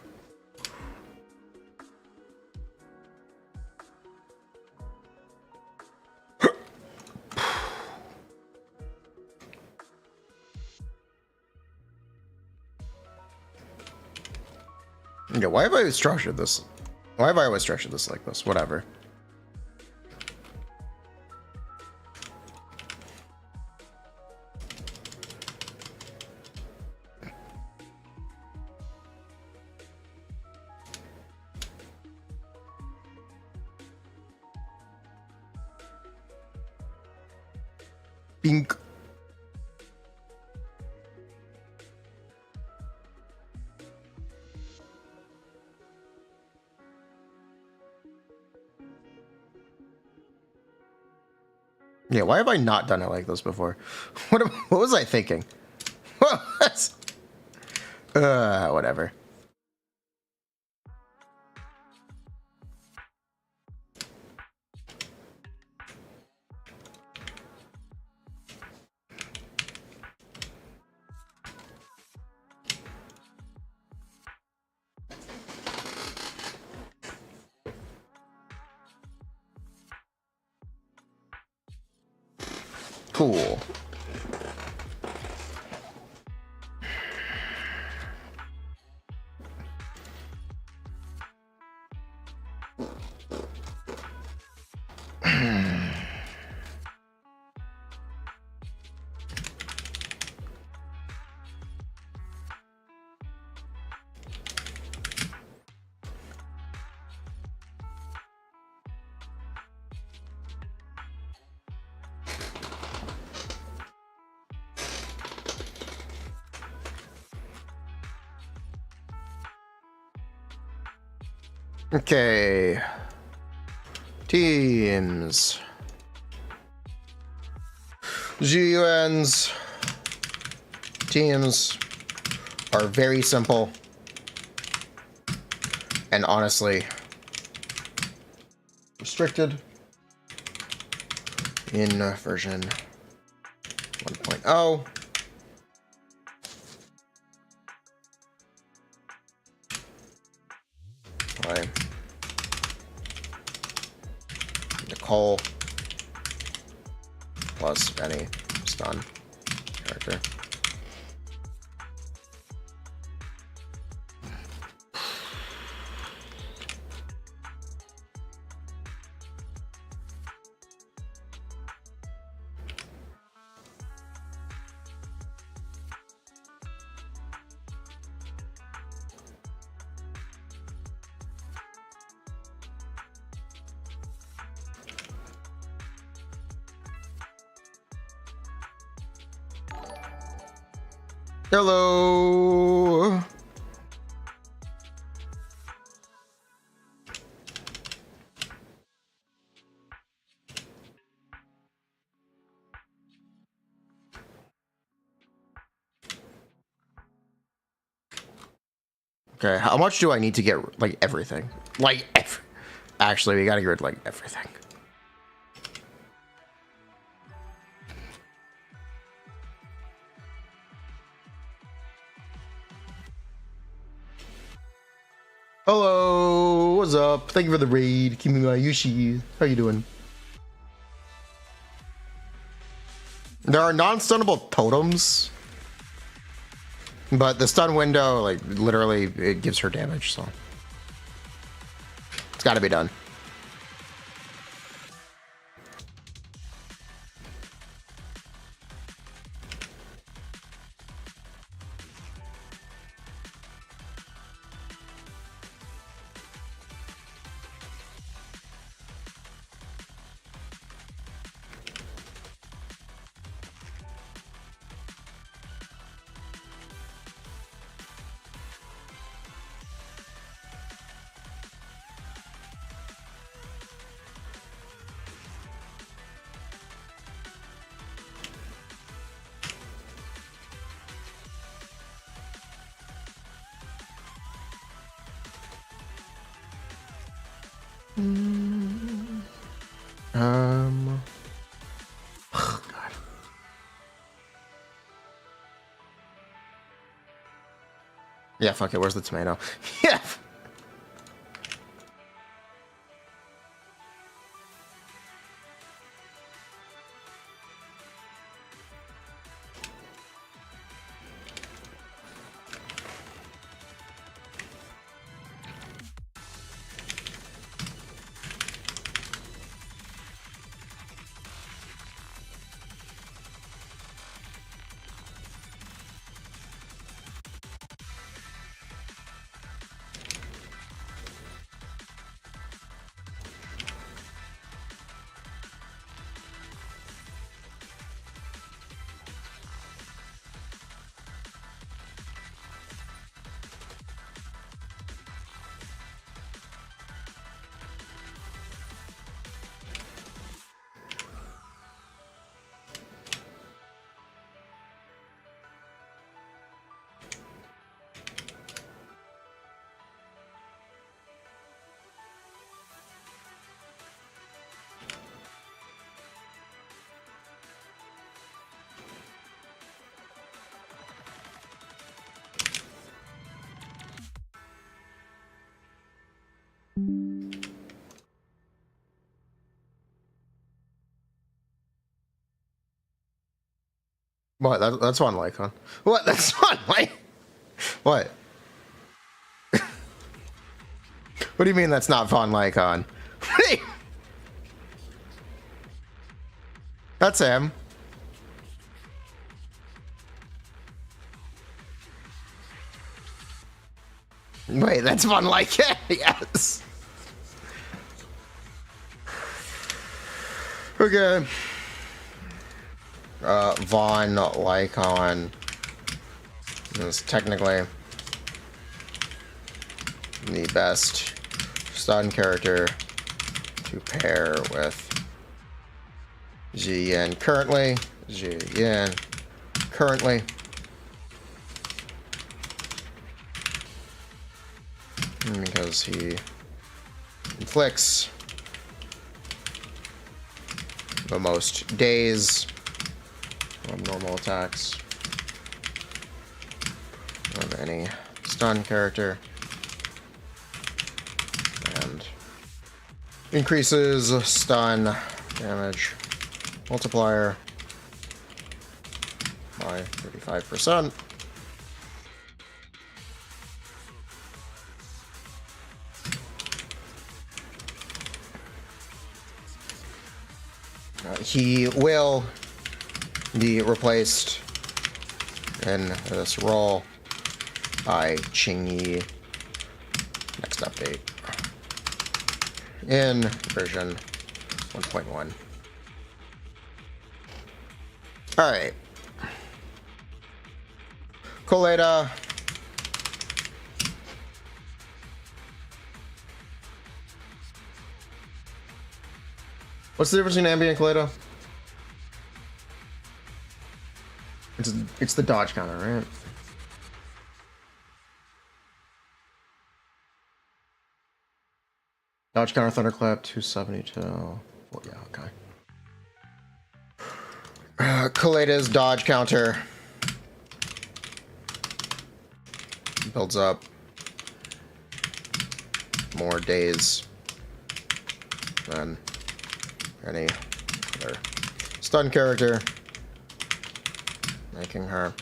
Yeah, why have I structured this? Why have I always structured this like this? Whatever. Bink. Yeah, why have I not done it like this before? What was I thinking? What? Whatever. Cool. Okay. Teams. Zhu Yuan's teams are very simple. And honestly, restricted in version 1.0. By Nicole plus any stun character. Hello. Okay, how much do I need to get, like, everything? Like, actually, we gotta get rid of, like, everything. Hello, what's up? Thank you for the raid, Kimi Yushi. How you doing? There are non-stunnable totems, but the stun window, like, literally, it gives her damage, so it's gotta be done. God. Yeah, fuck it. Where's the tomato? Yeah. What? That's one Lycon. What? That's one like. What? What do you mean that's not Von Lycon? That's him. Wait, that's Von Lycon? Yes. Okay. Von Lycon is technically the best stun character to pair with Zhu Yuan currently. Zhu Yuan currently. Because he inflicts the most days of normal attacks of any stun character, and increases stun damage multiplier by 35%. He will be replaced in this role by Qingyi next update in version 1.1. Alright. Colada. What's the difference between Ambi and Colada? It's the dodge counter, right? Dodge counter, thunderclap, 272. Oh, yeah, okay. Colada's dodge counter builds up more days than any other stun character, making her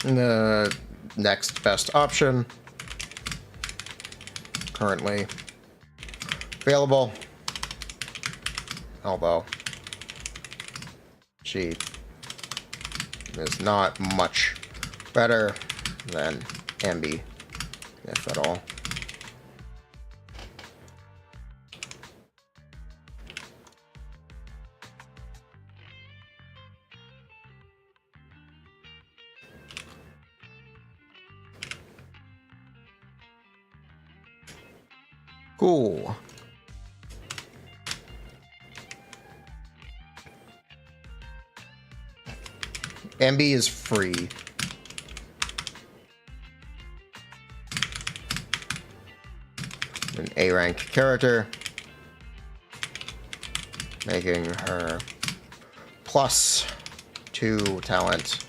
the next best option currently available, although she is not much better than Ambi, if at all. Cool. Ambi is free. An A rank character, making her +2 talent,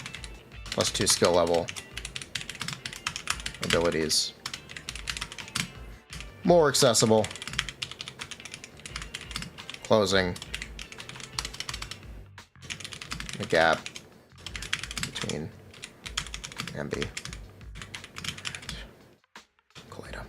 +2 skill level abilities. More accessible, closing the gap between Ambi and Colada.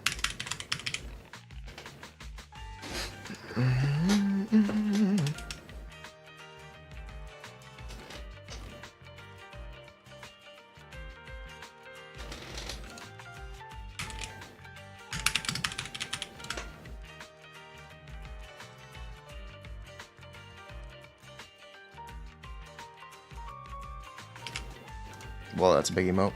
Well, that's a big emote.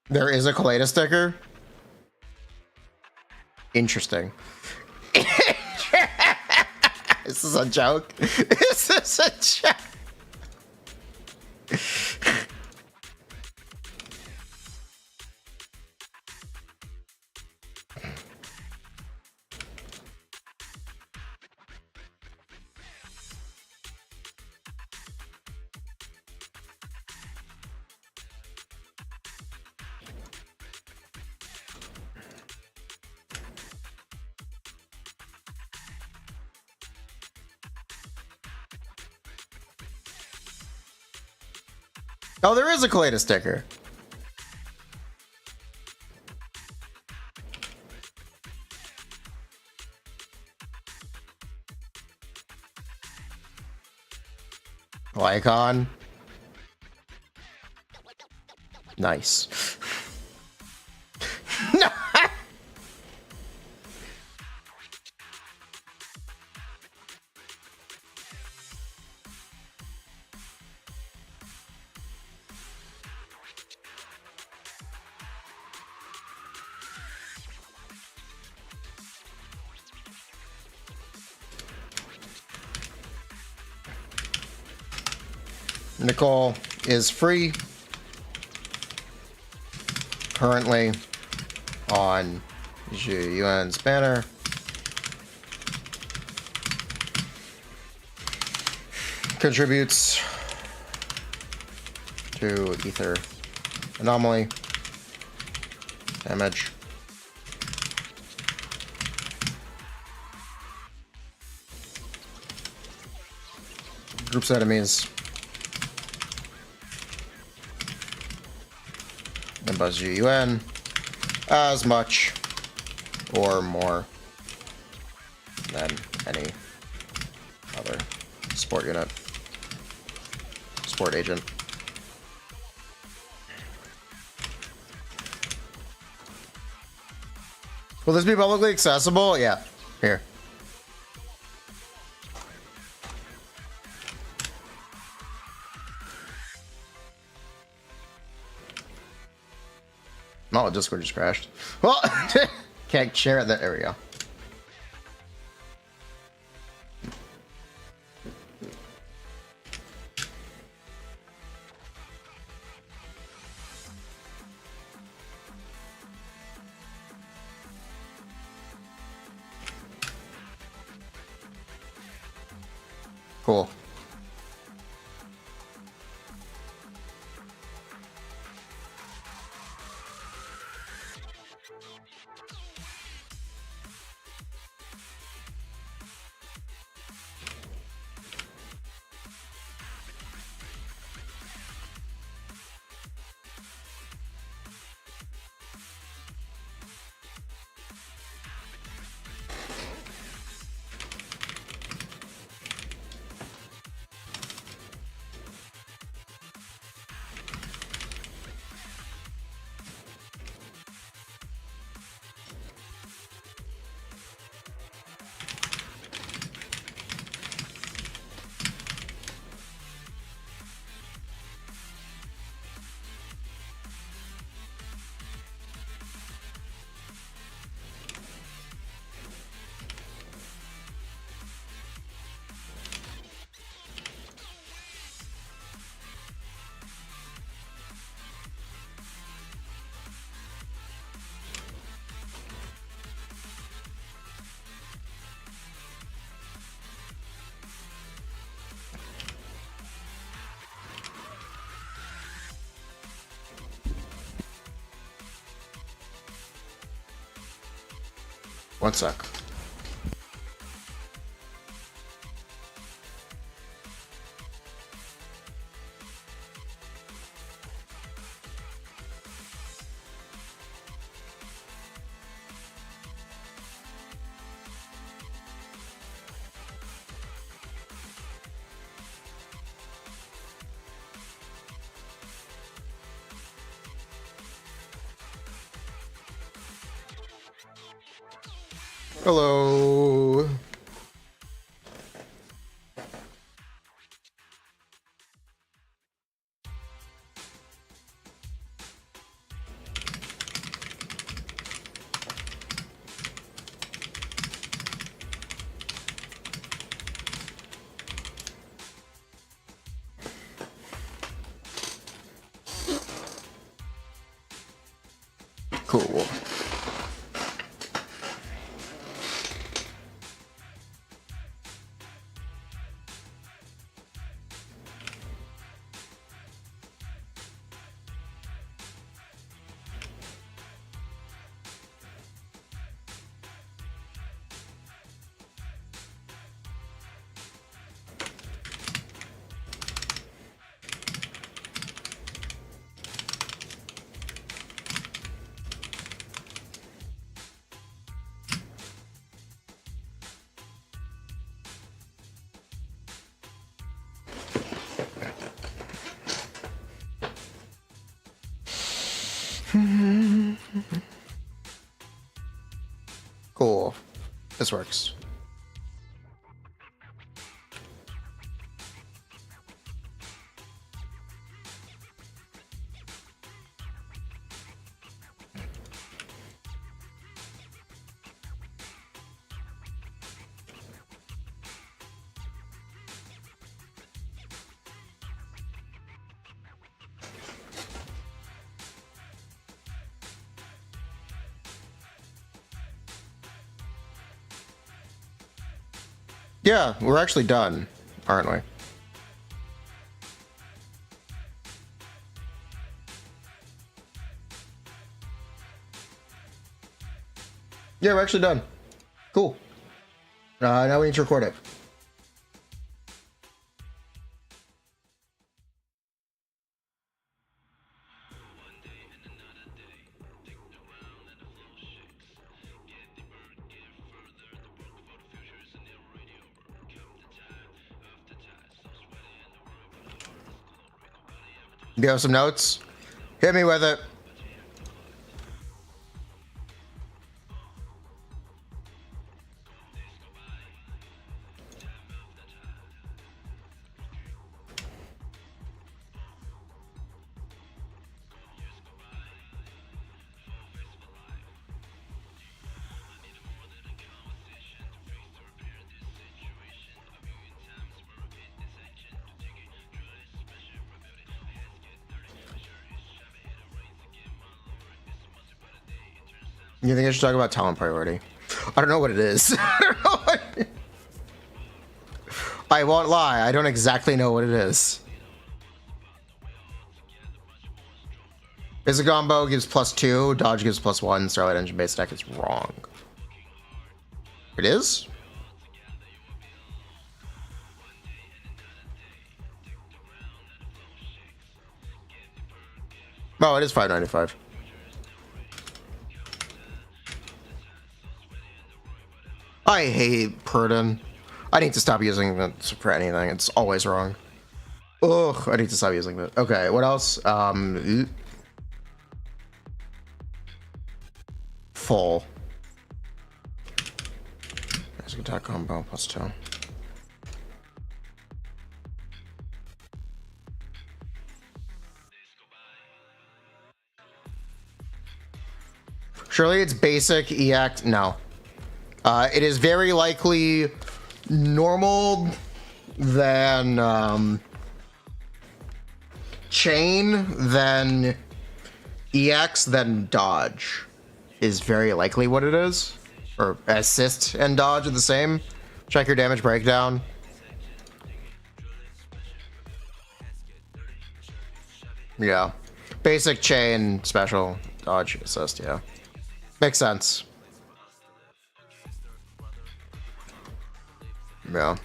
There is a Colada sticker? Interesting. This is a joke. This is a joke. Oh, there is a Kaleda sticker. Icon. Nice. Nicole is free currently on Zhu Yuan's banner. Contributes to ether anomaly damage. Groups enemies. And buzz Zhu Yuan as much or more than any other support unit, support agent. Will this be publicly accessible? Yeah, here. No, Discord just crashed. Well, can't share it. There we go. Cool. One sec. Hello. Cool. Cool. This works. Yeah, we're actually done, aren't we? Yeah, we're actually done. Cool. Now we need to record it. Do you have some notes? Hit me with it. You think I should talk about talent priority? I don't know what it is. I don't know what I won't lie, I don't exactly know what it is. Physical combo gives +2, dodge gives +1, Starlight Engine base attack is wrong. It is? Oh, it is 595. I hate Purdon. I need to stop using it for anything. It's always wrong. Ugh, I need to stop using it. Okay, what else? Full. There's an attack combo +2. Surely it's basic EACT. No. It is very likely normal, then chain, then EX, then dodge is very likely what it is. Or assist and dodge are the same. Check your damage breakdown. Yeah. Basic, chain, special, dodge, assist, yeah. Makes sense. Yeah.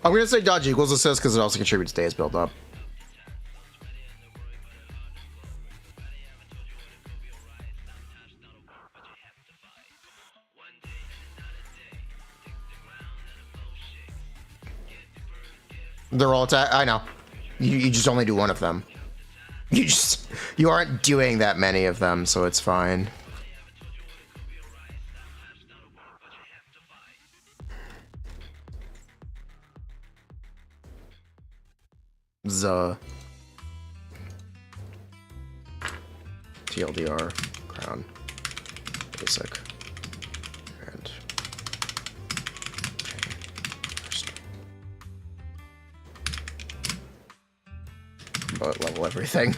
I'm gonna say dodge equals assist because it also contributes to days build up. They're all attack. I know. You just only do one of them. You aren't doing that many of them, so it's fine. TLDR, crown, basic, and chain first. But level everything.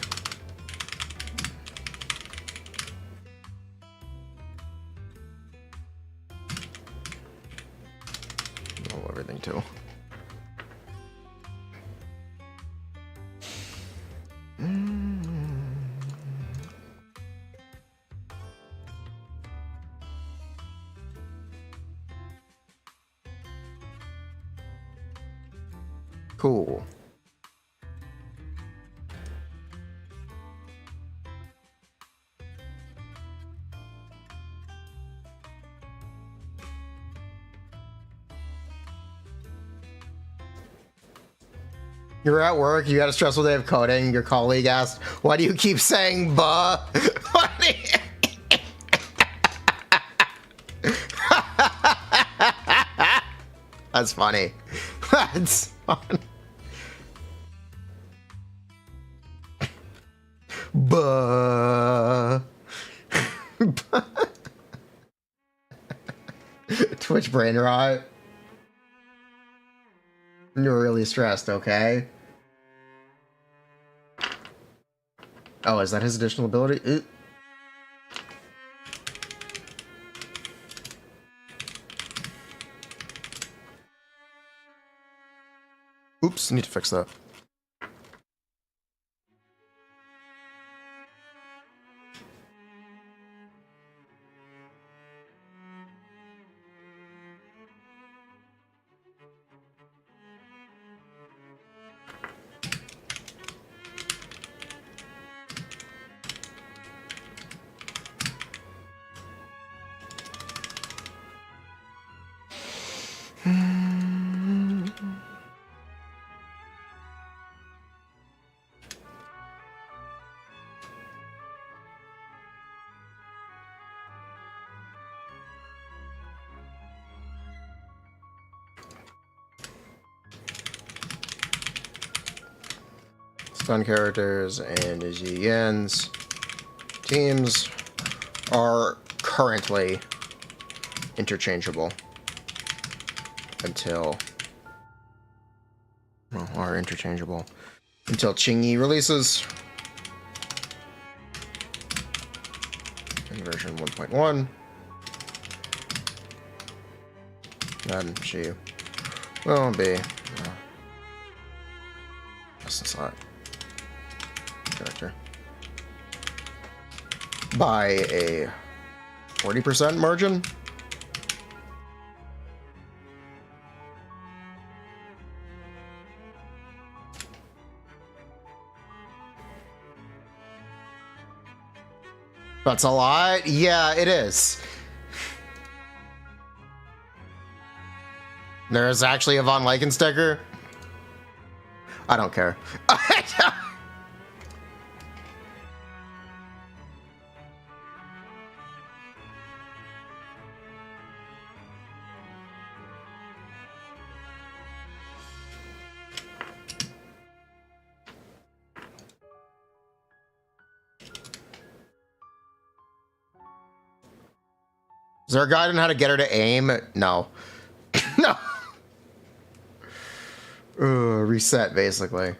Level everything too. Cool. You're at work, you got a stressful day of coding, your colleague asked, why do you keep saying buh? That's funny. That's fun. Buh. Twitch brain rot. You're really stressed, okay? Oh, is that his additional ability? Oops, need to fix that. Stun characters and Zhiyan's teams are currently interchangeable until Qingyi releases in version 1.1. Then she will be just slot character by a 40% margin. That's a lot. Yeah, it is. There's actually a Von Lycan sticker. I don't care. Is there a guide on how to get her to aim? No. No. Reset, basically.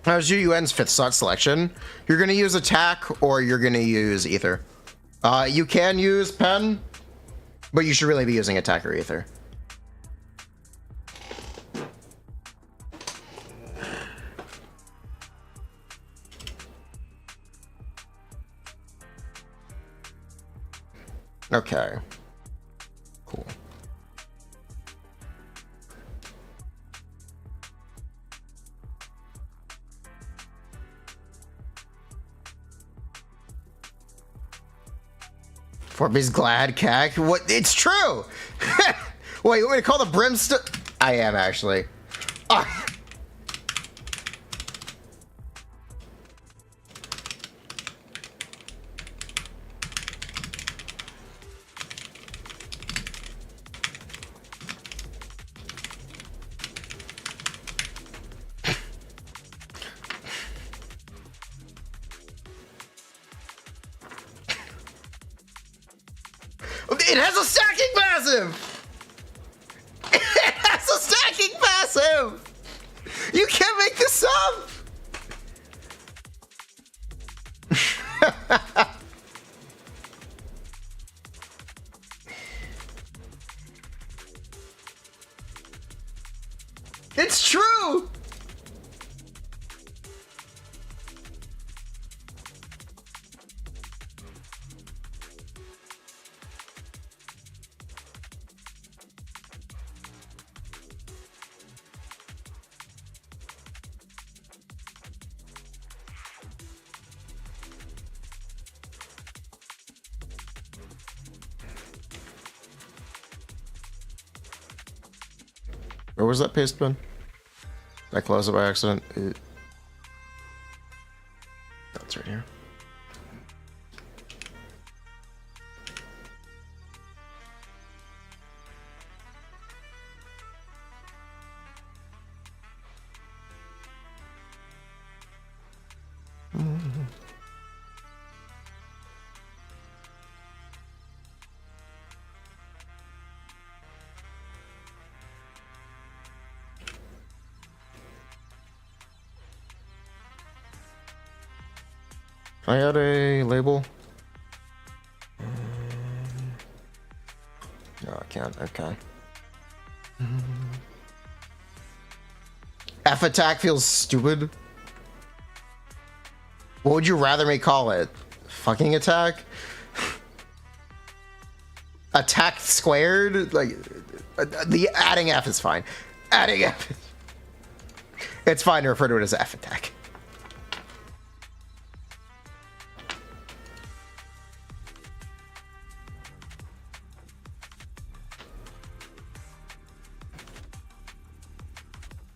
Now, Zhu Yuan's 5th slot selection. You're going to use attack or you're going to use ether. You can use pen, but you should really be using attack or ether. Okay. Forby's glad cack. What? It's true. Wait, you want me to call the brimstone? I am actually. Ah. It has a stacking passive! It has a stacking passive! You can't make this up! It's true! Where was that paste bin? Did I close it by accident? That's right here. Can I add a label? No, I can't. Okay. F attack feels stupid. What would you rather me call it? Fucking attack? Attack squared? Like, the adding F is fine. Adding F. It's fine to refer to it as F attack.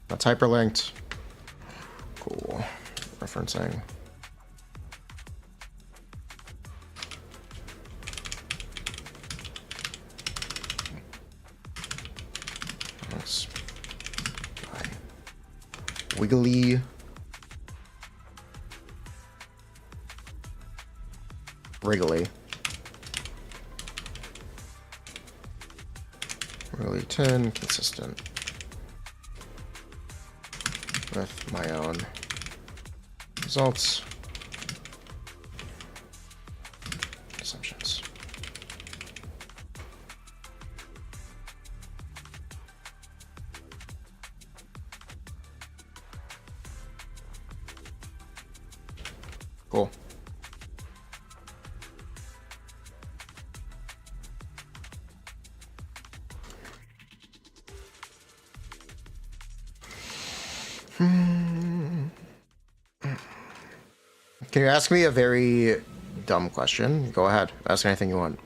That's hyperlinked. Cool. Referencing. That's fine. Wiggly. Wriggly. Wriggly 10, consistent with my own results, assumptions. Cool. Can you ask me a very dumb question? Go ahead. Ask anything you want.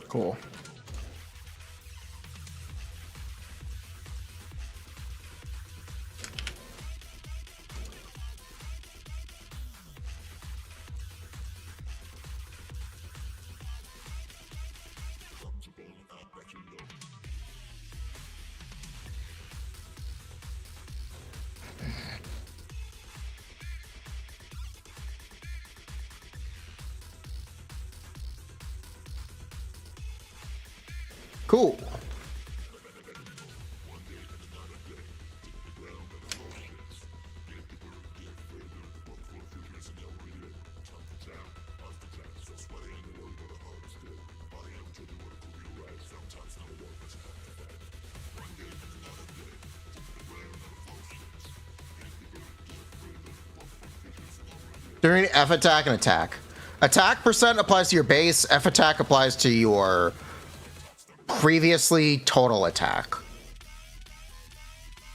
Cool. Cool. During F attack and attack. Attack percent applies to your base. F attack applies to your previously total attack.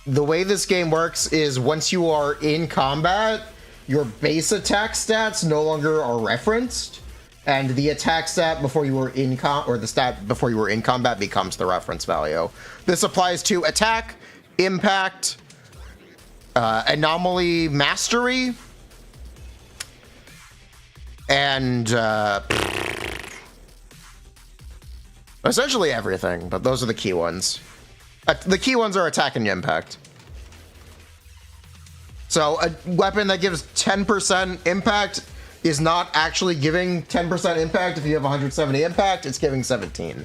The way this game works is once you are in combat, your base attack stats no longer are referenced, and the attack stat before you were in the stat before you were in combat becomes the reference value. This applies to attack, impact, anomaly, mastery, and essentially everything, but those are the key ones. The key ones are attack and impact. So a weapon that gives 10% impact is not actually giving 10% impact. If you have 170 impact, it's giving 17.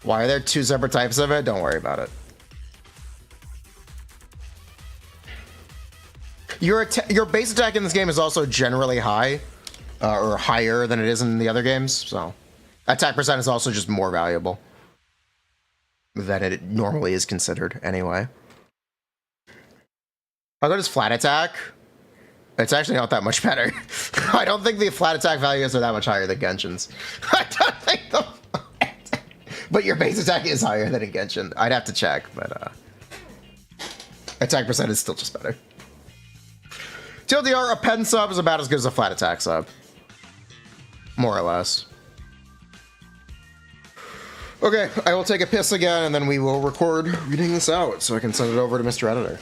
Why are there two separate types of it? Don't worry about it. Your base attack in this game is also generally high, or higher than it is in the other games. So attack percent is also just more valuable than it normally is considered anyway. I'll go to flat attack. It's actually not that much better. I don't think the flat attack values are that much higher than Genshin's. I don't think the... But your base attack is higher than in Genshin. I'd have to check, but attack percent is still just better. TLDR, a pen sub is about as good as a flat attack sub. More or less. Okay, I will take a piss again, and then we will record reading this out so I can send it over to Mr. Editor.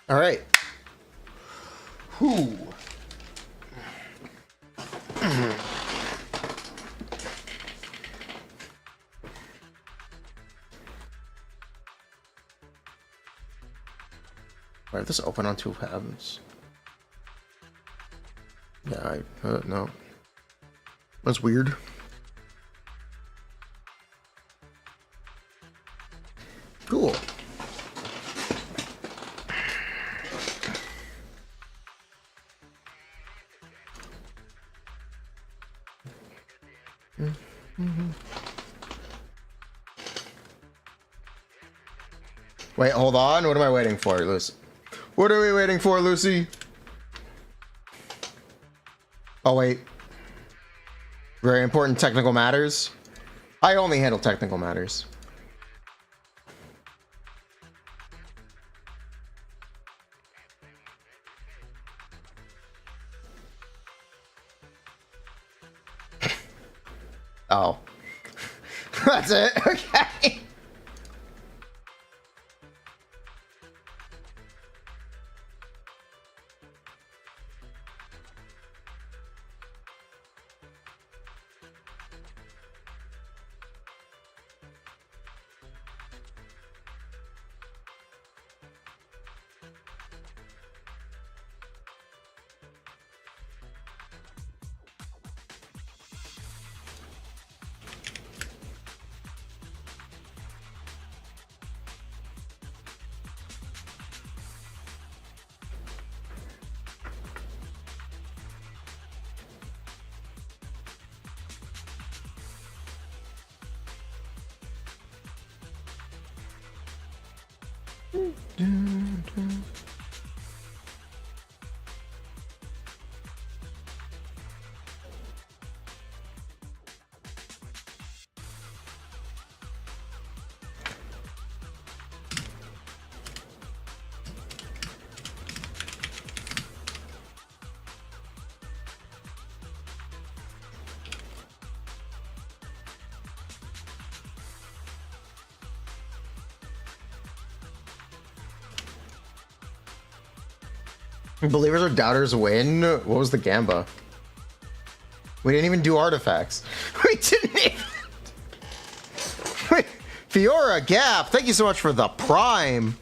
All right. Whew. Why did this open on two tabs? Yeah, no. That's weird. Cool. Wait, hold on. What am I waiting for, Lucy? What are we waiting for, Lucy? Oh, wait. Very important technical matters. I only handle technical matters. Oh. That's it? Okay. Believers or doubters win? What was the Gamba? We didn't even do artifacts. We didn't even... Wait, Fiora Gap, thank you so much for the Prime.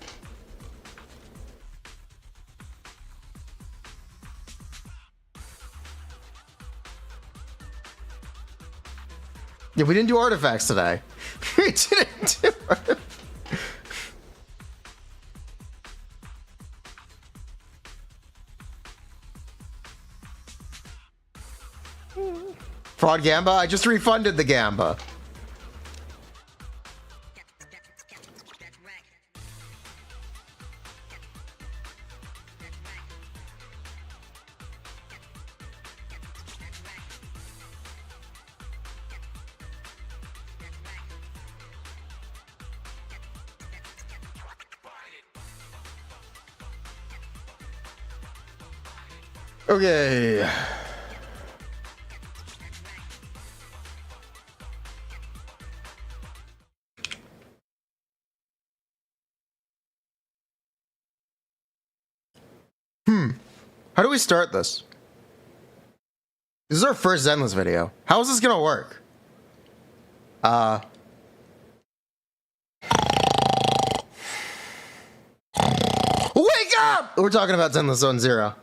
Yeah, we didn't do artifacts today. We didn't do artifacts. Fraud Gamba? I just refunded the Gamba. Okay. How do we start this? This is our first Zenless video. How is this gonna work? Wake up! We're talking about Zenless Zone Zero.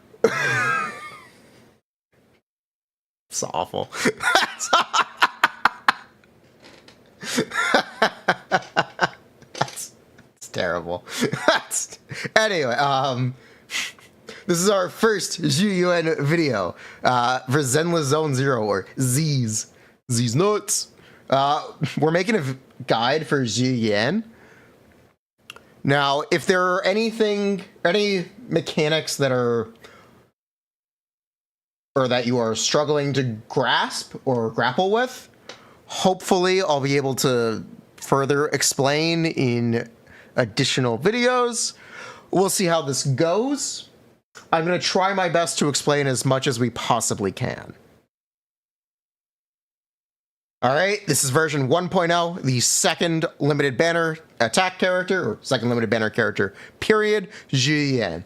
It's awful. It's terrible. Anyway, this is our first Zhu Yuan video for Zenless Zone Zero, or Z's. Z's nuts. We're making a guide for Zhu Yuan. Now, if there are any mechanics that are, or that you are struggling to grasp or grapple with, hopefully I'll be able to further explain in additional videos. We'll see how this goes. I'm going to try my best to explain as much as we possibly can. Alright, this is version 1.0, the second limited banner attack character, or second limited banner character, period, Zhu Yuan.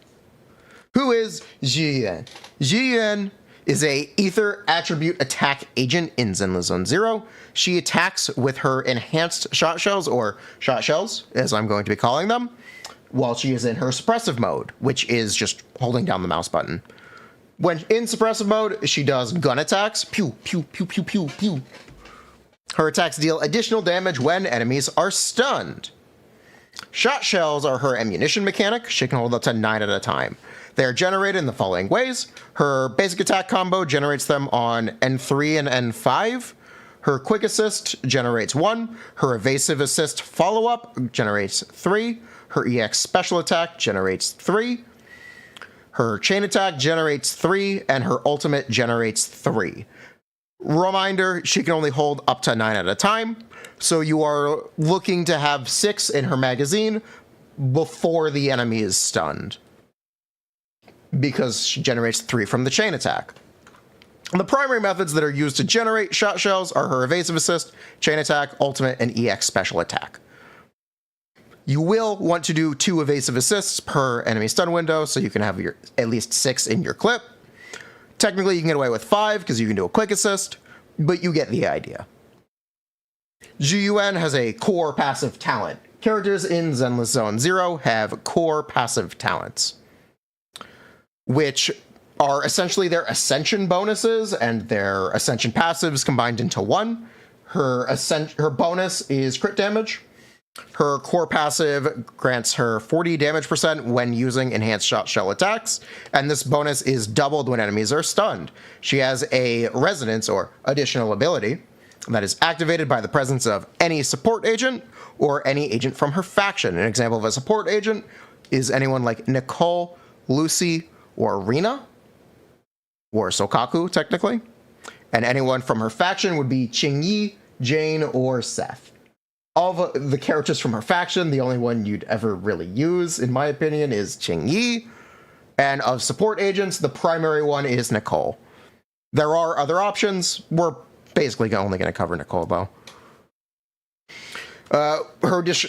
Who is Zhu Yuan? Zhu Yuan is a ether attribute attack agent in Zenless Zone Zero. She attacks with her enhanced shot shells, or shot shells, as I'm going to be calling them, while she is in her suppressive mode, which is just holding down the mouse button. When in suppressive mode, she does gun attacks. Pew, pew, pew, pew, pew, pew. Her attacks deal additional damage when enemies are stunned. Shot shells are her ammunition mechanic. She can hold up to 9 at a time. They are generated in the following ways. Her basic attack combo generates them on N3 and N5. Her quick assist generates 1. Her evasive assist follow-up generates 3. Her EX special attack generates 3. Her chain attack generates 3, and her ultimate generates 3. Reminder, she can only hold up to 9 at a time, so you are looking to have 6 in her magazine before the enemy is stunned, because she generates 3 from the chain attack. The primary methods that are used to generate shot shells are her evasive assist, chain attack, ultimate, and EX special attack. You will want to do 2 evasive assists per enemy stun window, so you can have at least 6 in your clip. Technically, you can get away with 5 because you can do a quick assist, but you get the idea. Zhu Yuan has a core passive talent. Characters in Zenless Zone Zero have core passive talents, which are essentially their ascension bonuses and their ascension passives combined into one. Her bonus is crit damage. Her core passive grants her 40 damage % when using enhanced shot shell attacks, and this bonus is doubled when enemies are stunned. She has a resonance, or additional ability, that is activated by the presence of any support agent, or any agent from her faction. An example of a support agent is anyone like Nicole, Lucy, or Rina, or Sokaku, technically. And anyone from her faction would be Qingyi, Jane, or Seth. All of the characters from her faction, the only one you'd ever really use, in my opinion, is Qingyi. And of support agents, the primary one is Nicole. There are other options. We're basically only going to cover Nicole, though.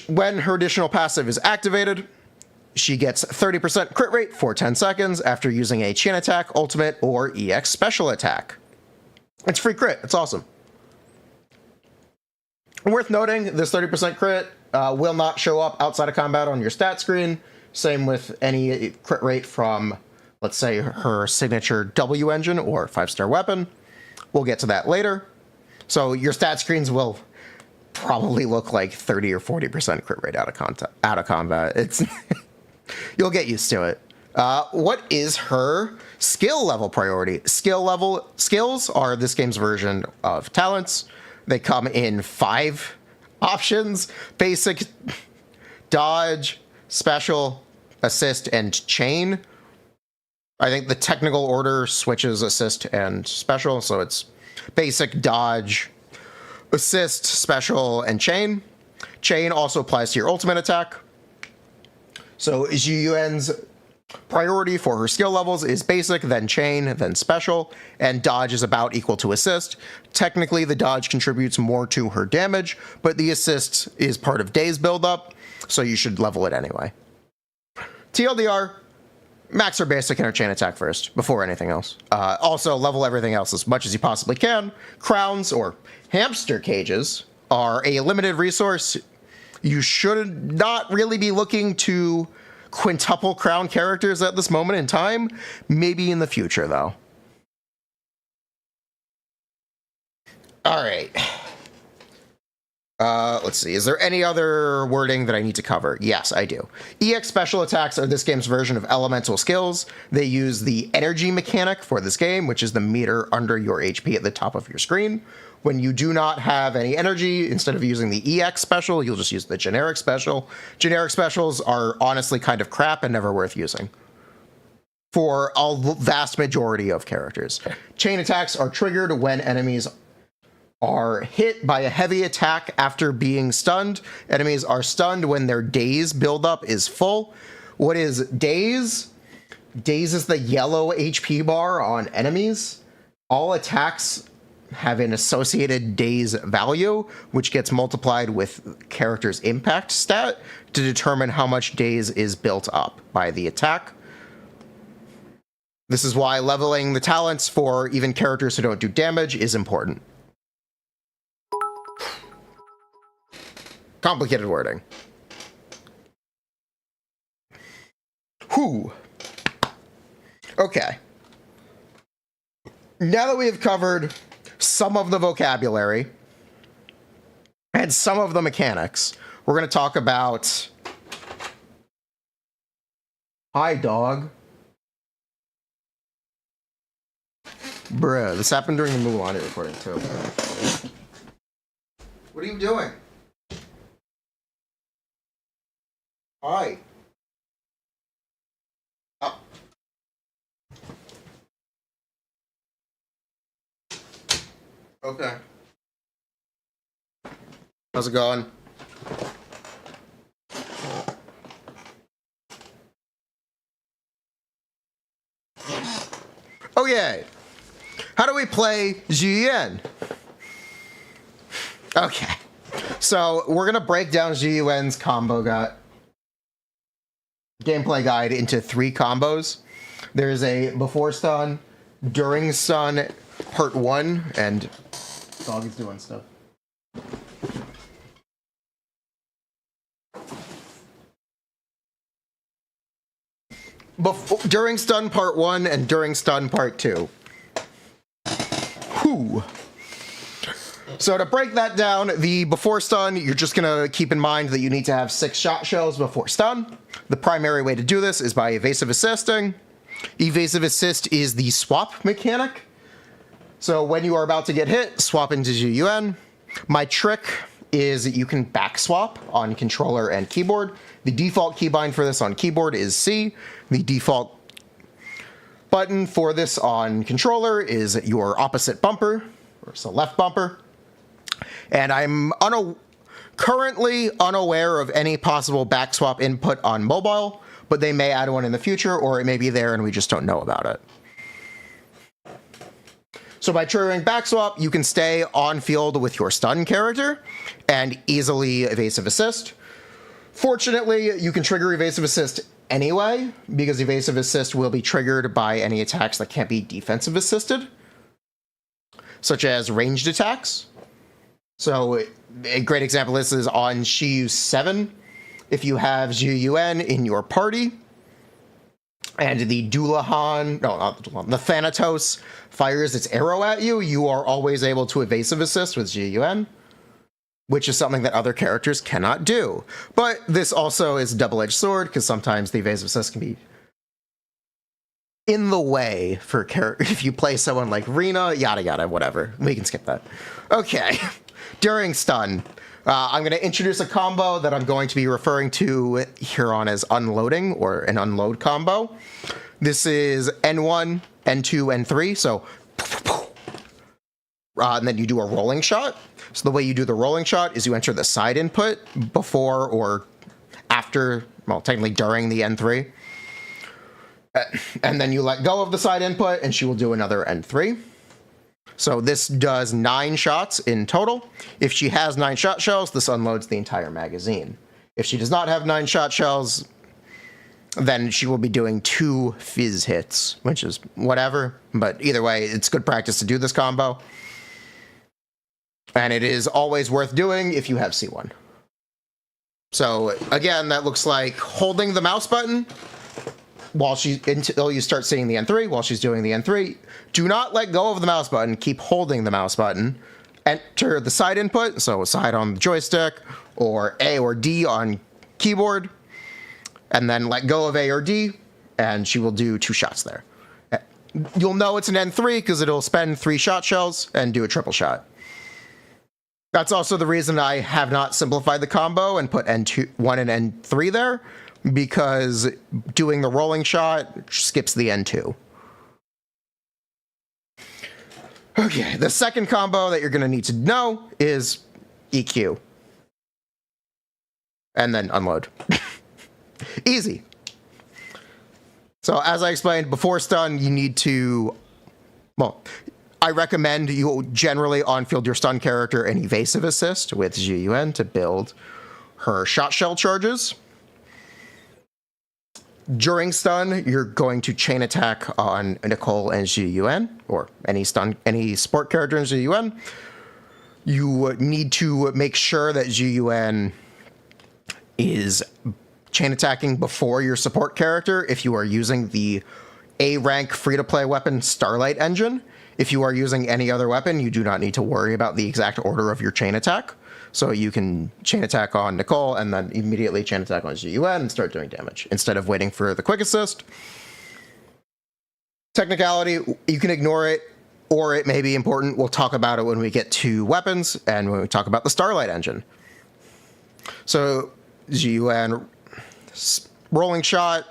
When her additional passive is activated, she gets 30% crit rate for 10 seconds after using a chain attack, ultimate, or EX special attack. It's free crit. It's awesome. Worth noting, this 30% crit will not show up outside of combat on your stat screen. Same with any crit rate from, let's say, her signature W engine or 5-star weapon. We'll get to that later. So your stat screens will probably look like 30 or 40% crit rate out of combat. It's you'll get used to it. What is her skill level priority? Skills are this game's version of talents. They come in 5 options: basic, dodge, special, assist, and chain. I think the technical order switches assist and special, so it's basic, dodge, assist, special, and chain. Chain also applies to your ultimate attack. So Zhu Yuan's priority for her skill levels is basic, then chain, then special, and dodge is about equal to assist. Technically, the dodge contributes more to her damage, but the assist is part of Day's buildup, so you should level it anyway. TLDR, max her basic and her chain attack first, before anything else. Also, level everything else as much as you possibly can. Crowns, or hamster cages, are a limited resource. You should not really be looking to quintuple crown characters at this moment in time. Maybe in the future, though. All right. Let's see. Is there any other wording that I need to cover? Yes, I do. EX special attacks are this game's version of elemental skills. They use the energy mechanic for this game, which is the meter under your HP at the top of your screen. When you do not have any energy, instead of using the EX special, you'll just use the generic special. Generic specials are honestly kind of crap and never worth using for a vast majority of characters. Chain attacks are triggered when enemies are hit by a heavy attack after being stunned. Enemies are stunned when their daze buildup is full. What is daze? Daze is the yellow HP bar on enemies. All attacks have an associated daze value, which gets multiplied with character's impact stat to determine how much daze is built up by the attack. This is why leveling the talents for even characters who don't do damage is important. Complicated wording. Whew. Okay. Now that we have covered some of the vocabulary and some of the mechanics, we're going to talk about... Hi, dog. Bruh, this happened during the Mulani recording, too. What are you doing? Hi. Oh. Okay. How's it going? Okay. How do we play Zhu Yuan? Okay. So we're going to break down Zhu Yuan's gameplay guide into 3 combos. There's a before stun, during stun, part 1, and dog is doing stuff. During stun part 1 and during stun part 2. Whew. So to break that down, the before stun, you're just going to keep in mind that you need to have 6 shot shells before stun. The primary way to do this is by evasive assisting. Evasive assist is the swap mechanic. So when you are about to get hit, swap into Zhu Yuan. My trick is that you can back swap on controller and keyboard. The default keybind for this on keyboard is C. The default button for this on controller is your opposite bumper, or so left bumper. And I'm currently unaware of any possible back swap input on mobile, but they may add one in the future, or it may be there and we just don't know about it. So by triggering back swap, you can stay on field with your stun character and easily evasive assist. Fortunately, you can trigger evasive assist anyway, because evasive assist will be triggered by any attacks that can't be defensive assisted, such as ranged attacks. So a great example of this is on Shiyu 7. If you have Zhu Yuan in your party, and the Dullahan, no, not the Dullahan, the Thanatos fires its arrow at you, you are always able to evasive assist with Zhu Yuan, which is something that other characters cannot do. But this also is a double-edged sword, because sometimes the evasive assist can be in the way for if you play someone like Rina, yada yada, whatever. We can skip that. Okay, during stun, I'm going to introduce a combo that I'm going to be referring to here on as unloading, or an unload combo. This is N1, N2, N3, so and then you do a rolling shot. So the way you do the rolling shot is you enter the side input before or after, well, technically during the N3. And then you let go of the side input and she will do another N3. So this does 9 shots in total. If she has 9 shot shells, this unloads the entire magazine. If she does not have 9 shot shells, then she will be doing 2 fizz hits, which is whatever. But either way, it's good practice to do this combo. And it is always worth doing if you have C1. So again, that looks like holding the mouse button while until you start seeing the N3, while she's doing the N3. Do not let go of the mouse button. Keep holding the mouse button. Enter the side input, so side on the joystick, or A or D on keyboard, and then let go of A or D, and she will do 2 shots there. You'll know it's an N3 because it'll spend 3 shot shells and do a triple shot. That's also the reason I have not simplified the combo and put N1 and N3 there, because doing the rolling shot skips the N2. Okay, the second combo that you're going to need to know is EQ. And then unload. Easy. So as I explained, before stun, you need to, well, I recommend you generally on-field your stun character and evasive assist with Zhu Yuan to build her shot shell charges. During stun, you're going to chain attack on Nicole and Zhu Yuan, or any support character in Zhu Yuan. You need to make sure that Zhu Yuan is chain attacking before your support character if you are using the A rank free-to-play weapon Starlight Engine. If you are using any other weapon, you do not need to worry about the exact order of your chain attack. So you can chain attack on Nicole and then immediately chain attack on Zhu Yuan and start doing damage instead of waiting for the quick assist. Technicality, you can ignore it, or it may be important. We'll talk about it when we get to weapons and when we talk about the Starlight Engine. So Zhu Yuan rolling shot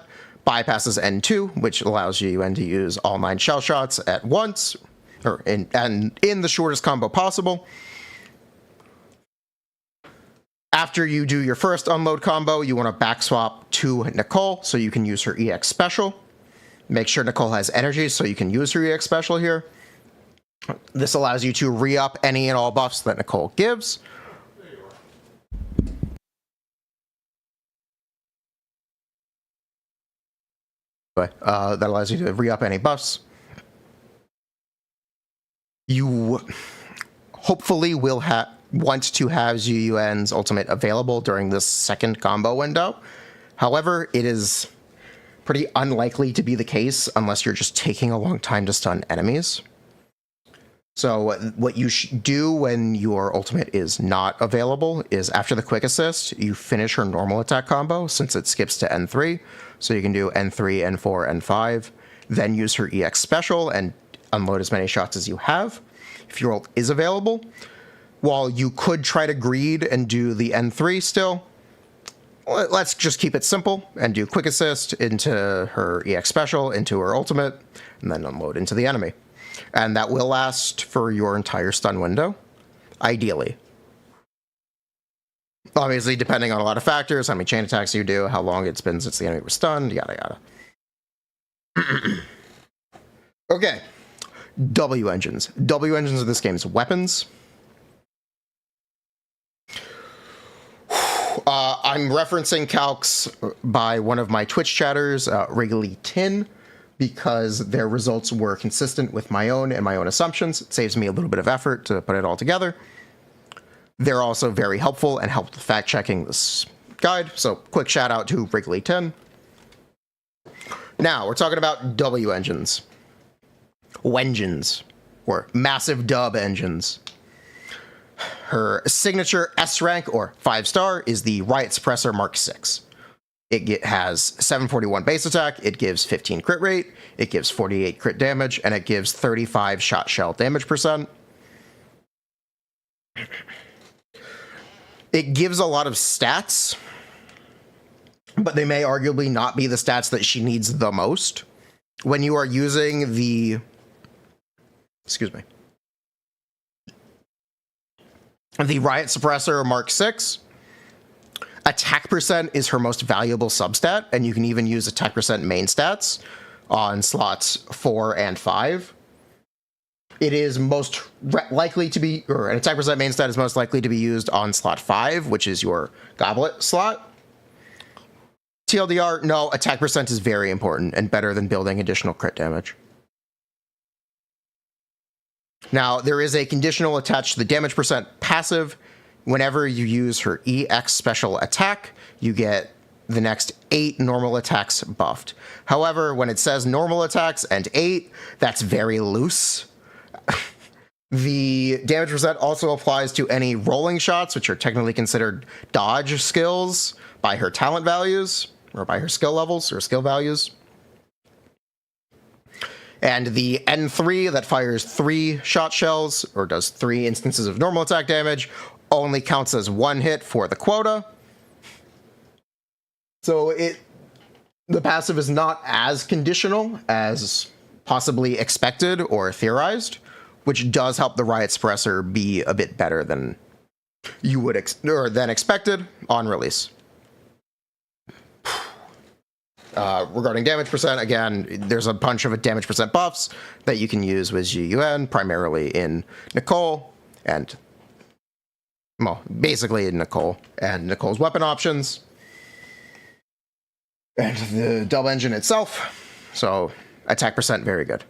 bypasses N2, which allows Zhu Yuan to use all 9 shell shots at once, or in the shortest combo possible. After you do your first unload combo, you want to back swap to Nicole so you can use her EX special. Make sure Nicole has energy so you can use her EX special here. This allows you to re-up any and all buffs that Nicole gives. That allows you to re-up any buffs. You hopefully will want to have Zhu Yuan's ultimate available during this second combo window. However, it is pretty unlikely to be the case unless you're just taking a long time to stun enemies. So what you should do when your ultimate is not available is after the quick assist, you finish her normal attack combo since it skips to N3. So you can do N3, N4, N5, then use her EX special and unload as many shots as you have if your ult is available. while you could try to greed and do the N3 still, let's just keep it simple and do quick assist into her EX special, into her ultimate, and then unload into the enemy. And that will last for your entire stun window, ideally. Obviously, depending on a lot of factors, how many chain attacks you do, how long it's been since the enemy was stunned, yada yada. Okay. W engines. W engines of this game is weapons. I'm referencing calcs by one of my Twitch chatters, Wrigley Tin, because their results were consistent with my own and my own assumptions. It saves me a little bit of effort to put it all together. They're also very helpful and helped with fact-checking this guide, so quick shout out to Wrigley Tin. Now, we're talking about W engines. Wengens, or massive dub engines. Her signature S rank, or 5-star, is the Riot Suppressor Mark 6. It has 741 base attack, it gives 15 crit rate, it gives 48 crit damage, and it gives 35 shot shell damage percent. It gives a lot of stats, but they may arguably not be the stats that she needs the most. When you are using the... Excuse me. The Riot Suppressor Mark 6, attack percent is her most valuable substat, and you can even use attack percent main stats on slots 4 and 5. It is most likely to be, or an attack percent main stat is most likely to be used on slot 5, which is your goblet slot. TLDR, no, attack percent is very important and better than building additional crit damage. Now, there is a conditional attached to the damage percent passive. Whenever you use her EX special attack, you get the next 8 normal attacks buffed. However, when it says normal attacks and 8, that's very loose. The damage percent also applies to any rolling shots, which are technically considered dodge skills by her talent values, or by her skill levels, or skill values. And the N3 that fires 3 shot shells, or does 3 instances of normal attack damage, only counts as 1 hit for the quota. So the passive is not as conditional as possibly expected or theorized, which does help the Riot Suppressor be a bit better than you would than expected on release. Regarding damage percent, again, there's a bunch of damage percent buffs that you can use with Zhu Yuan, primarily in Nicole, and, well, basically in Nicole, and Nicole's weapon options, and the double engine itself. So, attack percent, very good.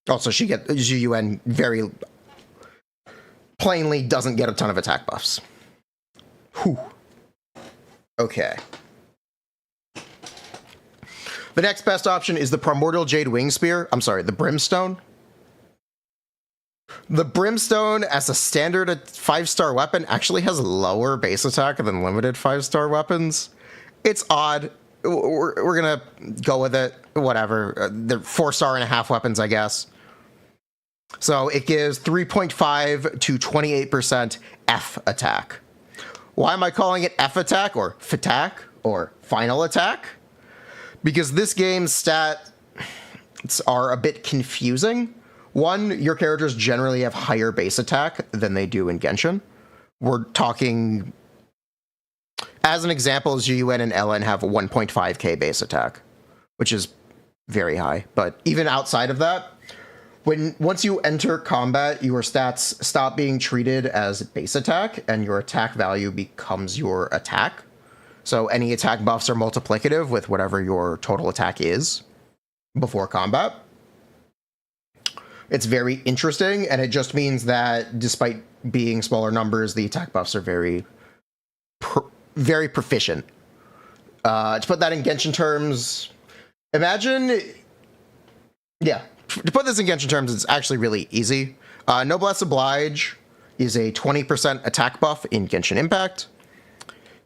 Also, Zhu Yuan very plainly doesn't get a ton of attack buffs. Whew. Okay. The next best option is the Primordial Jade Wing Spear. I'm sorry, the Brimstone. The Brimstone, as a standard 5-star weapon, actually has lower base attack than limited 5-star weapons. It's odd. We're gonna go with it. Whatever. They're 4.5-star weapons, I guess. So it gives 3.5 to 28% F attack. Why am I calling it F attack, or FATAC, or final attack? Because this game's stats are a bit confusing. One, your characters generally have higher base attack than they do in Genshin. We're talking, as an example, Zhu Yuan and Ellen have 1.5k base attack, which is very high. But even outside of that, once you enter combat, your stats stop being treated as base attack, and your attack value becomes your attack. So any attack buffs are multiplicative with whatever your total attack is before combat. It's very interesting, and it just means that despite being smaller numbers, the attack buffs are very proficient. To put that in Genshin terms, imagine... Yeah, to put this in Genshin terms, it's actually really easy. Noblesse Oblige is a 20% attack buff in Genshin Impact.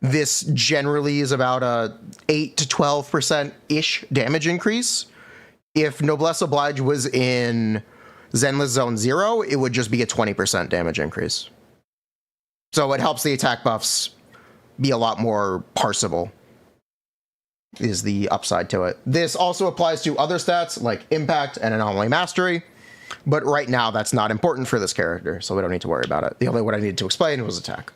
This generally is about a 8 to 12%-ish damage increase. If Noblesse Oblige was in Zenless Zone 0, it would just be a 20% damage increase. So it helps the attack buffs be a lot more parsable, is the upside to it. This also applies to other stats like Impact and Anomaly Mastery, but right now that's not important for this character, so we don't need to worry about it. The only one I needed to explain was attack.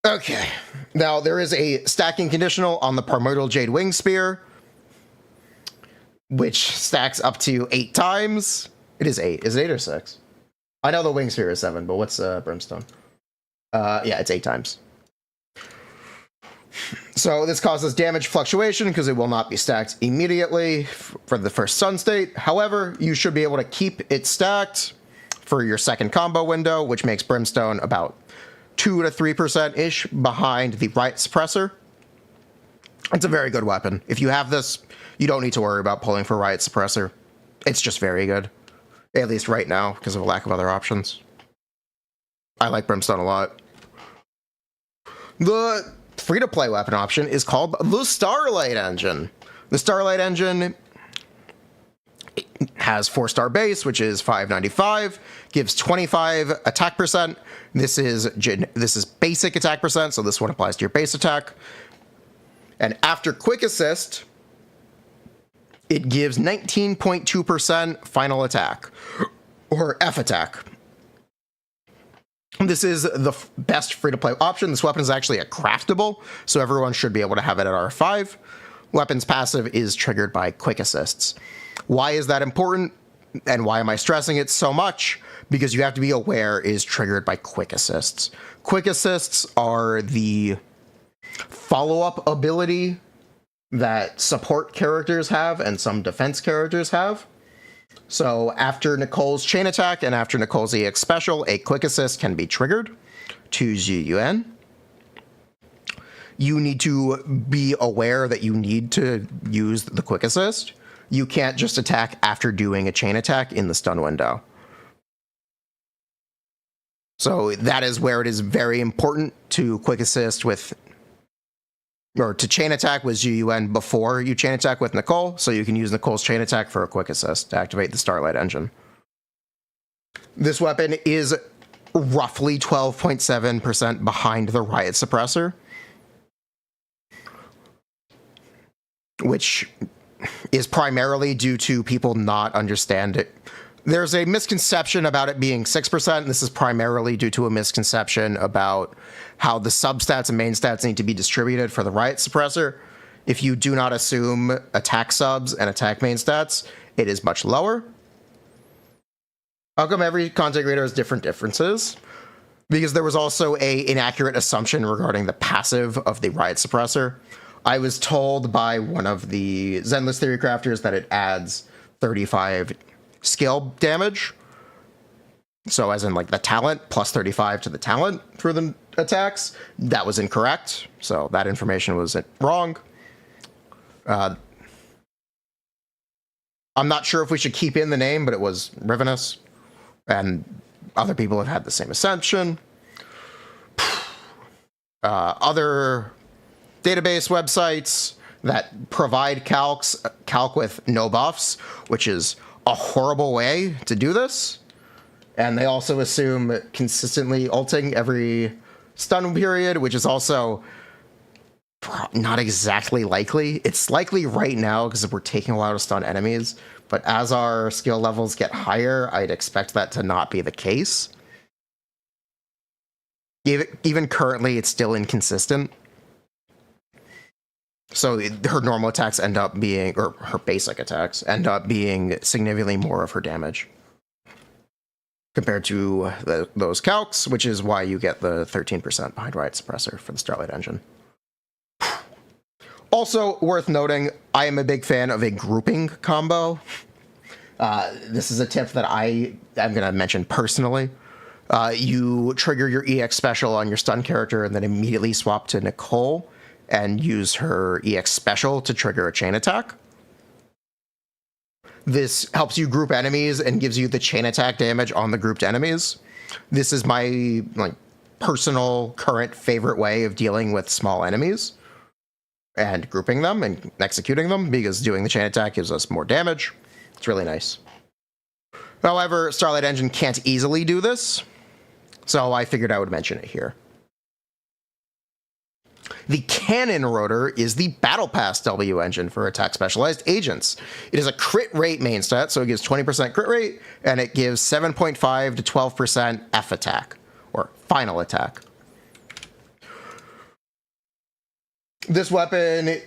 Okay, now there is a stacking conditional on the Primordial Jade Wing Spear, which stacks up to 8 times. It is 8. Is it 8 or 6? I know the Wing Spear is 7, but what's Brimstone? Yeah, it's 8 times. So this causes damage fluctuation because it will not be stacked immediately for the first Sun State. However, you should be able to keep it stacked for your second combo window, which makes Brimstone about 2 to 3%-ish behind the Riot Suppressor. It's a very good weapon. If you have this, you don't need to worry about pulling for Riot Suppressor. It's just very good. At least right now, because of a lack of other options. I like Brimstone a lot. The free-to-play weapon option is called the Starlight Engine. The Starlight Engine has 4-star base, which is 595, gives 25 attack percent. This is basic attack percent, so this one applies to your base attack. And after Quick Assist, it gives 19.2% final attack, or F attack. This is the best free-to-play option. This weapon is actually a craftable, so everyone should be able to have it at R5. Weapon's passive is triggered by Quick Assists. Why is that important, and why am I stressing it so much? Because you have to be aware it is triggered by Quick Assists. Quick Assists are the follow-up ability that support characters have and some defense characters have. So after Nicole's chain attack and after Nicole's EX special, a quick assist can be triggered to Zhu Yuan. You need to be aware that you need to use the quick assist. You can't just attack after doing a chain attack in the stun window. So that is where it is very important to quick assist with, or to chain attack with Zhu Yuan before you chain attack with Nicole, so you can use Nicole's chain attack for a quick assist to activate the Starlight Engine. This weapon is roughly 12.7% behind the Riot Suppressor, which is primarily due to people not understand it. There's a misconception about it being 6%, and this is primarily due to a misconception about how the substats and main stats need to be distributed for the Riot Suppressor. If you do not assume attack subs and attack main stats, it is much lower. How come every content creator has different differences? Because there was also a inaccurate assumption regarding the passive of the Riot Suppressor. I was told by one of the Zenless Theorycrafters that it adds 35 skill damage. So as in like the talent plus 35 to the talent for the attacks. That was incorrect. So that information was wrong. I'm not sure if we should keep in the name, but it was Rivenous. And other people have had the same assumption. Other database websites that provide calc with no buffs, which is a horrible way to do this. And they also assume consistently ulting every stun period, which is also not exactly likely. It's likely right now because we're taking a lot of stun enemies, but as our skill levels get higher, I'd expect that to not be the case. Even currently, it's still inconsistent. So her normal attacks end up being, or her basic attacks end up being significantly more of her damage compared to those calcs, which is why you get the 13% behind Riot Suppressor for the Starlight Engine. Also worth noting, I am a big fan of a grouping combo. This is a tip that I'm going to mention personally. You trigger your EX special on your stun character and then immediately swap to Nicole and use her EX special to trigger a chain attack. This helps you group enemies and gives you the chain attack damage on the grouped enemies. This is my personal current favorite way of dealing with small enemies and grouping them and executing them, because doing the chain attack gives us more damage. It's really nice. However, Starlight Engine can't easily do this, so I figured I would mention it here. The Cannon Rotor is the Battle Pass W engine for attack specialized agents. It is a crit rate main stat, so it gives 20% crit rate, and it gives 7.5 to 12% F attack, or final attack. This weapon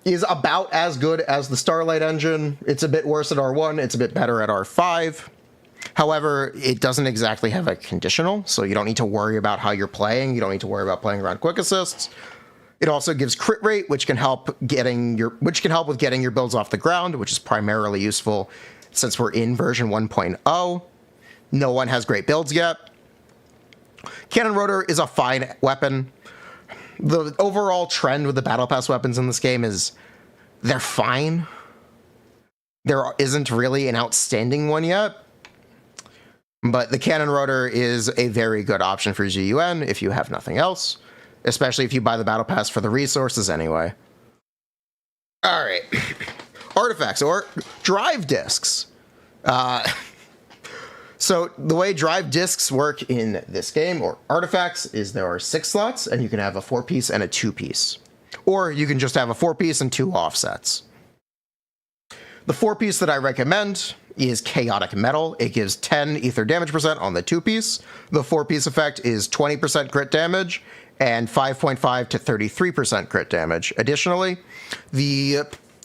is about as good as the Starlight Engine. It's a bit worse at R1, it's a bit better at R5. However, it doesn't exactly have a conditional, so you don't need to worry about how you're playing. You don't need to worry about playing around quick assists. It also gives crit rate, which can help with getting your builds off the ground, which is primarily useful since we're in version 1.0. No one has great builds yet. Cannon Rotor is a fine weapon. The overall trend with the Battle Pass weapons in this game is they're fine. There isn't really an outstanding one yet. But the Cannon Rotor is a very good option for Zhu Yuan if you have nothing else, especially if you buy the Battle Pass for the resources anyway. All right. Artifacts or drive discs. So the way drive discs work in this game, or artifacts, is there are 6 slots, and you can have a 4-piece and a 2-piece. Or you can just have a 4-piece and 2 offsets. The 4-piece that I recommend is Chaotic Metal. It gives 10 ether damage percent on the 2-piece. The 4-piece effect is 20% crit damage and 5.5 to 33% crit damage. Additionally, the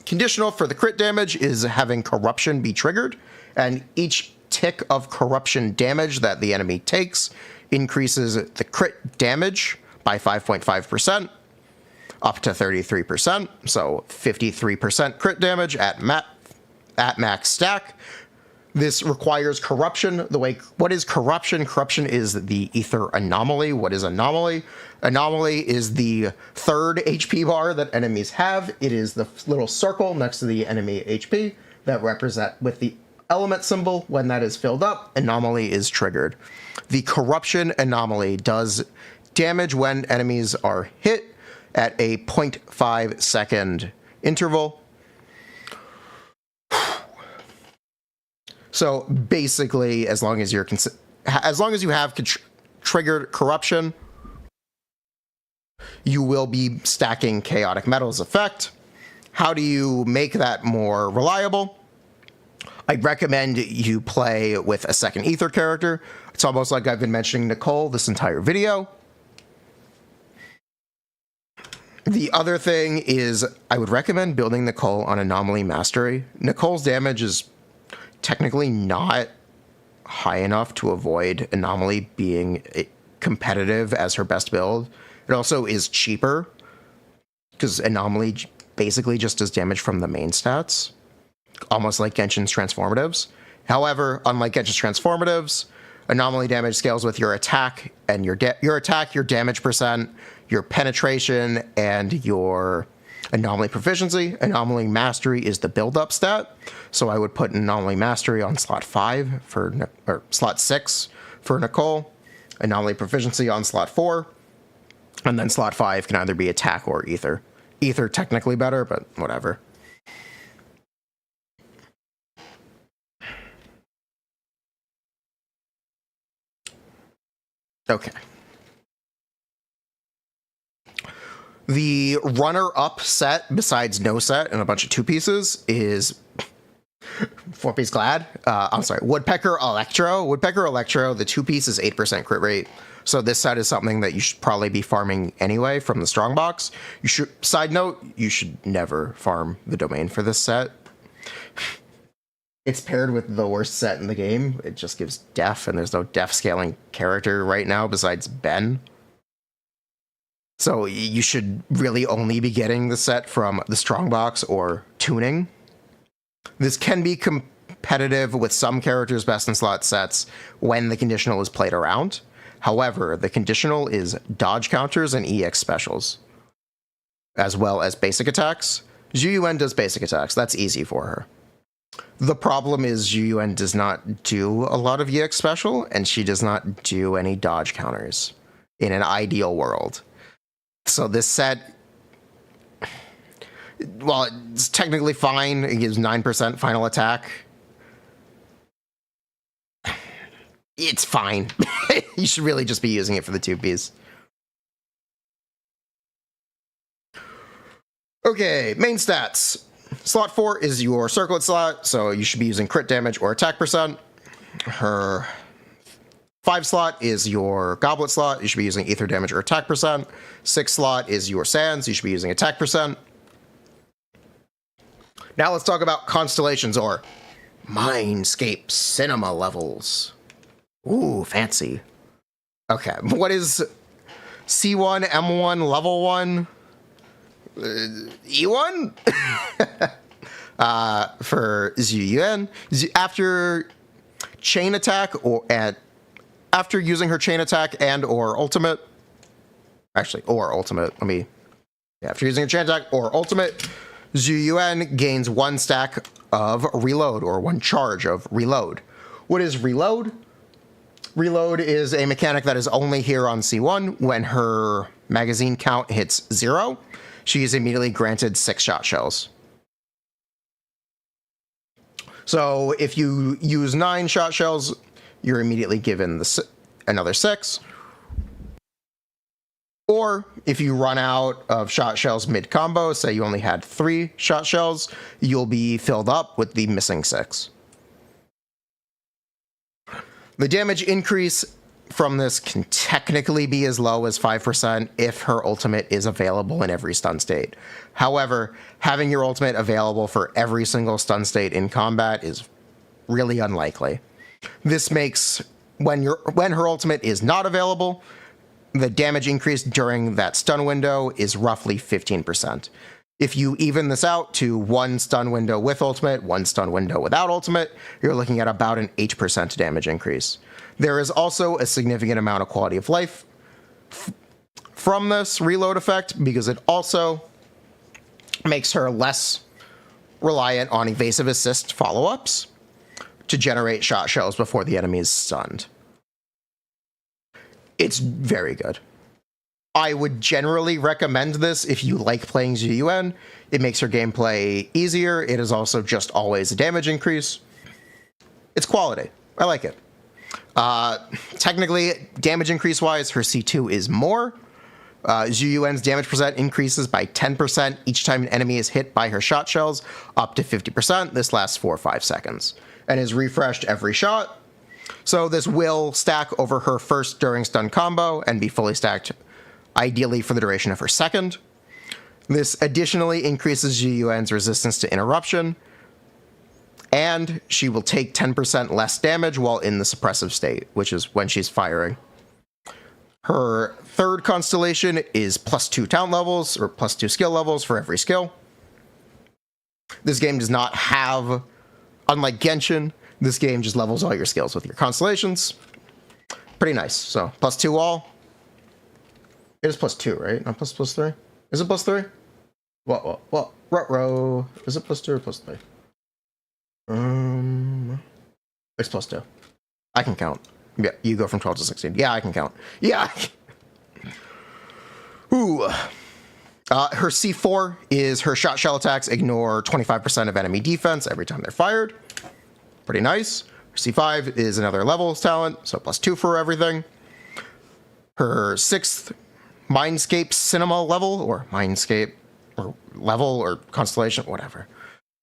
conditional for the crit damage is having Corruption be triggered, and each tick of Corruption damage that the enemy takes increases the crit damage by 5.5% up to 33%, so 53% crit damage at max stack. This requires Corruption. What is Corruption? Corruption is the ether anomaly. What is anomaly? Anomaly is the 3rd HP bar that enemies have. It is the little circle next to the enemy HP that represent with the element symbol. When that is filled up, anomaly is triggered. The Corruption anomaly does damage when enemies are hit at a 0.5 second interval. So basically, as long as you have triggered Corruption, you will be stacking Chaotic Metal's effect. How do you make that more reliable? I'd recommend you play with a second ether character. It's almost like I've been mentioning Nicole this entire video. The other thing is I would recommend building Nicole on Anomaly Mastery. Nicole's damage is technically not high enough to avoid Anomaly being competitive as her best build. It also is cheaper because Anomaly basically just does damage from the main stats, almost like Genshin's Transformatives. However, unlike Genshin's Transformatives, Anomaly damage scales with your attack and your damage percent, your penetration, and your Anomaly proficiency. Anomaly Mastery is the build-up stat, so I would put Anomaly Mastery on slot 5 or slot 6 for Nicole. Anomaly Proficiency on slot 4, and then slot 5 can either be attack or ether. Ether technically better, but whatever. Okay. The runner-up set, besides no set and a bunch of 2-pieces, is 4-piece Glad. Woodpecker Electro. Woodpecker Electro, the 2-piece is 8% crit rate. So this set is something that you should probably be farming anyway from the Strongbox. Side note, you should never farm the domain for this set. It's paired with the worst set in the game. It just gives def, and there's no def scaling character right now besides Ben. So you should really only be getting the set from the Strongbox or tuning. This can be competitive with some characters' best in slot sets when the conditional is played around. However, the conditional is dodge counters and EX specials, as well as basic attacks. Zhu Yuan does basic attacks. That's easy for her. The problem is Zhu Yuan does not do a lot of EX special, and she does not do any dodge counters in an ideal world. So this set, while it's technically fine, it gives 9% final attack. it's fine. You should really just be using it for the 2Ps. Okay, main stats. Slot 4 is your circlet slot, so you should be using crit damage or attack percent. Her 5 slot is your goblet slot. You should be using ether damage or attack percent. 6 slot is your sands. You should be using attack percent. Now let's talk about constellations or Mindscape cinema levels. Ooh, fancy. Okay, what is C1, M1, level 1? E1? For Zhu Yuan. After chain attack after using her chain attack and or ultimate. Actually, or ultimate. After using a chain attack or ultimate, Zhu Yuan gains 1 stack of reload or 1 charge of reload. What is reload? Reload is a mechanic that is only here on C1. When her magazine count hits 0, she is immediately granted 6 shot shells. So if you use 9 shot shells, you're immediately given another 6. Or if you run out of shot shells mid-combo, say you only had 3 shot shells, you'll be filled up with the missing 6. The damage increase from this can technically be as low as 5% if her ultimate is available in every stun state. However, having your ultimate available for every single stun state in combat is really unlikely. This makes when her ultimate is not available, the damage increase during that stun window is roughly 15%. If you even this out to 1 stun window with ultimate, 1 stun window without ultimate, you're looking at about an 8% damage increase. There is also a significant amount of quality of life from this reload effect because it also makes her less reliant on evasive assist follow-ups to generate shot shells before the enemy is stunned. It's very good. I would generally recommend this if you like playing Zhu Yuan. It makes her gameplay easier. It is also just always a damage increase. It's quality. I like it. Technically, damage increase-wise, her C2 is more. Zhu Yuan's damage percent increases by 10% each time an enemy is hit by her shot shells, up to 50%. This lasts 4 or 5 seconds, and is refreshed every shot. So this will stack over her first during stun combo and be fully stacked ideally for the duration of her second. This additionally increases Zhu Yuan's resistance to interruption, and she will take 10% less damage while in the suppressive state, which is when she's firing. Her third constellation is +2 talent levels, or +2 skill levels for every skill. This game does not have, unlike Genshin, this game just levels all your skills with your constellations. Pretty nice. So, +2 all. It is +2, right? Not +3? Is it +3? What? Ruh-roh. Is it +2 or +3? It's +2. I can count. Yeah, you go from 12 to 16. Yeah, I can count. Yeah. Ooh. Her C4 is her shot shell attacks ignore 25% of enemy defense every time they're fired. Pretty nice. Her C5 is another levels talent, so +2 for everything. Her 6th Mindscape cinema level, or Mindscape, or level, or constellation, whatever.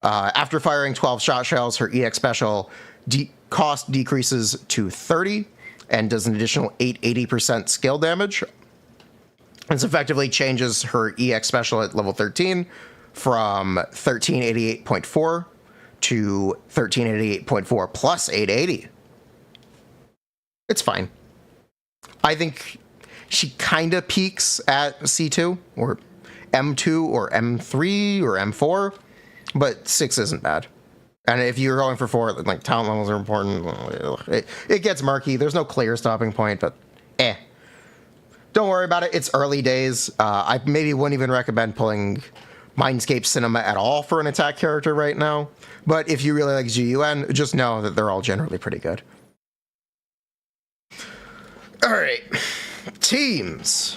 After firing 12 shot shells, her EX special cost decreases to 30 and does an additional 880% skill damage. This effectively changes her EX special at level 13 from 1388.4 to 1388.4 plus 880. It's fine. I think she kind of peaks at C2 or M2 or M3 or M4, but 6 isn't bad. And if you're going for 4, like talent levels are important. It gets murky. There's no clear stopping point, but don't worry about it. It's early days. I maybe wouldn't even recommend pulling Mindscape Cinema at all for an attack character right now. But if you really like Zhu Yuan, just know that they're all generally pretty good. All right, teams.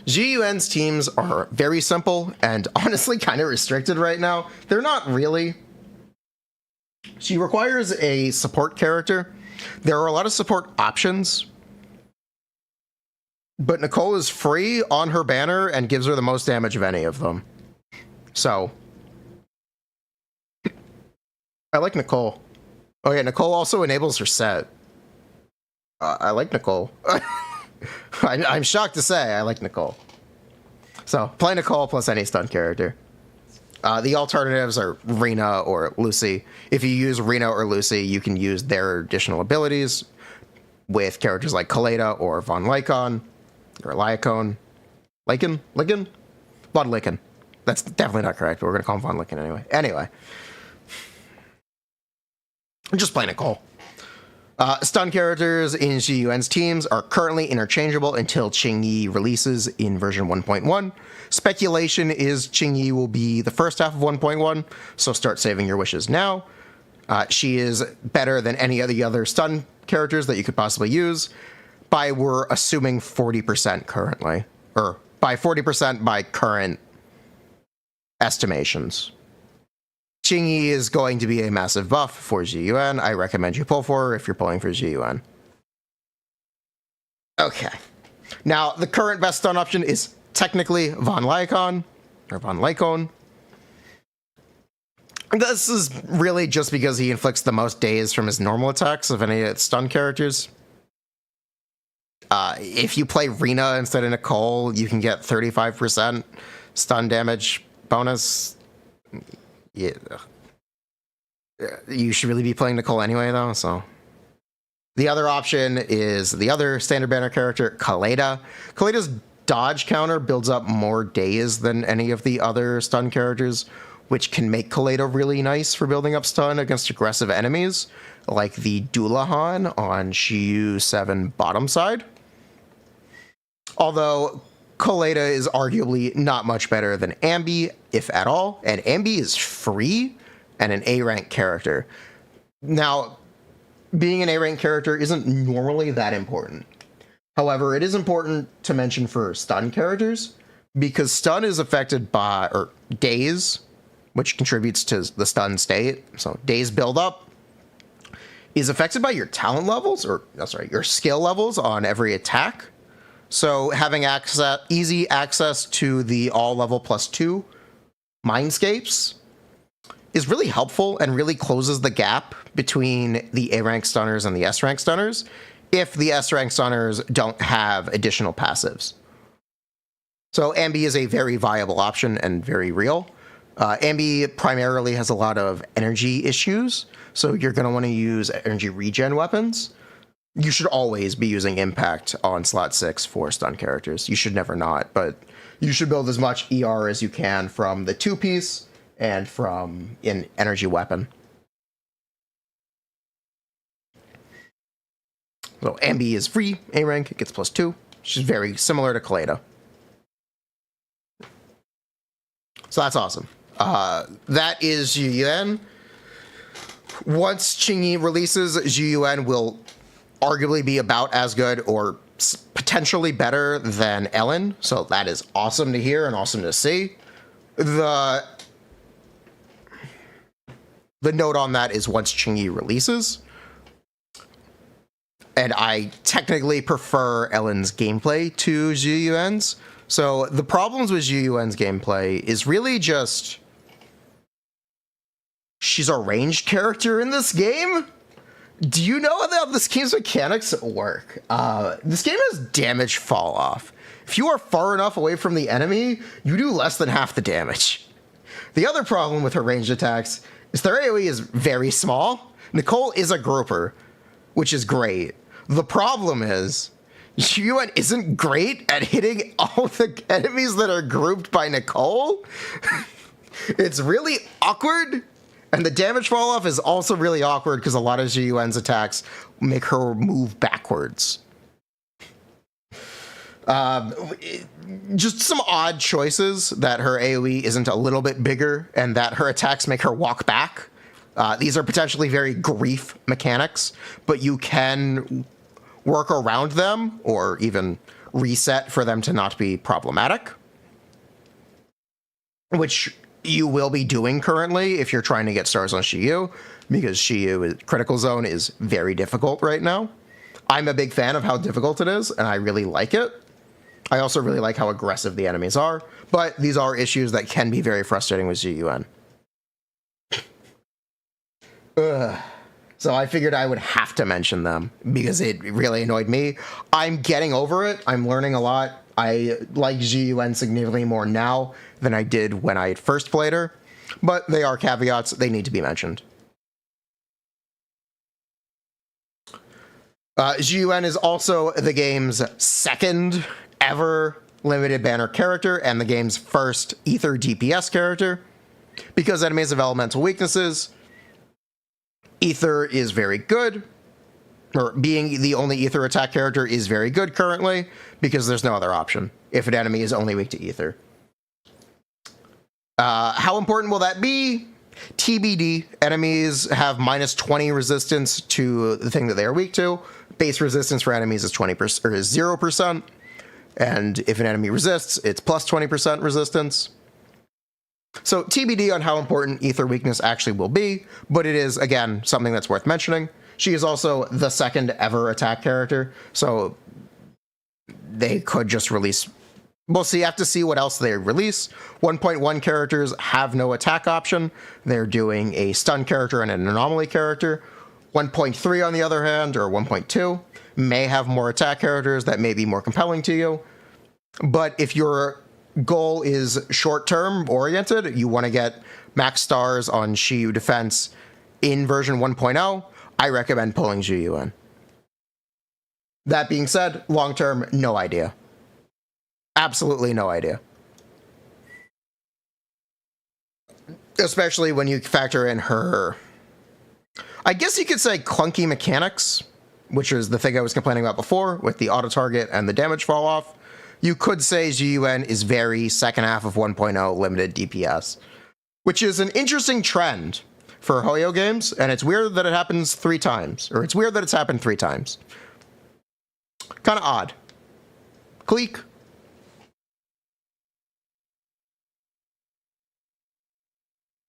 Zhu Yuan's teams are very simple and honestly kind of restricted right now. They're not really. She requires a support character. There are a lot of support options, but Nicole is free on her banner and gives her the most damage of any of them. So, I like Nicole. Oh yeah, Nicole also enables her set. I like Nicole. I'm shocked to say I like Nicole. So, play Nicole plus any stun character. The alternatives are Rina or Lucy. If you use Rina or Lucy, you can use their additional abilities with characters like Kaleda or Von Lycon, or Lycon. Lycan? Von Lycan. That's definitely not correct, but we're going to call him Von Lycan anyway. Anyway. Just play Nicole. Stun characters in Zhu Yuan's teams are currently interchangeable until Qingyi releases in version 1.1. Speculation is Qingyi will be the first half of 1.1, so start saving your wishes now. She is better than any of the other stun characters that you could possibly use by, we're assuming, 40% currently. Or by 40% by current estimations. Qingyi is going to be a massive buff for Zhu Yuan. I recommend you pull for her if you're pulling for Zhu Yuan. Okay. Now, the current best stun option is technically Von Lycon, or Von Lycon. This is really just because he inflicts the most days from his normal attacks of any stun characters. If you play Rina instead of Nicole, you can get 35% stun damage bonus. Yeah. You should really be playing Nicole anyway, though, so. The other option is the other standard banner character, Kaleda. Kaleda's dodge counter builds up more days than any of the other stun characters, which can make Kaleda really nice for building up stun against aggressive enemies, like the Dullahan on Shiyu 7 bottom side. Although Kaleda is arguably not much better than Ambi, if at all, and Ambi is free and an A-rank character. Now, being an A-rank character isn't normally that important. However, it is important to mention for stun characters, because stun is affected by, or days, which contributes to the stun state, so days build up, is affected by your talent levels, or, your skill levels on every attack. So having easy access to the all level +2 mindscapes is really helpful and really closes the gap between the A-rank stunners and the S-rank stunners if the S-rank stunners don't have additional passives. So Ambi is a very viable option and very real. Ambi primarily has a lot of energy issues, so you're going to want to use energy regen weapons. You should always be using Impact on slot 6 for stun characters. You should never not, but you should build as much ER as you can from the 2-piece and from an energy weapon. So Ambi is free, A rank, it gets +2, which is very similar to Kaleda. So that's awesome. That is Zhu Yuan. Once Qingyi releases, Zhu Yuan will arguably be about as good or potentially better than Ellen, so that is awesome to hear and awesome to see. The note on that is once Qingyi releases, and I technically prefer Ellen's gameplay to Zhu Yuan's. So the problems with Zhu Yuan's gameplay is really just she's a ranged character in this game. Do you know how this game's mechanics work? This game has damage fall off. If you are far enough away from the enemy, you do less than half the damage. The other problem with her ranged attacks is their AoE is very small. Nicole is a grouper, which is great. The problem is Zhu Yuan isn't great at hitting all the enemies that are grouped by Nicole. It's really awkward. And the damage fall off is also really awkward because a lot of Zhu Yuan's attacks make her move backwards. Just some odd choices that her AoE isn't a little bit bigger and that her attacks make her walk back. These are potentially very grief mechanics, but you can work around them or even reset for them to not be problematic. Which you will be doing currently if you're trying to get stars on Shiyu, because Shiyu critical zone is very difficult right now. I'm a big fan of how difficult it is, and I really like it. I also really like how aggressive the enemies are, but these are issues that can be very frustrating with Zhu Yuan. So I figured I would have to mention them because it really annoyed me. I'm getting over it. I'm learning a lot. I like Zhu Yuan significantly more now than I did when I first played her, but they are caveats. They need to be mentioned. Zhu Yuan is also the game's second ever limited banner character and the game's first ether DPS character. Because enemies have elemental weaknesses, ether is very good, or being the only ether attack character is very good currently because there's no other option if an enemy is only weak to ether. How important will that be? TBD. Enemies have minus 20 resistance to the thing that they are weak to. Base resistance for enemies is 20% or is 0%. And if an enemy resists, it's plus 20% resistance. So TBD on how important ether weakness actually will be, but it is, again, something that's worth mentioning. She is also the second ever attack character, so they could just release... We'll see, have to see what else they release. 1.1 characters have no attack option. They're doing a stun character and an anomaly character. 1.3, on the other hand, or 1.2, may have more attack characters that may be more compelling to you. But if your goal is short-term oriented, you want to get max stars on Shiyu defense in version 1.0, I recommend pulling Zhu Yuan. That being said, long-term, no idea. Absolutely no idea. Especially when you factor in her, I guess you could say, clunky mechanics, which is the thing I was complaining about before with the auto target and the damage fall off. You could say Zhu Yuan is very second half of 1.0 limited DPS, which is an interesting trend for Hoyo games, and it's weird that it happens 3 times, or it's weird that it's happened 3 times. Kind of odd. Clique.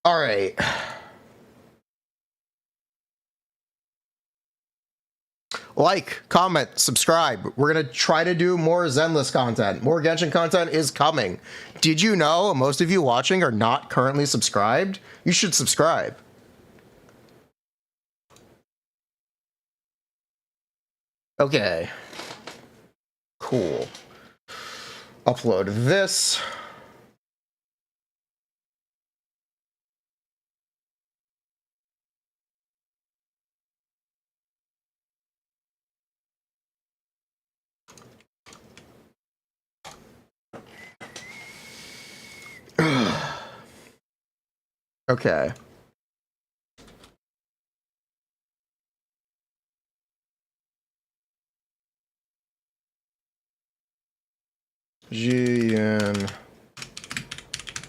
All right. Like, comment, subscribe. We're going to try to do more Zenless content. More Genshin content is coming. Did you know most of you watching are not currently subscribed? You should subscribe. Okay. Cool. Upload this. Okay. Zhu Yuan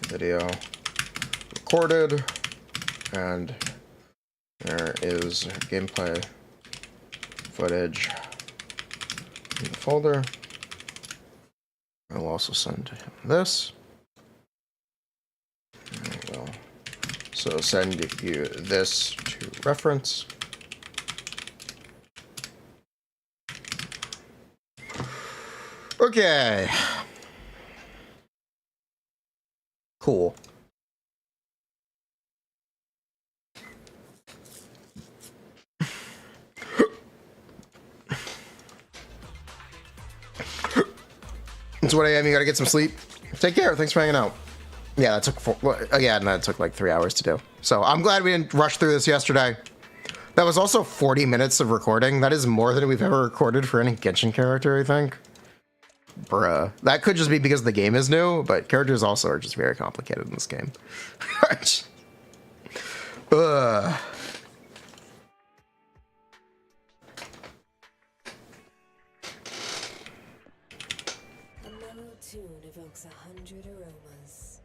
video recorded, and there is gameplay footage in the folder. I'll also send him this. There you go. So send you this to reference. Okay. Cool. It's 1 a.m. You gotta get some sleep. Take care. Thanks for hanging out. Yeah, that took like 3 hours to do. So I'm glad we didn't rush through this yesterday. That was also 40 minutes of recording. That is more than we've ever recorded for any Genshin character, I think. Bruh. That could just be because the game is new, but characters also are just very complicated in this game. Ugh. A mellow tune evokes 100 aromas.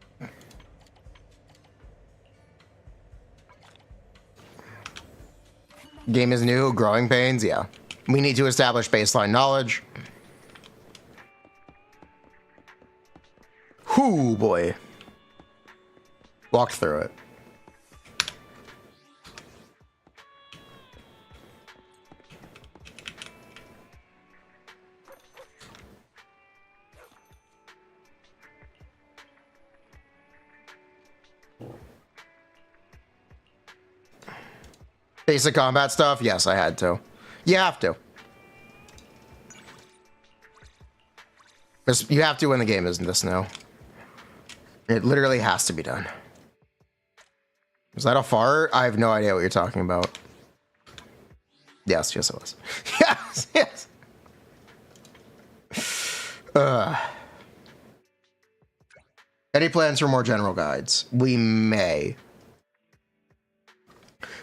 Game is new, growing pains, yeah. We need to establish baseline knowledge. Whoo, boy. Walked through it. Basic combat stuff? Yes, I had to. You have to. You have to when the game isn't this new. It literally has to be done. Was that a fart? I have no idea what you're talking about. Yes, yes it was. Yes, yes. Any plans for more general guides? We may.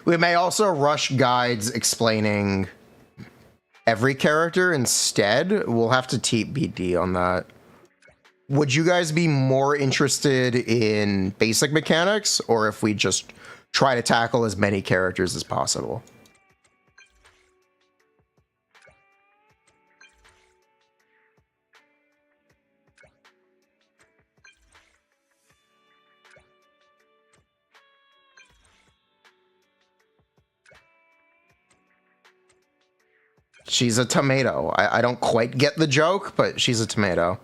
We may also rush guides explaining every character instead. We'll have to TBD on that. Would you guys be more interested in basic mechanics, or if we just try to tackle as many characters as possible? She's a tomato. I don't quite get the joke, but she's a tomato.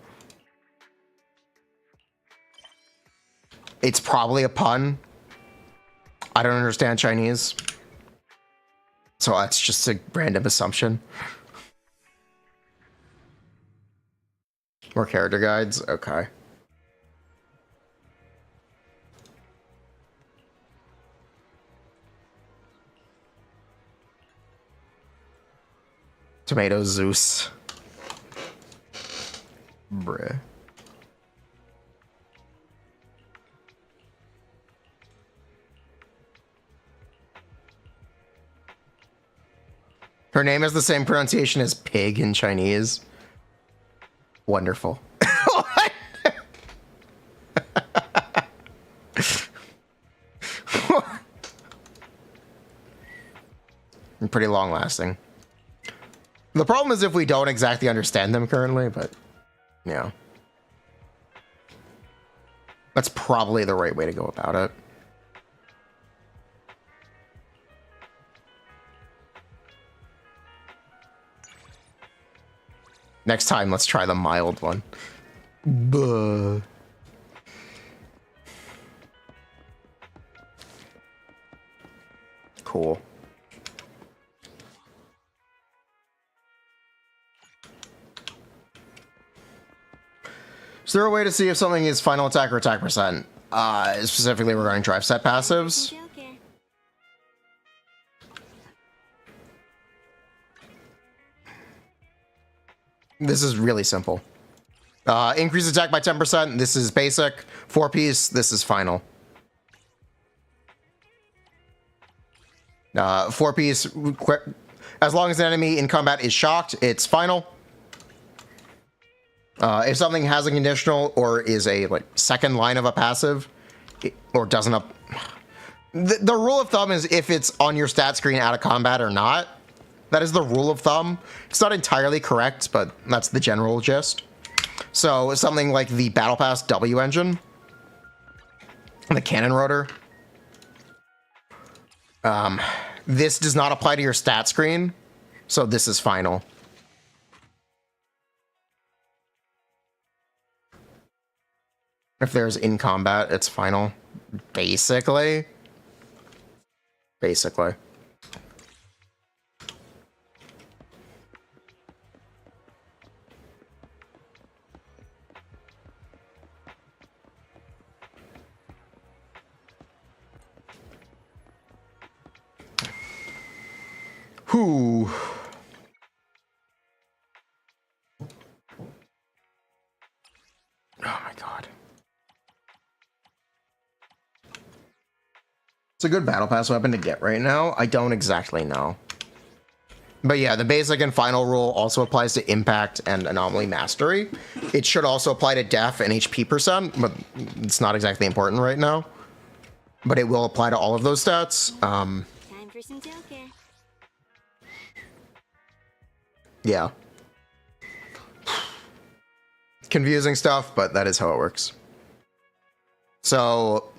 It's probably a pun. I don't understand Chinese. So that's just a random assumption. More character guides? Okay. Tomato Zeus. Bruh. Her name has the same pronunciation as pig in Chinese. Wonderful. Pretty long lasting. The problem is if we don't exactly understand them currently, but yeah. That's probably the right way to go about it. Next time, let's try the mild one. Buh. Cool. Is there a way to see if something is final attack or attack percent? Specifically regarding drive set passives? This is really simple. Increase attack by 10%. This is basic. 4-piece. This is final. 4-piece. As long as an enemy in combat is shocked, it's final. If something has a conditional or is a second line of a passive, or doesn't up. The rule of thumb is if it's on your stat screen out of combat or not. That is the rule of thumb. It's not entirely correct, but that's the general gist. So something like the Battle Pass W engine, the cannon rotor. This does not apply to your stat screen, so this is final. If there's in combat, it's final. Basically. Basically. Whew. Oh my god. It's a good battle pass weapon to get right now. I don't exactly know. But yeah, the basic and final rule also applies to impact and anomaly mastery. It should also apply to def and HP percent, but it's not exactly important right now. But it will apply to all of those stats. Time for some Joker. Yeah. Confusing stuff, but that is how it works. So,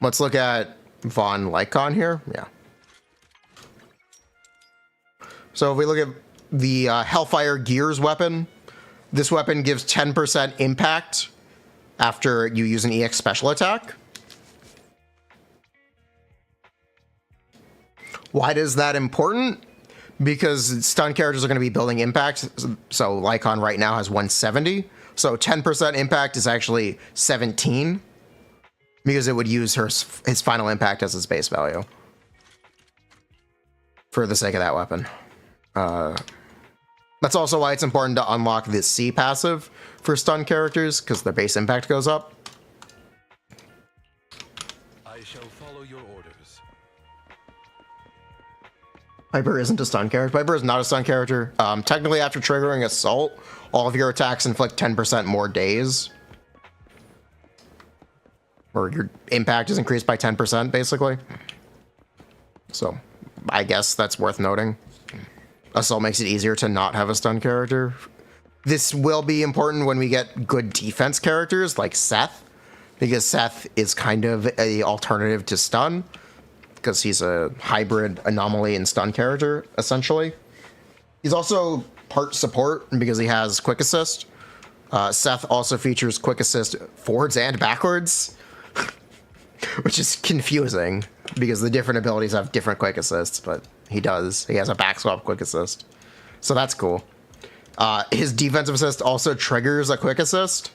Let's look at Von Lycon here. Yeah. So if we look at the Hellfire Gears weapon, this weapon gives 10% impact after you use an EX special attack. Why is that important? Because stun characters are going to be building impact. So Lycon right now has 170. So 10% impact is actually 17. Because it would use his final impact as its base value. For the sake of that weapon. That's also why it's important to unlock this C passive for stun characters, because their base impact goes up. I shall follow your orders. Piper isn't a stun character. Piper is not a stun character. Technically, after triggering Assault, all of your attacks inflict 10% more days. Or your impact is increased by 10%, basically. So, I guess that's worth noting. Assault makes it easier to not have a stun character. This will be important when we get good defense characters, like Seth. Because Seth is kind of an alternative to stun. Because he's a hybrid anomaly and stun character, essentially. He's also part support because he has quick assist. Seth also features quick assist forwards and backwards, which is confusing because the different abilities have different quick assists, but he does. He has a back swap quick assist. So that's cool. His defensive assist also triggers a quick assist,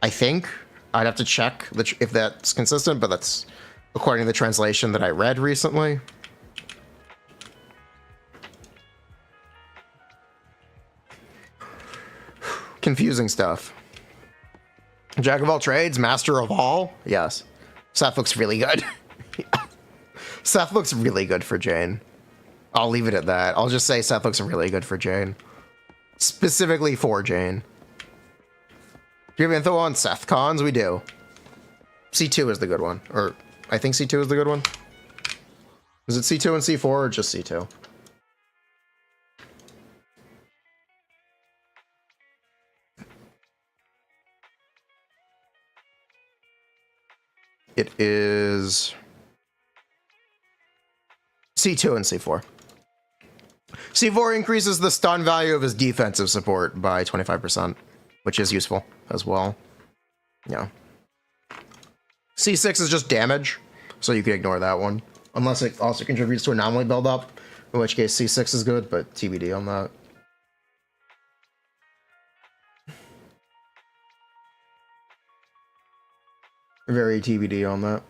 I think. I'd have to check if that's consistent, but that's according to the translation that I read recently. Confusing stuff. Jack of all trades, master of all. Yes. Seth looks really good. Seth looks really good for Jane. I'll leave it at that. I'll just say Seth looks really good for Jane. Specifically for Jane. Do you have info on Seth cons? We do. C2 is the good one. Or I think C2 is the good one. Is it C2 and C4 or just C2? It is C2 and C4. C4 increases the stun value of his defensive support by 25%, which is useful as well. Yeah. C6 is just damage, so you can ignore that one. Unless it also contributes to anomaly buildup, in which case C6 is good, but TBD on that. Very TBD on that.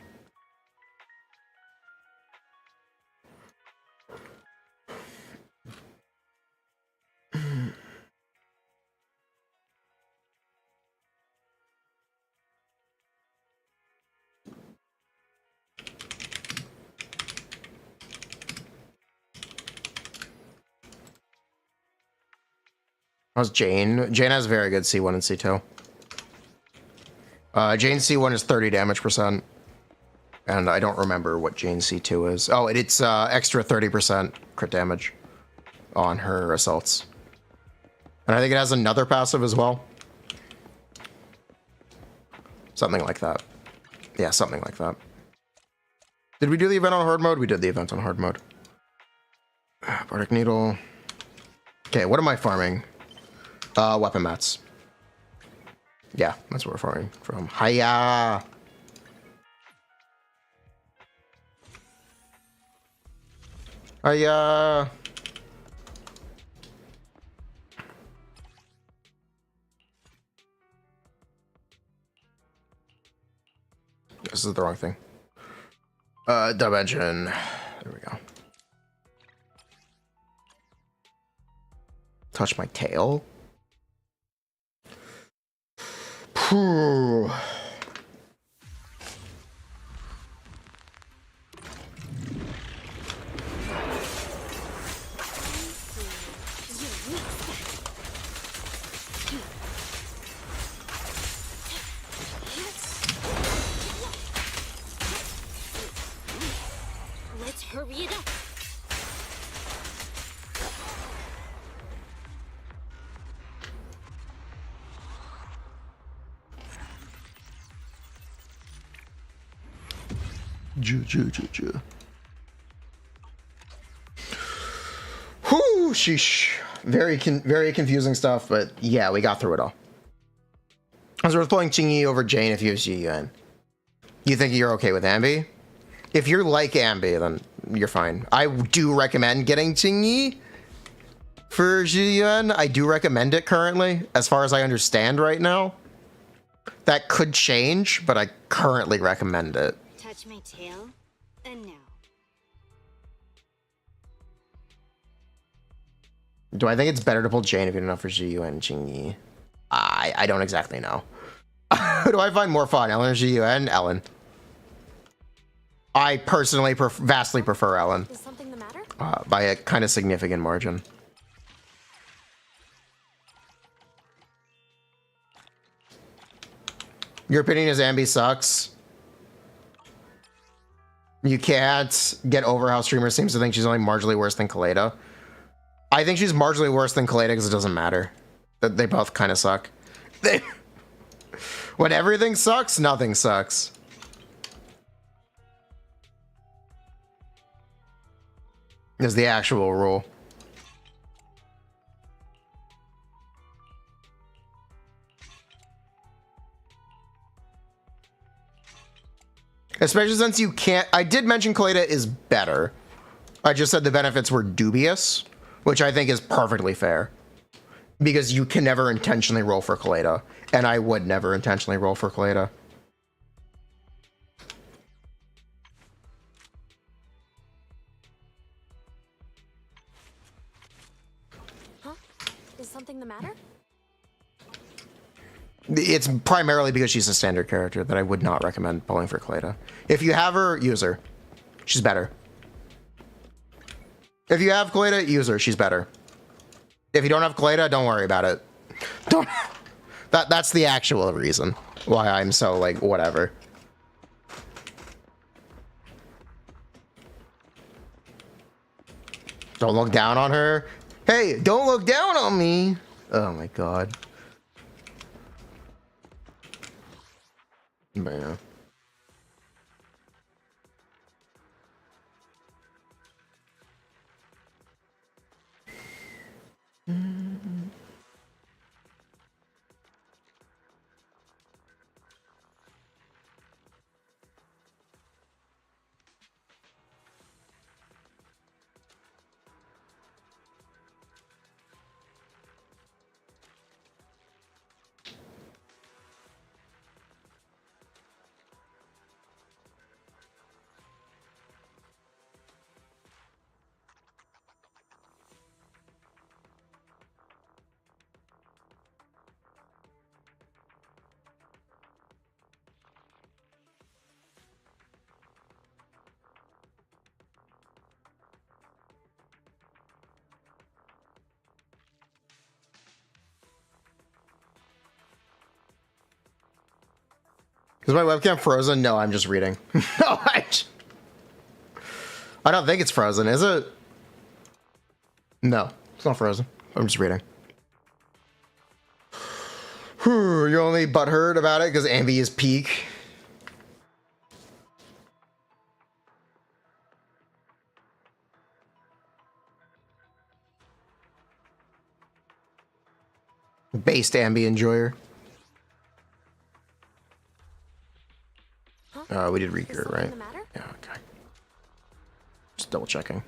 How's Jane? Jane has very good C1 and C2. Jane's C1 is 30 damage percent. And I don't remember what Jane's C2 is. Oh, it's extra 30% crit damage on her assaults. And I think it has another passive as well. Something like that. Yeah, something like that. Did we do the event on hard mode? We did the event on hard mode. Bardic Needle. Okay, what am I farming? Weapon mats. Yeah, that's where we're farming from. Hiya! Hiya! This is the wrong thing. Dub engine. There we go. Touch my tail. Phew. Let's hurry it up. Whew, sheesh. Very confusing stuff, but yeah, we got through it all. I was worth playing Qingyi over Jane if you have Zhu Yuan. You think you're okay with Ambi? If you're like Ambi, then you're fine. I do recommend getting Qingyi for Zhu Yuan. I do recommend it currently, as far as I understand right now. That could change, but I currently recommend it. Touch my tail, and no. Do I think it's better to pull Jane if you don't know for Zhu Yuan and Qingyi? I don't exactly know. Who do I find more fun, Ellen or Zhu Yuan? Ellen. I personally vastly prefer Ellen. Is something the matter? By a kind of significant margin. Your opinion is Ambi sucks? You can't get over how streamers seems to think she's only marginally worse than Kaleda. I think she's marginally worse than Kaleda because it doesn't matter. They both kind of suck. When everything sucks, nothing sucks. Is the actual rule. Especially since you can't... I did mention Kaleda is better. I just said the benefits were dubious, which I think is perfectly fair. Because you can never intentionally roll for Kaleda. And I would never intentionally roll for Kaleda. Huh? Is something the matter? It's primarily because she's a standard character that I would not recommend pulling for Kaleda. If you have her, use her. She's better. If you have Kaleda, use her. She's better. If you don't have Kaleda, don't worry about it. Don't. That's the actual reason why I'm so, like, whatever. Don't look down on her. Hey, don't look down on me. Oh my god. Man. Is my webcam frozen? No, I'm just reading. No, I don't think it's frozen, is it? No, it's not frozen. I'm just reading. You're only butthurt about it because Ambi is peak. Based Ambi enjoyer. We did Reeker, right? Yeah, okay. Just double checking.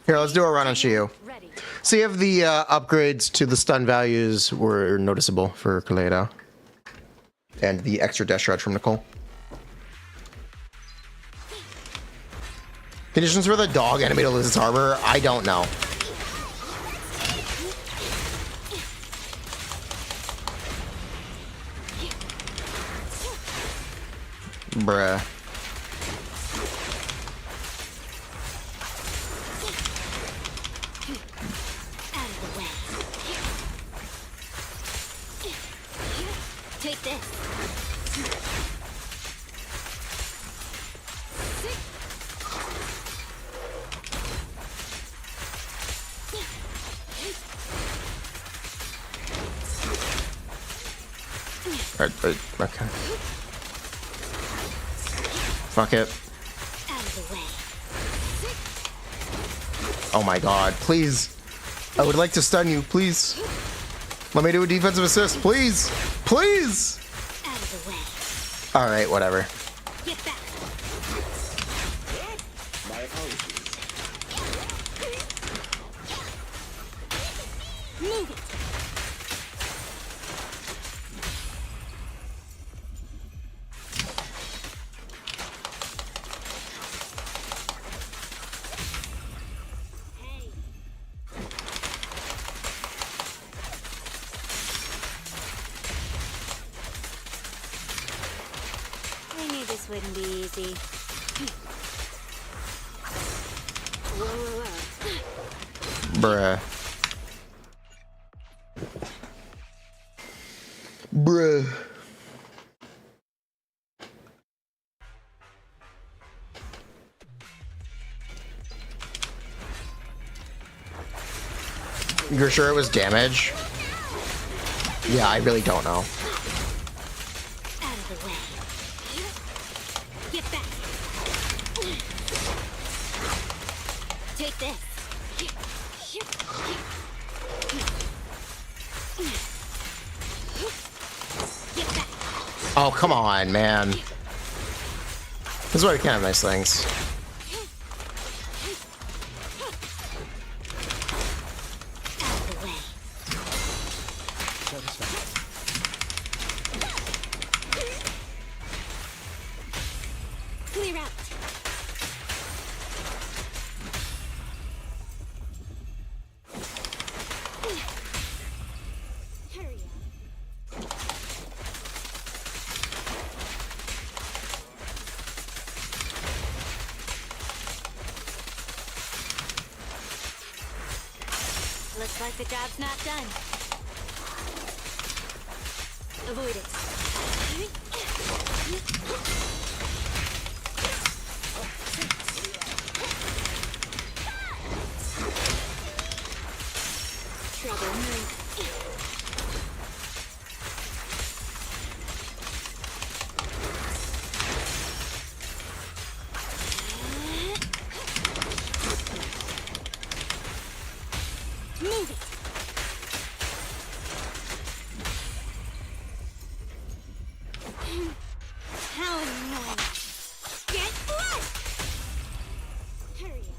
Here, let's do a run on Shiyu. See if the upgrades to the stun values were noticeable for Kaleda. And the extra dash shred from Nicole. Conditions for the dog enemy to lose its harbor? I don't know. Bruh. Out of the way. Take this. Okay. Fuck it. Out of the way. Oh my god, please. I would like to stun you, please. Let me do a defensive assist, please. Please. Out of the way. Alright, whatever. Get back. My apologies. Move it. Hey. I knew this wouldn't be easy. Whoa, whoa, whoa. Bruh. Bruh. You're sure it was damage? Yeah, I really don't know. Out of the way. Get back. Take this. Get back. Oh, come on, man. This is why we can't have nice things. Out of the way. Clear out. Hurry up. Looks like the job's not done. Avoid it. Trouble move. Move it. How annoying. Get blood. Hurry up.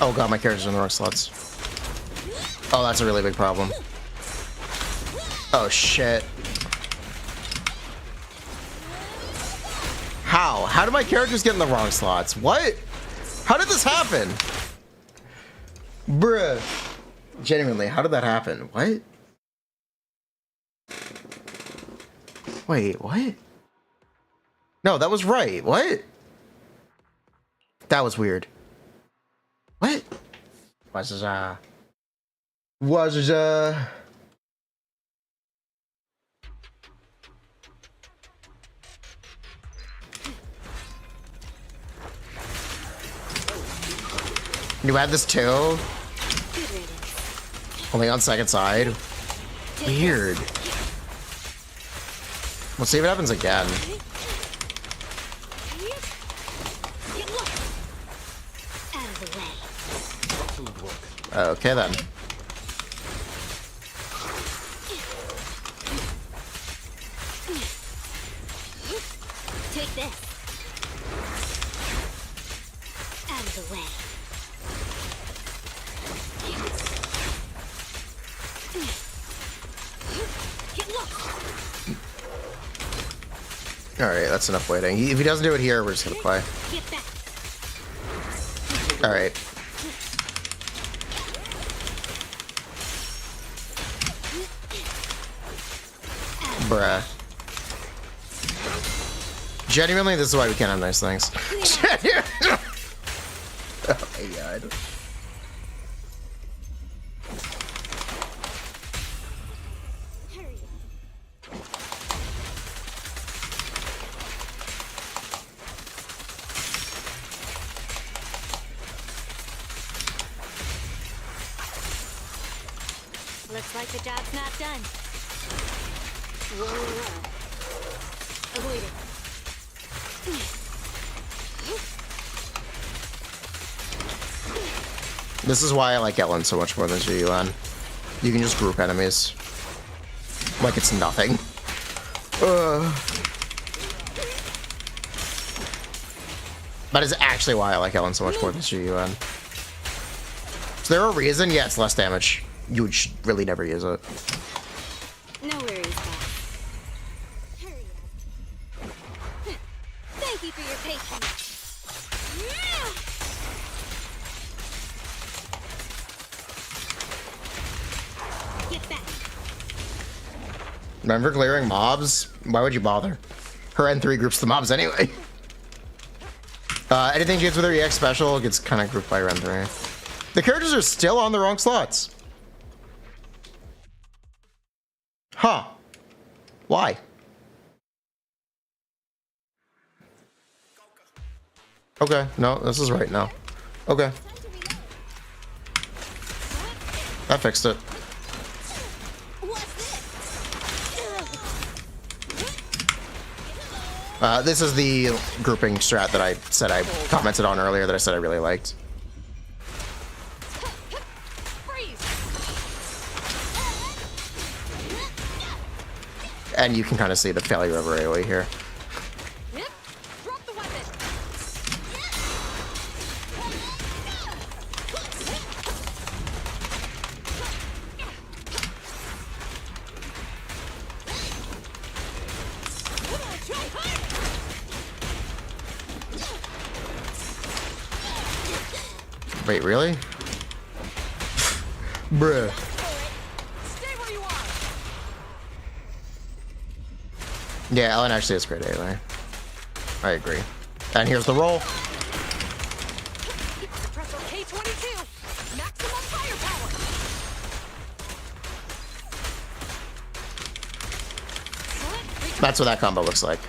Oh god, my character's in the wrong slots. Oh, that's a really big problem. Oh shit. How? How did my characters get in the wrong slots? What? How did this happen? Bruh. Genuinely, how did that happen? What? Wait, what? No, that was right. What? That was weird. What? Was You had this too? Good riddance. Only on second side? Weird. We'll see if it happens again. Get lost. Out of the way. Excellent work. Okay then. Take this. Out of the way. Get lost. Alright, that's enough waiting. If he doesn't do it here, we're just gonna play. Get back. Alright. Bruh. Genuinely, this is why we can't have nice things. Oh my god. Hurry up. Looks like the job's not done. Whoa. Avoid it. This is why I like Ellen so much more than Zhu Yuan. You can just group enemies. Like it's nothing. That is actually why I like Ellen so much more than Zhu Yuan. Is there a reason? Yeah, it's less damage. You would really never use it. No worries, boss. Hurry up. Thank you for your patience. Get back. Remember clearing mobs? Why would you bother? Her N3 groups the mobs anyway. Anything gets with her EX special gets kind of grouped by her N3. The characters are still on the wrong slots. Huh. Why? Okay, no, this is right now. Okay. I fixed it. This is the grouping strat that I said I commented on earlier that I said I really liked. And you can kind of see the failure of her AoE here. Drop the weapon. Wait, really? Bruh. Stay where you are. Yeah, Ellen actually is great anyway. I agree. And here's the roll. Pressure K22. Maximum firepower. That's what that combo looks like.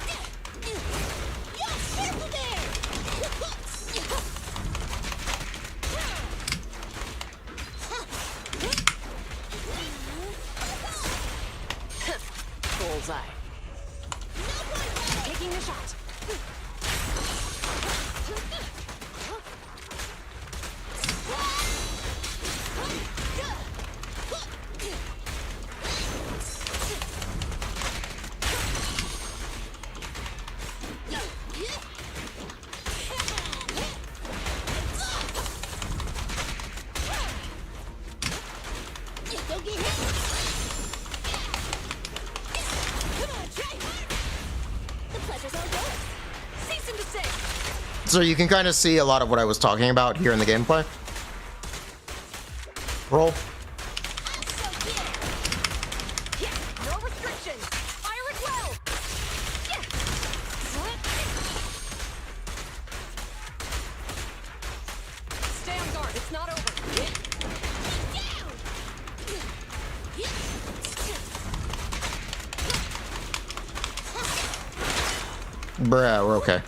Bullseye. Taking the shot. Don't get hit. Come on, try hard. The pleasure's all yours. Cease and desist. So you can kind of see a lot of what I was talking about here in the gameplay. Roll. So yeah. Yeah, no restrictions. Fire it well. Yeah. Stay on guard. It's not over. Get down. Bruh, we're okay.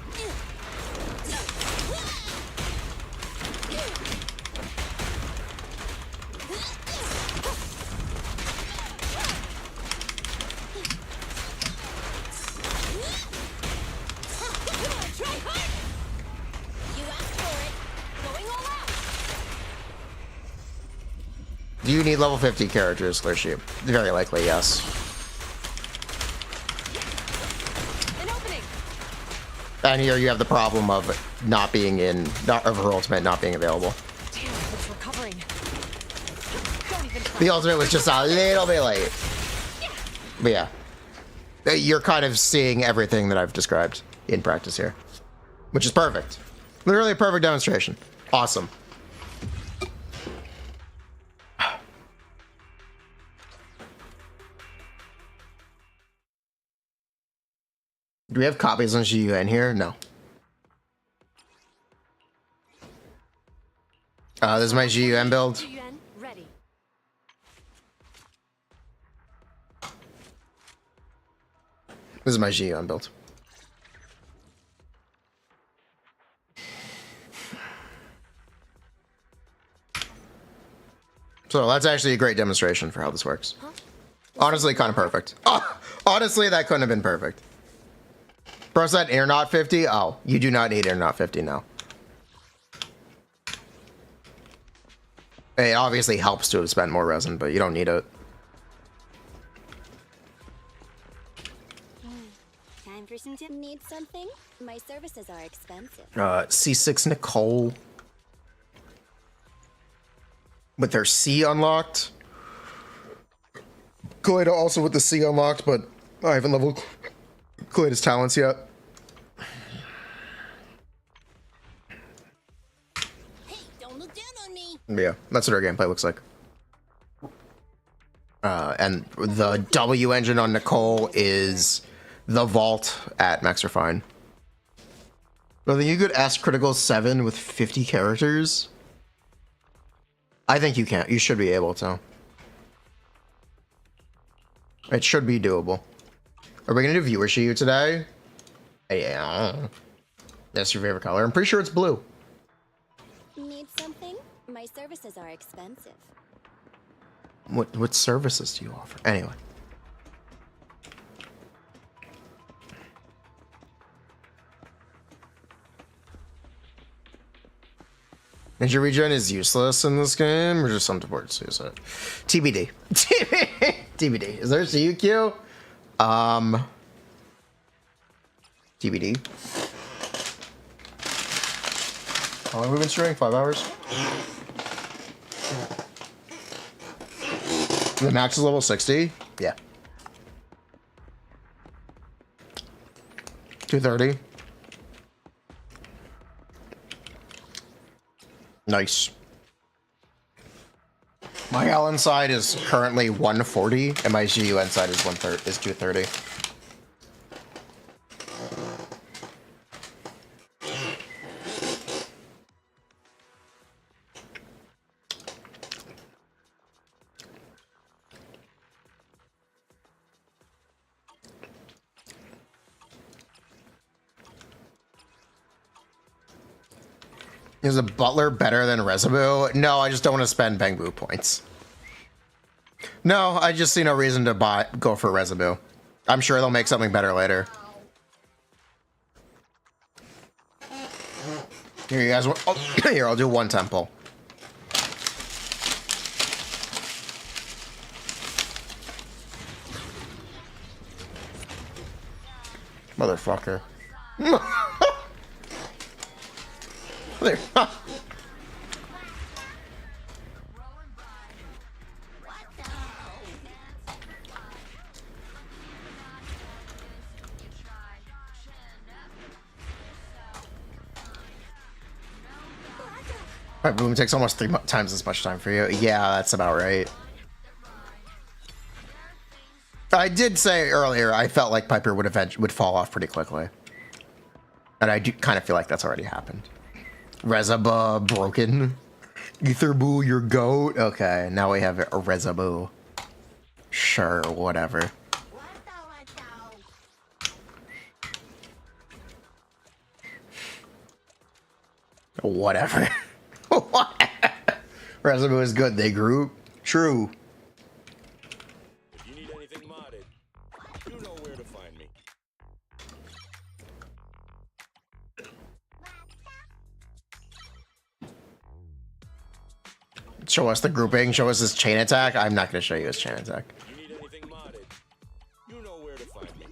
Come on, try hard. You asked for it. Going all out. Do you need level 50 characters, Clear Sheep? Very likely, yes. An opening. And here you have the problem of not being of her ultimate not being available. Damn, it's recovering. Don't even try. The ultimate was just a little bit late. But yeah. You're kind of seeing everything that I've described in practice here. Which is perfect. Literally a perfect demonstration. Awesome. Do we have copies on Zhu Yuan here? No. This is my Zhu Yuan build. Zhu Yuan, ready. This is my Zhu Yuan build. So that's actually a great demonstration for how this works. Honestly, kind of perfect. Oh, honestly, that couldn't have been perfect. Press that air not 50. Oh, you do not need air not 50 now. It obviously helps to have spent more resin, but you don't need it. Time for some tip. Need something? My services are expensive. C6 Nicole. With their C unlocked. Kaleda also with the C unlocked, but I haven't leveled Kaleda's talents yet. Hey, don't look down on me. Yeah, that's what our gameplay looks like. And the W engine on Nicole is the vault at Max Refine. I think you could ask Critical 7 with 50 characters. I think you can. You should be able to. It should be doable. Are we gonna do viewer sheet today? Yeah. That's your favorite color. I'm pretty sure it's blue. Need something? My services are expensive. What services do you offer? Anyway. Ninja regen is useless in this game, or just some supports use it? TBD. TBD. Is there a CUQ? TBD. How long have we been streaming? 5 hours? The max is level 60? Yeah. 230. Nice. My Allen side is currently 140, and my GUN side is 230. Is a butler better than Rezibu? No, I just don't want to spend Bangbu points. No, I just see no reason to go for Rezibu. I'm sure they'll make something better later. Here, you guys want... Oh, here, I'll do one temple. Motherfucker. There. Alright, boom takes almost 3 times as much time for you. Yeah, that's about right. I did say earlier I felt like Piper would fall off pretty quickly. And I do kind of feel like that's already happened. Rezaba broken. Etherboo, your goat. Okay, now we have a Rezaboo. Sure, whatever. Whatever. Rezaboo is good. They grew. True. If you need anything modded, you know where to find me. Show us the grouping. Show us his chain attack. I'm not going to show you his chain attack. If you need anything modded, you know where to find me.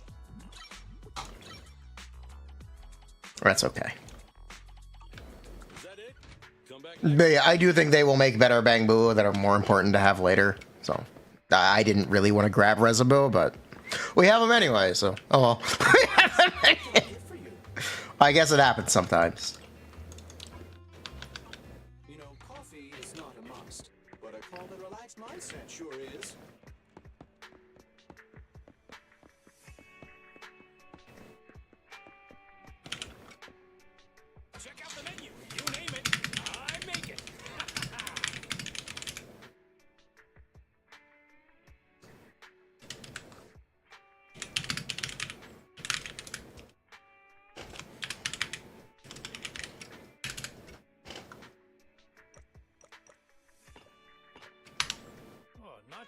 That's okay. Is that it? Come back But yeah, I do think they will make better Bang Boo that are more important to have later. So I didn't really want to grab Rezibu, but we have them anyway. So oh well. I guess it happens sometimes. You know, coffee is not a must, but a calm and relaxed mindset sure is. check out the menu. You name it, I make it.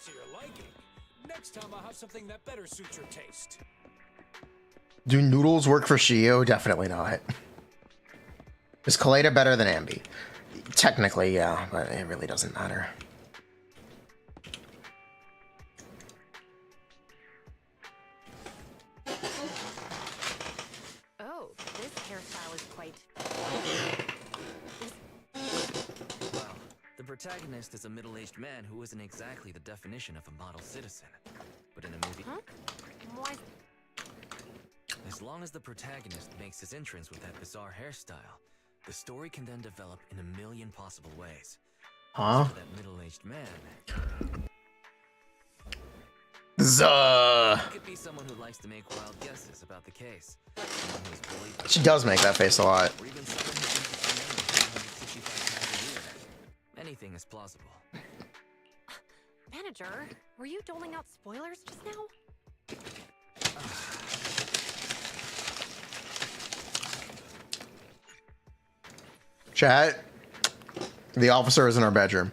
to your liking. Next time I'll have something that better suits your taste. Do noodles work for Shio? Definitely not. Is Kaleda better than Ambi? Technically, yeah, but it really doesn't matter. Oh, this hairstyle is quite... Well, the protagonist is a middle-aged man who isn't exactly the definition of a model citizen. But in a movie... Huh? Why? As long as the protagonist makes his entrance with that bizarre hairstyle, the story can then develop in a million possible ways. Huh? For that middle-aged man, Zuh. he could be someone who likes to make wild guesses about the case. Someone who is bullied by She does make that face a lot. or even someone who thinks it's 365 times a year. Anything is plausible. Manager, were you doling out spoilers just now? Chat. The officer is in our bedroom.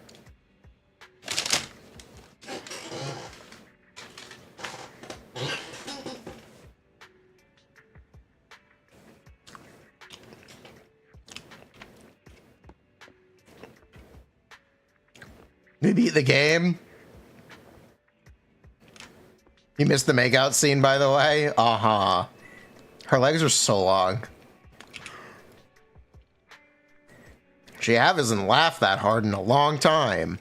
We beat the game. You missed the makeout scene, by the way. Uh-huh. Her legs are so long. She hasn't laughed that hard in a long time.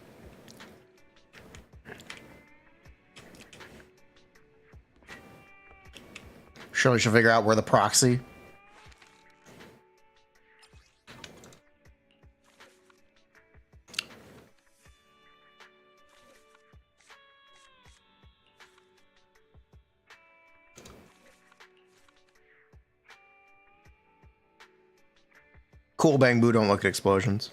Surely she'll figure out where the proxy. Cool Bang Boo don't look at explosions.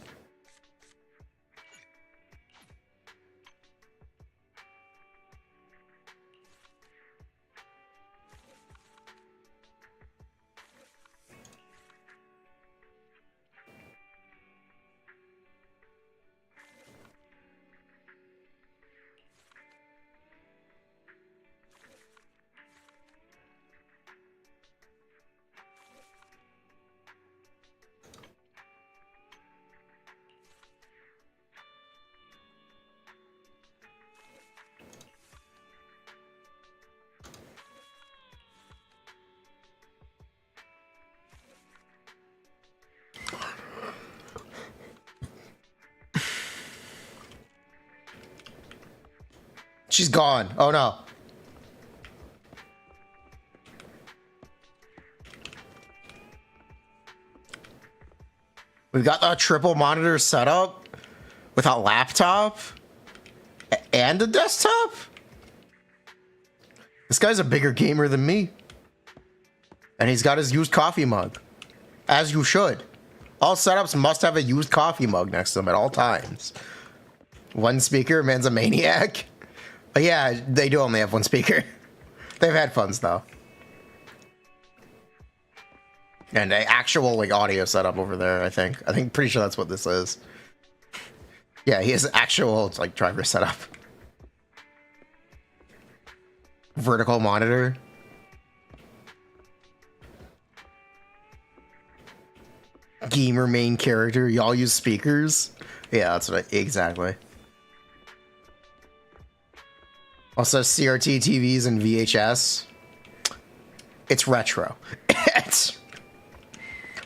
She's gone. Oh no. We've got the triple monitor setup with a laptop and a desktop. This guy's a bigger gamer than me. And he's got his used coffee mug. As you should. All setups must have a used coffee mug next to them at all times. One speaker, man's a maniac. But yeah, they do only have one speaker. They have headphones though. And an actual like audio setup over there, I think. Pretty sure that's what this is. Yeah, he has actual like driver setup. Vertical monitor. Gamer main character. Y'all use speakers? Yeah, that's what exactly. Also, CRT TVs and VHS. It's retro.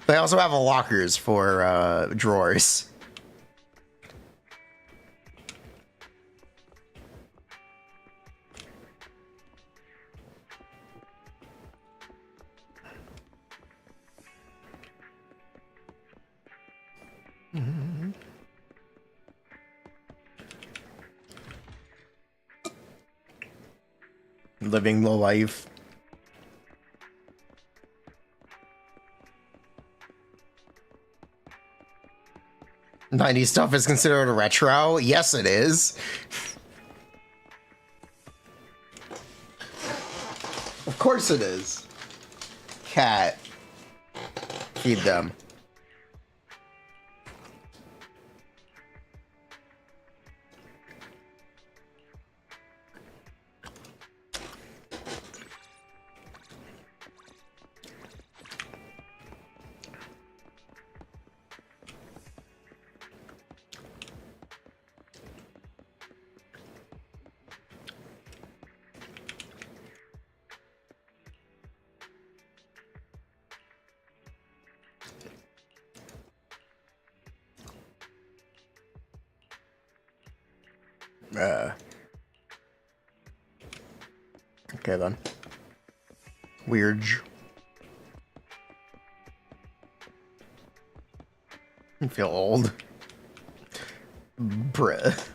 They also have lockers for drawers. Living the life. '90s stuff is considered retro? Yes, it is. Of course it is. Cat. Feed them. Okay then. Weird. I feel old. Bruh.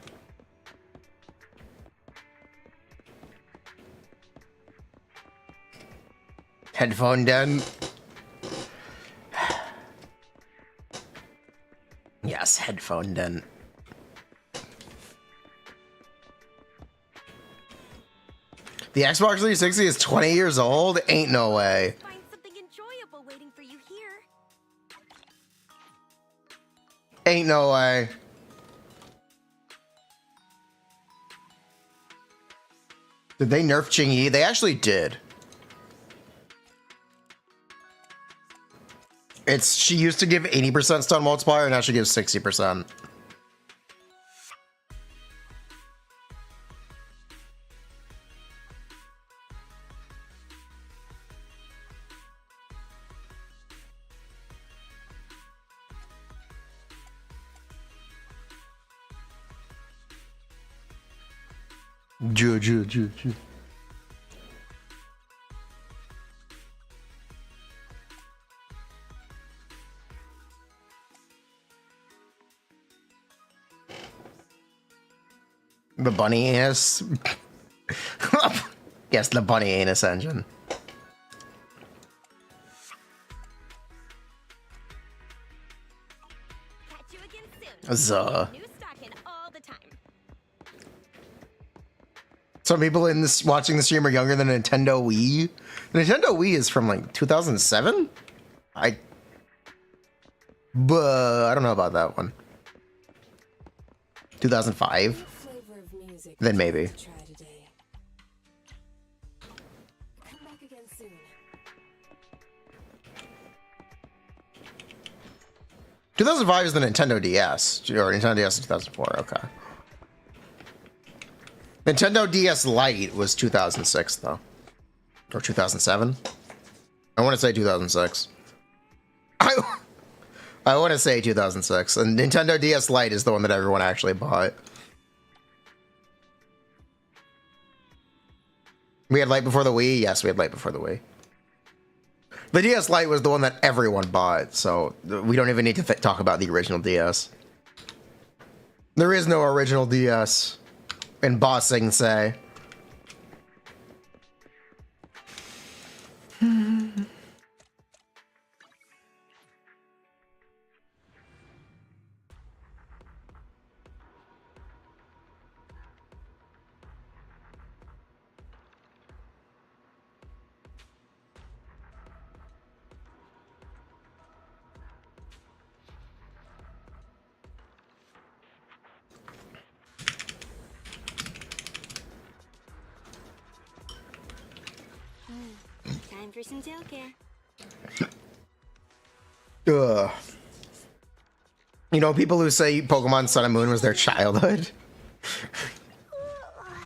Headphone done. Yes, headphone done. The Xbox 360 is 20 years old? Ain't no way. Find something enjoyable waiting for you here. Ain't no way. Did they nerf Jing-Yi? They actually did. She used to give 80% stun multiplier, now she gives 60%. Ju. The bunny anus. Yes, the bunny anus engine. Catch you again soon. Zuh. New stock in all the time. Some people in this watching the stream are younger than Nintendo Wii. The Nintendo Wii is from like 2007. I don't know about that one. 2005. Then maybe. 2005 is the Nintendo DS, or Nintendo DS is 2004. Okay. Nintendo DS Lite was 2006 though, or 2007. I want to say 2006. I want to say 2006, and Nintendo DS Lite is the one that everyone actually bought. We had Lite before the Wii? Yes, we had Lite before the Wii. The DS Lite was the one that everyone bought, so we don't even need to talk about the original DS. There is no original DS in Bossing, say. Time for some tail care. Ugh. You know, people who say Pokemon Sun and Moon was their childhood.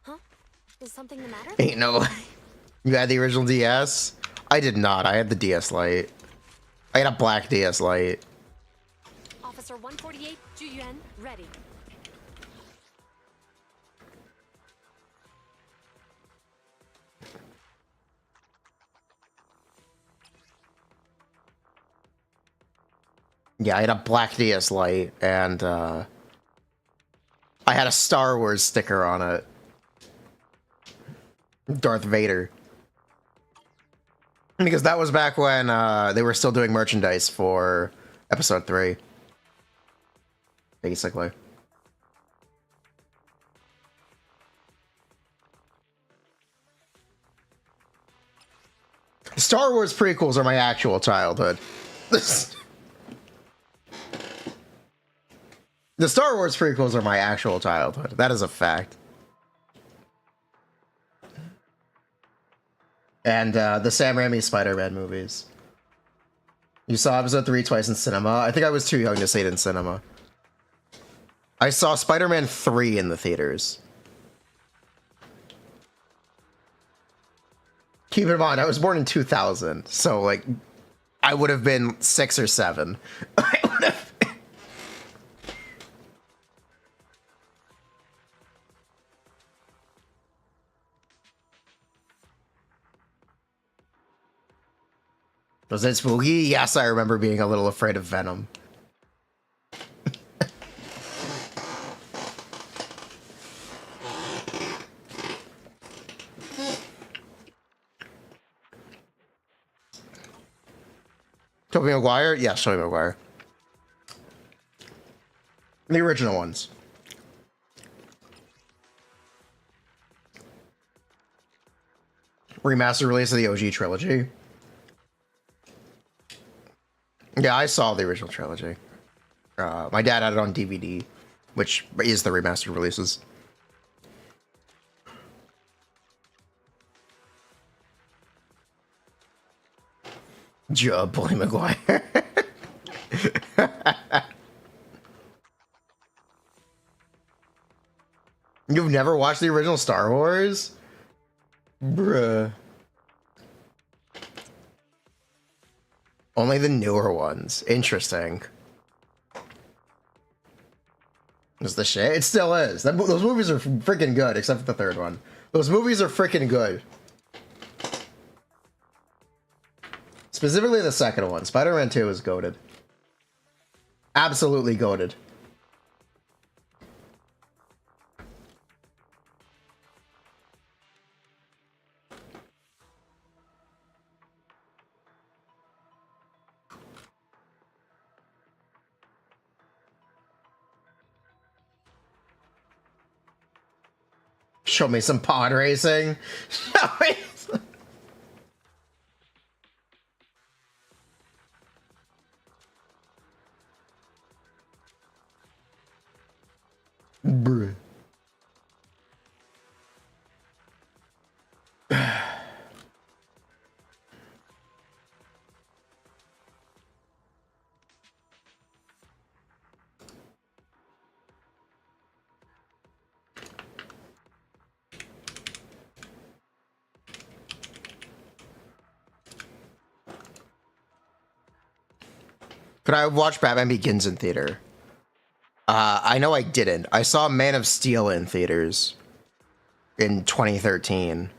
Huh? Is something the matter? Ain't no way. You had the original DS? I did not. I had the DS Lite. I had a black DS Lite. Officer 148, Zhu Yuan, ready. Yeah, I had a black DS Lite, and I had a Star Wars sticker on it. Darth Vader. Because that was back when they were still doing merchandise for Episode 3. Basically. Star Wars prequels are my actual childhood. The Star Wars prequels are my actual childhood. That is a fact. And the Sam Raimi Spider-Man movies. You saw Episode 3 twice in cinema? I think I was too young to see it in cinema. I saw Spider-Man 3 in the theaters. Keep in mind, I was born in 2000, so, like, I would have been 6 or 7. I would have... Was it spooky? Yes, I remember being a little afraid of Venom. Tobey Maguire? Yes, Tobey Maguire. The original ones. Remastered release of the OG trilogy. Yeah, I saw the original trilogy. My dad had it on DVD, which is the remastered releases. Bully Maguire. You've never watched the original Star Wars? Bruh. Only the newer ones. Interesting. Is the shit? It still is. Those movies are freaking good, except for the third one. Those movies are freaking good. Specifically the second one. Spider-Man 2 is goated. Absolutely goated. Show me some pod racing. Show me some... Bruh. Could I watch Batman Begins in theater? I know I didn't. I saw Man of Steel in theaters in 2013.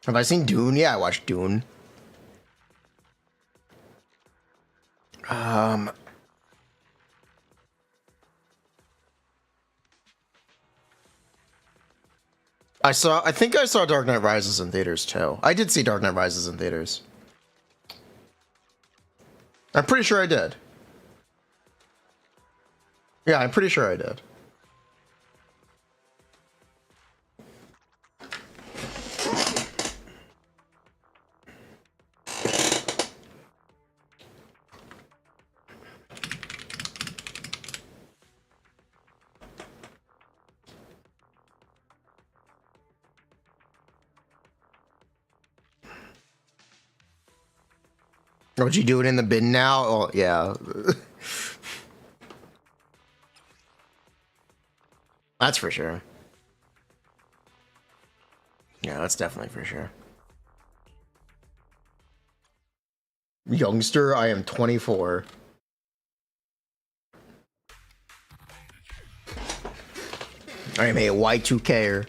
Have I seen Dune? Yeah, I watched Dune. I think I saw Dark Knight Rises in theaters too. I did see Dark Knight Rises in theaters. I'm pretty sure I did. Yeah, I'm pretty sure I did. Would you do it in the bin now? Oh, yeah. That's for sure. Yeah, that's definitely for sure. Youngster, I am 24. I am a Y2K-er.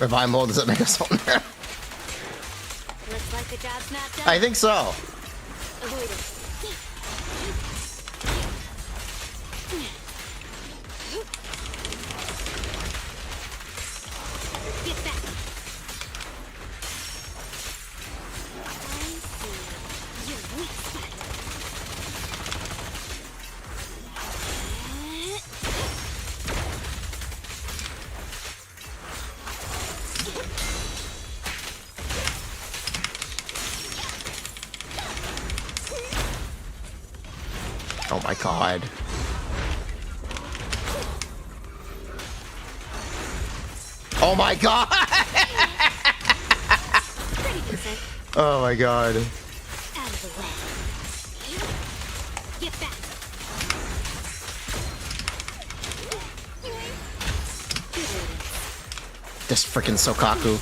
Revive mode, does it make us on there? Looks like the job's not done. I think so. Avoid it. Get back. I see. You're weak spot. Oh my god. Oh my god. Pretty decent. Oh my god. Out of the way. Get back. This freaking Sokaku.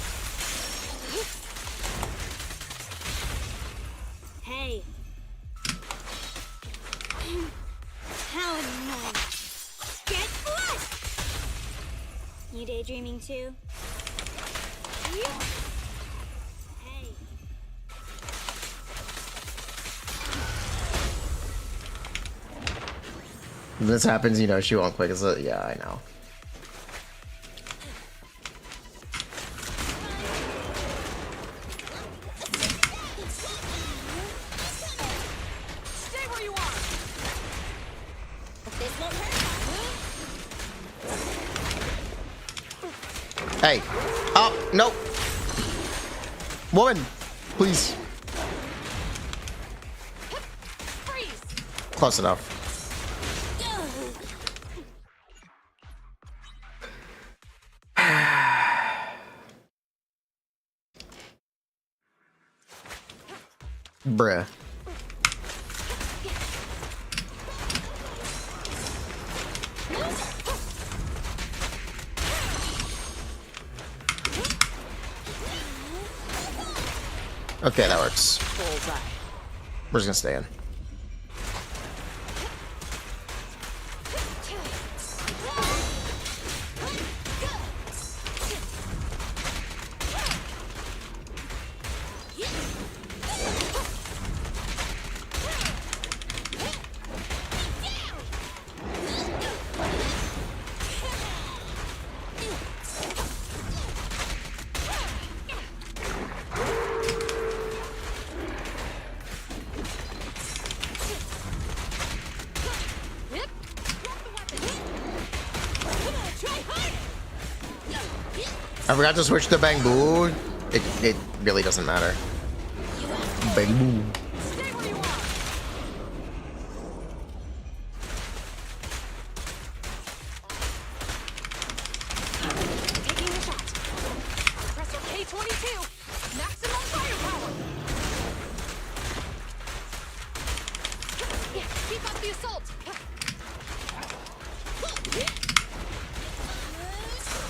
Hey. How annoying. Get flushed! You daydreaming too? Hey. When this happens, you know she won't click. Yeah, I know. Stay where you are! This won't hurt. Hey. Oh, no. Woman, please. Freeze! Close enough. Bruh. Okay, that works. We're just gonna stay in. I forgot to switch to Bang Boo. It really doesn't matter. Bang Boo. Stay where you are! Taking the shot. Pressor K-22. Maximum firepower. Yeah, keep up the assault.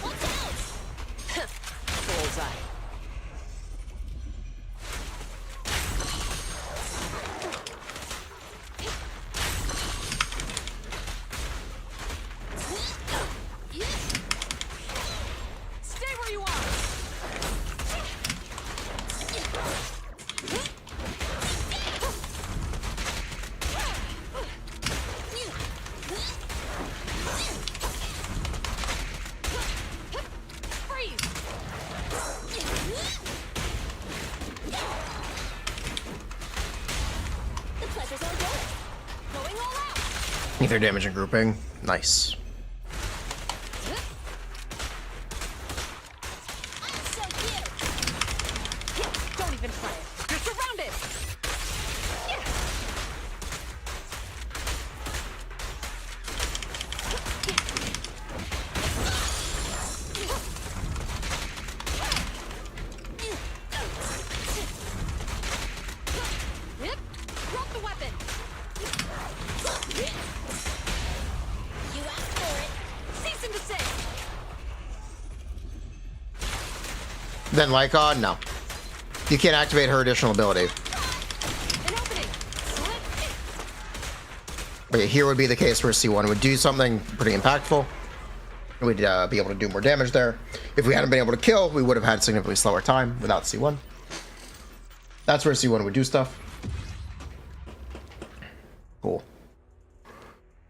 Watch out! Bullseye. Stay where you are. Freeze. The pleasure's all yours. Going all out. Ether damage and grouping. Nice. I'm so cute. Don't even try it. You're surrounded. Drop the weapon. You asked for it. Cease and desist. Then Lycon, no. You can't activate her additional ability. An opening. But here would be the case where C1 would do something pretty impactful. We'd be able to do more damage there. If we hadn't been able to kill, we would have had significantly slower time without C1. That's where C1 would do stuff. Cool.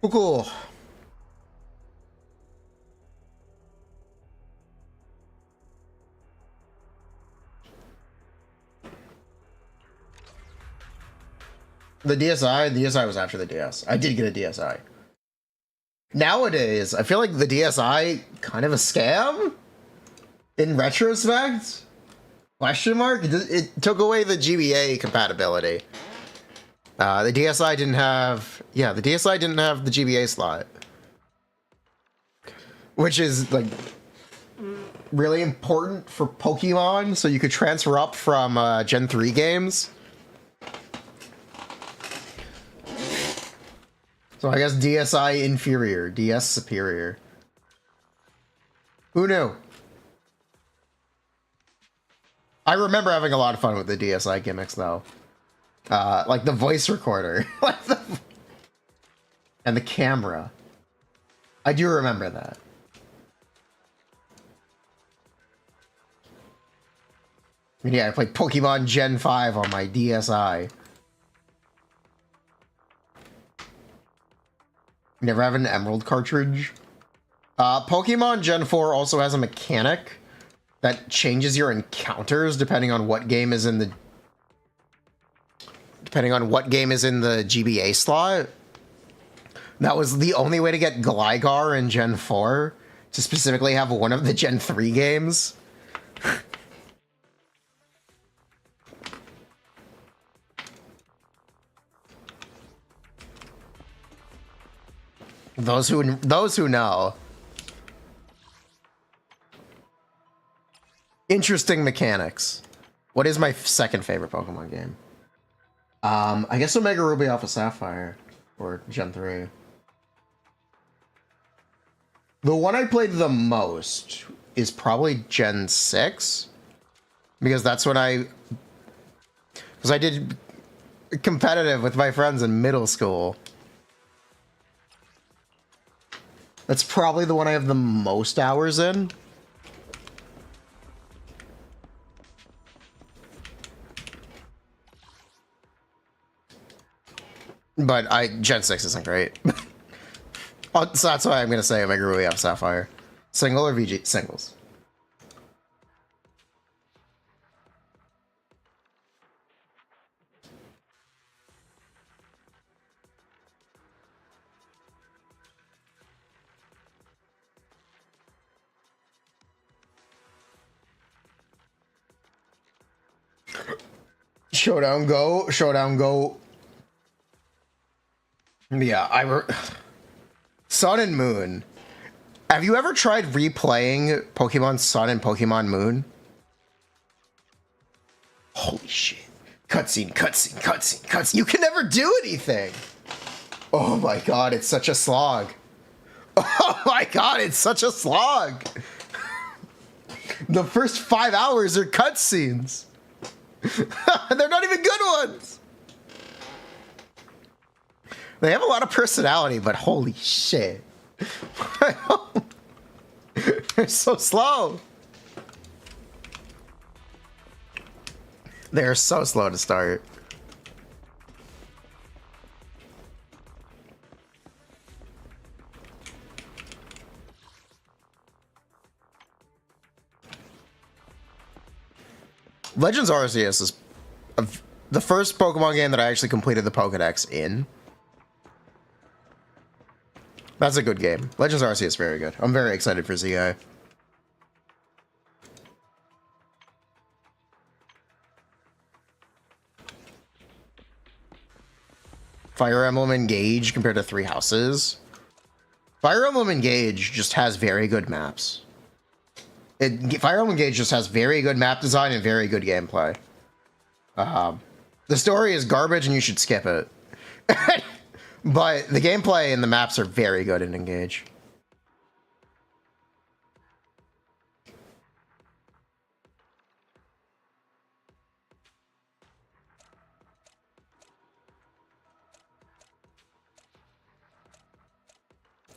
Cool, cool. The DSi was after the DS. I did get a DSi. Nowadays, I feel like the DSi kind of a scam. In retrospect, question mark. It took away the GBA compatibility. The DSi didn't have. Yeah, the DSi didn't have the GBA slot, which is like really important for Pokemon, so you could transfer up from Gen 3 games. So I guess DSi inferior, DS superior. Who knew? I remember having a lot of fun with the DSi gimmicks, though. Like the voice recorder. And the camera. I do remember that. And yeah, I played Pokemon Gen 5 on my DSi. Never have an Emerald cartridge. Pokemon Gen 4 also has a mechanic that changes your encounters depending on what game is in the GBA slot. That was the only way to get Gligar in Gen 4, to specifically have one of the Gen 3 games. Those who know. Interesting mechanics. What is my second favorite Pokemon game? I guess Omega Ruby Alpha Sapphire, or Gen 3. The one I played the most is probably Gen 6, because that's when I did competitive with my friends in middle school. That's probably the one I have the most hours in. But Gen 6 isn't great. So that's why I'm going to say Omega Ruby Alpha Sapphire. Single or VG? Singles. Showdown Go. Yeah, Sun and Moon. Have you ever tried replaying Pokemon Sun and Pokemon Moon? Holy shit. Cutscene. You can never do anything. Oh my god, it's such a slog. Oh my god, it's such a slog. The first 5 hours are cutscenes. They're not even good ones. They have a lot of personality, but holy shit. They're so slow. They're so slow to start. Legends Arceus is the first Pokemon game that I actually completed the Pokedex in. That's a good game. Legends Arceus is very good. I'm very excited for ZI. Fire Emblem Engage compared to Three Houses. Fire Emblem Engage just has very good maps. Fire Emblem Engage just has very good map design and very good gameplay. The story is garbage and you should skip it. But the gameplay and the maps are very good in Engage.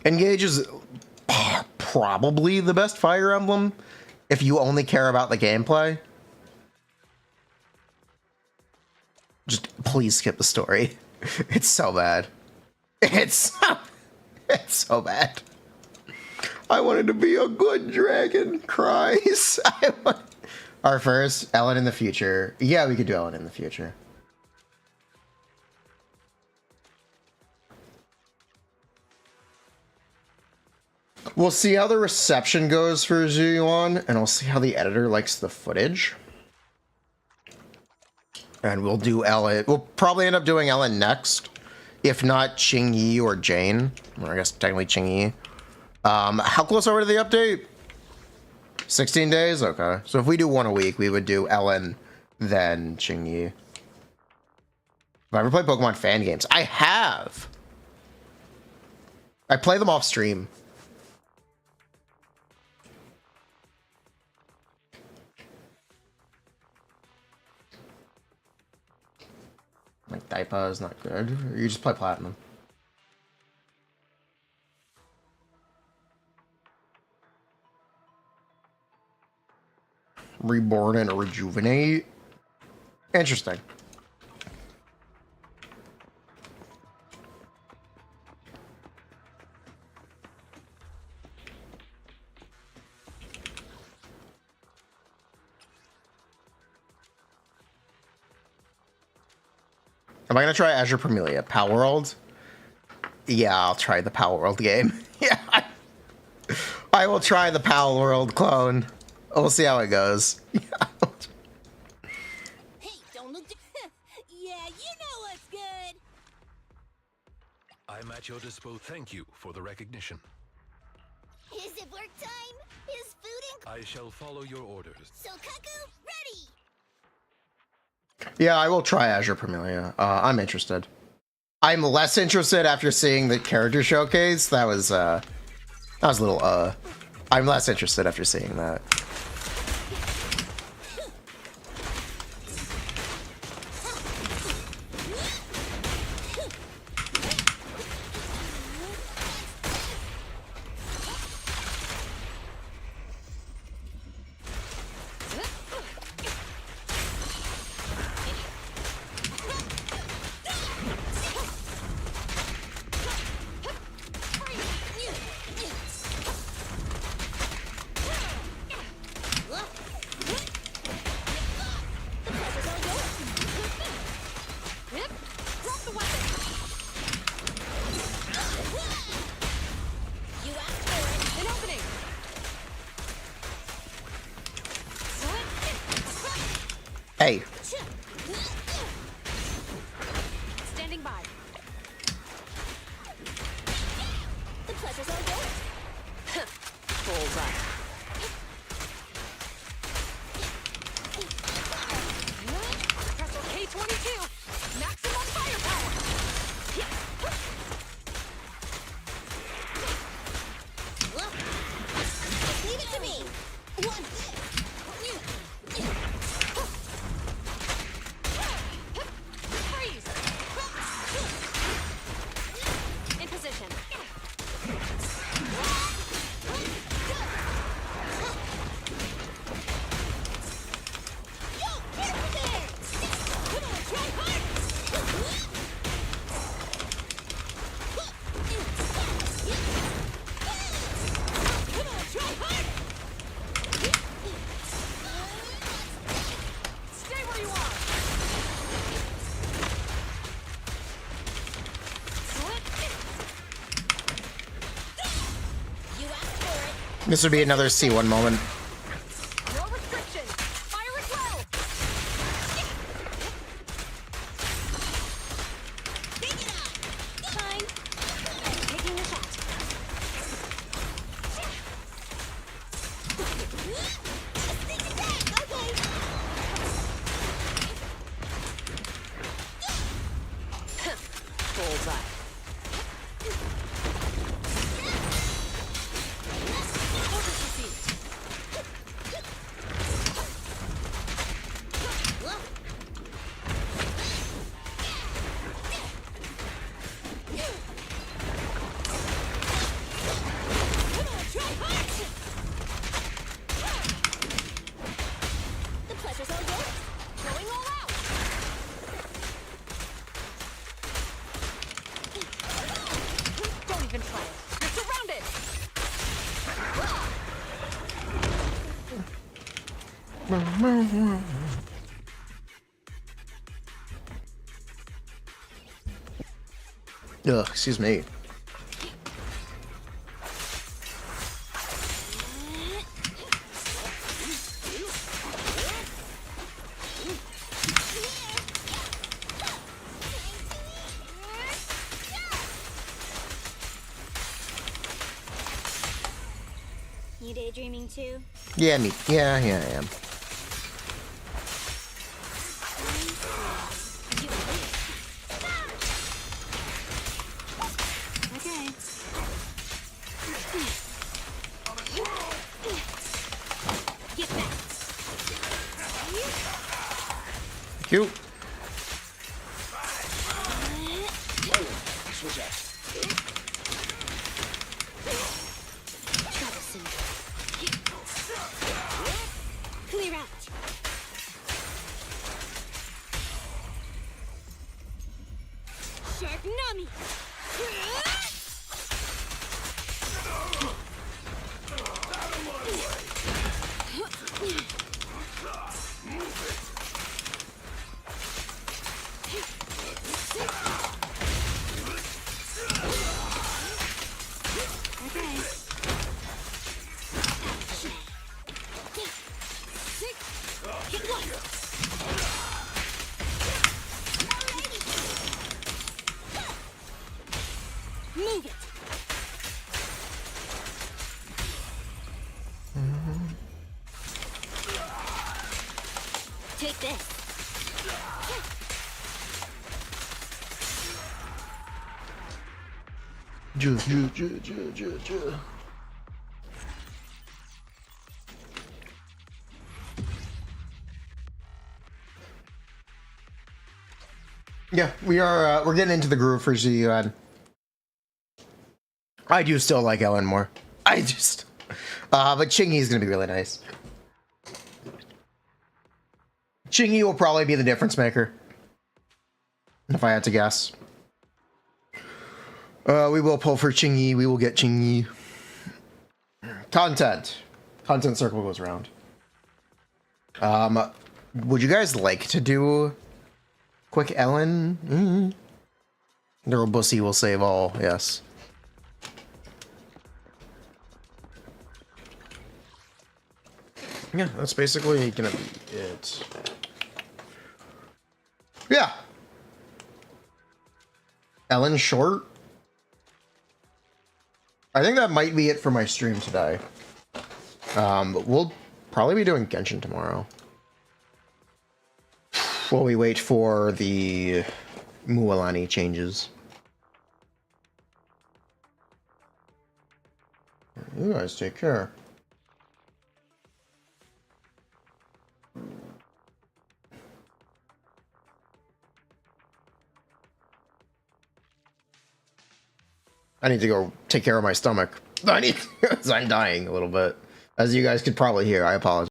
Engage is probably the best Fire Emblem if you only care about the gameplay. Just please skip the story. It's so bad. It's it's so bad. I wanted to be a good dragon. Cries. Our first Ellen in the future. Yeah, we could do Ellen in the future. We'll see how the reception goes for Zhu Yuan, and we'll see how the editor likes the footage. And we'll do Ellen. We'll probably end up doing Ellen next. If not, Qing Yi or Jane. Or I guess technically Qing Yi. How close are we to the update? 16 days? Okay. So if we do one a week, we would do Ellen, then Qing Yi. Have I ever played Pokemon fan games? I have. I play them off stream. Like, Daipa is not good. Or you just play Platinum. Reborn and rejuvenate. Interesting. Am I gonna try Azure Pamelia? Power World? Yeah, I'll try the Power World game. Yeah, I will try the Power World clone. We'll see how it goes. Hey, don't look. Yeah, you know what's good. I'm at your disposal. Thank you for the recognition. Is it work time? Is food in? I shall follow your orders. So Kaku, ready. Yeah, I will try Azure Pamelia. I'm interested. I'm less interested after seeing the character showcase. That was a little, I'm less interested after seeing that. Hey. Standing by. The pleasure's all yours. Bullseye. Pressure K22. Maximum firepower. Leave it to me. One. This would be another C1 moment. No restriction. Fire as well. Take it out. Fine. Taking the shot. Sneak attack. Okay. Bullseye. Ugh, excuse me. You daydreaming too? Yeah, me. Yeah, I am. Okay. Get back. Cute. Troublesome. Clear out. Shark Nami. Okay. Hit one. Move it. Take this. Yeah, we are. We're getting into the groove for Zhu Yuan. I do still like Ellen more. But Chingy is gonna be really nice. Chingy will probably be the difference maker, if I had to guess. We will pull for Chingy. We will get Chingy. Content circle goes around. Would you guys like to do quick Ellen? Neurobussy will save all. Yes. Yeah, that's basically gonna be it. Yeah. Ellen short. I think that might be it for my stream today. But we'll probably be doing Genshin tomorrow. While we wait for the Mulani changes. You guys take care. I need to go take care of my stomach. I'm dying a little bit. As you guys could probably hear, I apologize.